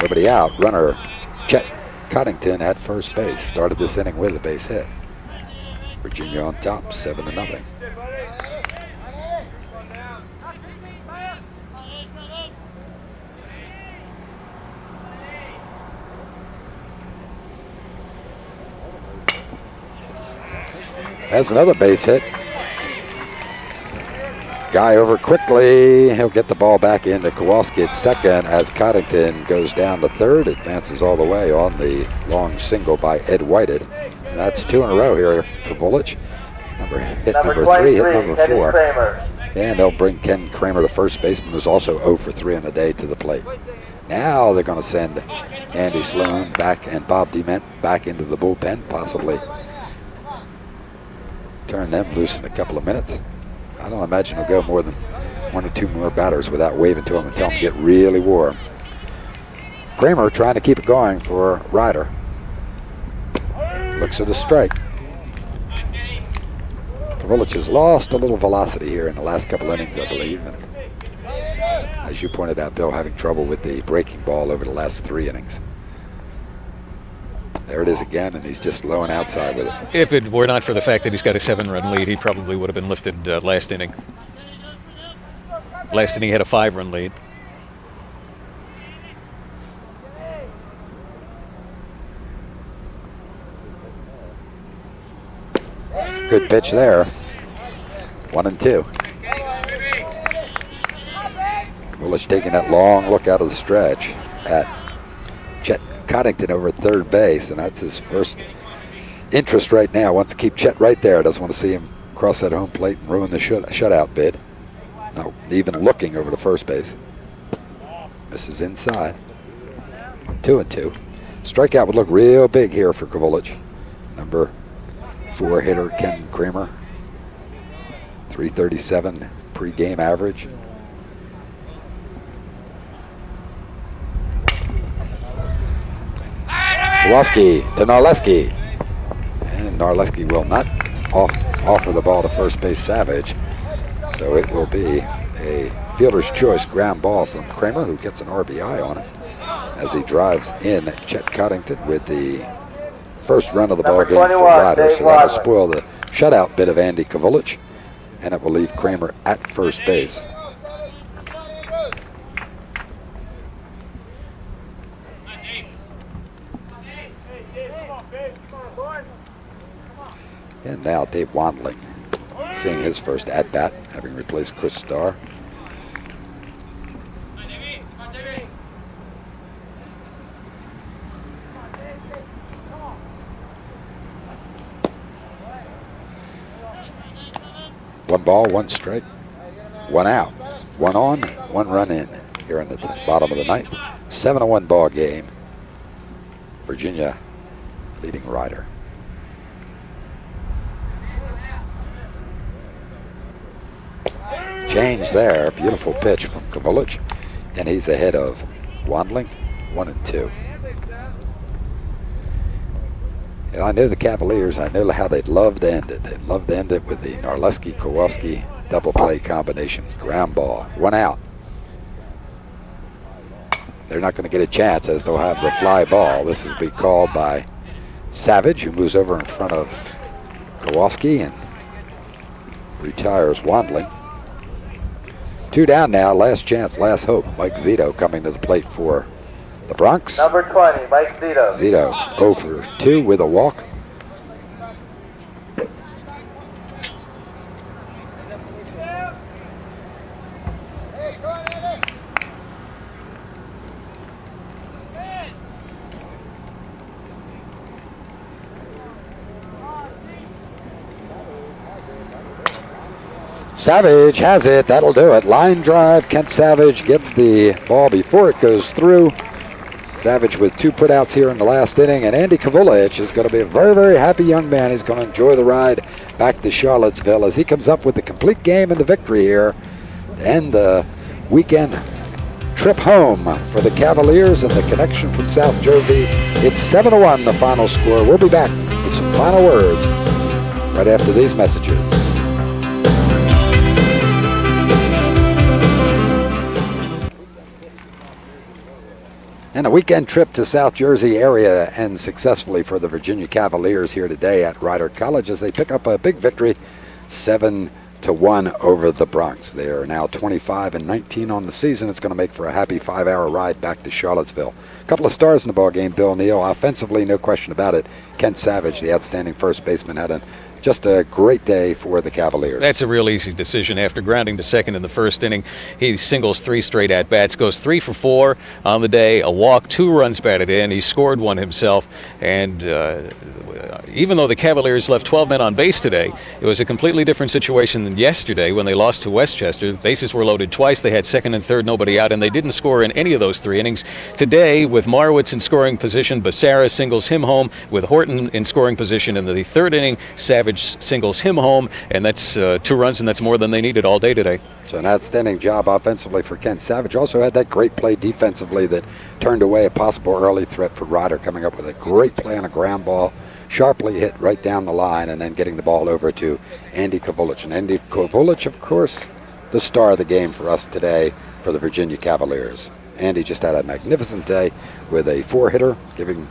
Nobody out. Runner Chet Coddington at first base. Started this inning with a base hit. Virginia on top, 7-0. Has another base hit. Guy over quickly. He'll get the ball back into Kowalski at second as Coddington goes down to third. Advances all the way on the long single by Ed Whited. And that's 2 in a row here for Vulich. Number 3, hit number 4. And they'll bring Ken Kramer, the first baseman, who's also 0 for 3 on the day, to the plate. Now they're going to send Andy Sloan back and Bob Dement back into the bullpen, possibly turn them loose in a couple of minutes. I don't imagine he'll go more than 1 or 2 more batters without waving to him and telling him to get really warm. Kramer trying to keep it going for Ryder. Looks at a strike. Kavulich has lost a little velocity here in the last couple innings, I believe. And as you pointed out, Bill, having trouble with the breaking ball over the last 3 innings. There it is again, and he's just low and outside with it. If it were not for the fact that he's got a 7-run lead, he probably would have been lifted last inning. Last inning he had a 5-run lead. Good pitch there. 1-2. Kavulich taking that long look out of the stretch at Chet Coddington over at third base, and that's his first interest right now. Wants to keep Chet right there. Doesn't want to see him cross that home plate and ruin the shutout bid. Not even looking over to first base. Misses inside. 2-2. Strikeout would look real big here for Kavulich. Number 4 hitter Ken Kramer. .337 pre-game average. Kowalski to Norleski. And Norleski will not offer the ball to first base Savage. So it will be a fielder's choice ground ball from Kramer, who gets an RBI on it as he drives in Chet Coddington with the first run of the ball game for Ryder. So that'll spoil the shutout bit of Andy Kavulich, and it will leave Kramer at first base. And now Dave Wandling, seeing his first at-bat, having replaced Chris Starr. One ball, 1 strike, 1 out, 1 on, 1 run in here in the bottom of the ninth. 7-1 ball game. Virginia leading Ryder. Change there. Beautiful pitch from Kovulich. And he's ahead of Wandling, 1-2. And I knew the Cavaliers. I knew how they'd love to end it. They'd love to end it with the Narleski-Kowalski double play combination. Ground ball. 1 out. They're not going to get a chance as they'll have the fly ball. This is be called by Savage, who moves over in front of Kowalski and retires Wandling. 2 down now. Last chance, last hope. Mike Zito coming to the plate for the Bronx. Number 20, Mike Zito. Zito 0 for 2 with a walk. Savage has it. That'll do it. Line drive. Kent Savage gets the ball before it goes through. Savage with 2 putouts here in the last inning. And Andy Kovulich is going to be a very, very happy young man. He's going to enjoy the ride back to Charlottesville as he comes up with the complete game and the victory here. And the weekend trip home for the Cavaliers and the connection from South Jersey. It's 7-1 the final score. We'll be back with some final words right after these messages. And a weekend trip to South Jersey area ends successfully for the Virginia Cavaliers here today at Rider College as they pick up a big victory, 7-1 over the Bronx. They are now 25-19 on the season. It's going to make for a happy 5-hour ride back to Charlottesville. A couple of stars in the ball game. Bill Neill, offensively, no question about it. Kent Savage, the outstanding first baseman, had just a great day for the Cavaliers. That's a real easy decision. After grounding to second in the first inning, he singles 3 straight at-bats, goes 3 for 4 on the day, a walk, 2 runs batted in. He scored 1 himself, and even though the Cavaliers left 12 men on base today, it was a completely different situation than yesterday when they lost to Westchester. Bases were loaded twice. They had second and third, nobody out, and they didn't score in any of those 3 innings. Today, with Marwitz in scoring position, Becerra singles him home. With Horton in scoring position in the 3rd inning, Savage singles him home, and that's 2 runs, and that's more than they needed all day today. So an outstanding job offensively for Kent Savage. Also had that great play defensively that turned away a possible early threat for Ryder, coming up with a great play on a ground ball, sharply hit right down the line, and then getting the ball over to Andy Kovulich. And Andy Kovulich, of course, the star of the game for us today for the Virginia Cavaliers. Andy just had a magnificent day with a 4-hitter, giving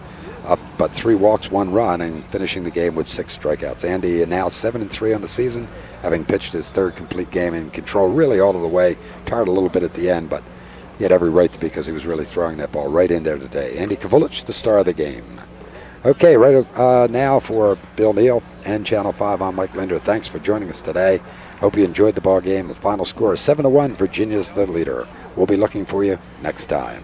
up but 3 walks, 1 run, and finishing the game with 6 strikeouts. Andy now 7-3 on the season, having pitched his 3rd complete game in control really all of the way. Tired a little bit at the end, but he had every right to, because he was really throwing that ball right in there today. Andy Kovulich, the star of the game. Okay, right now for Bill Neill and Channel 5, I'm Mike Lindner. Thanks for joining us today. Hope you enjoyed the ball game. The final score is 7-1. Virginia's the leader. We'll be looking for you next time.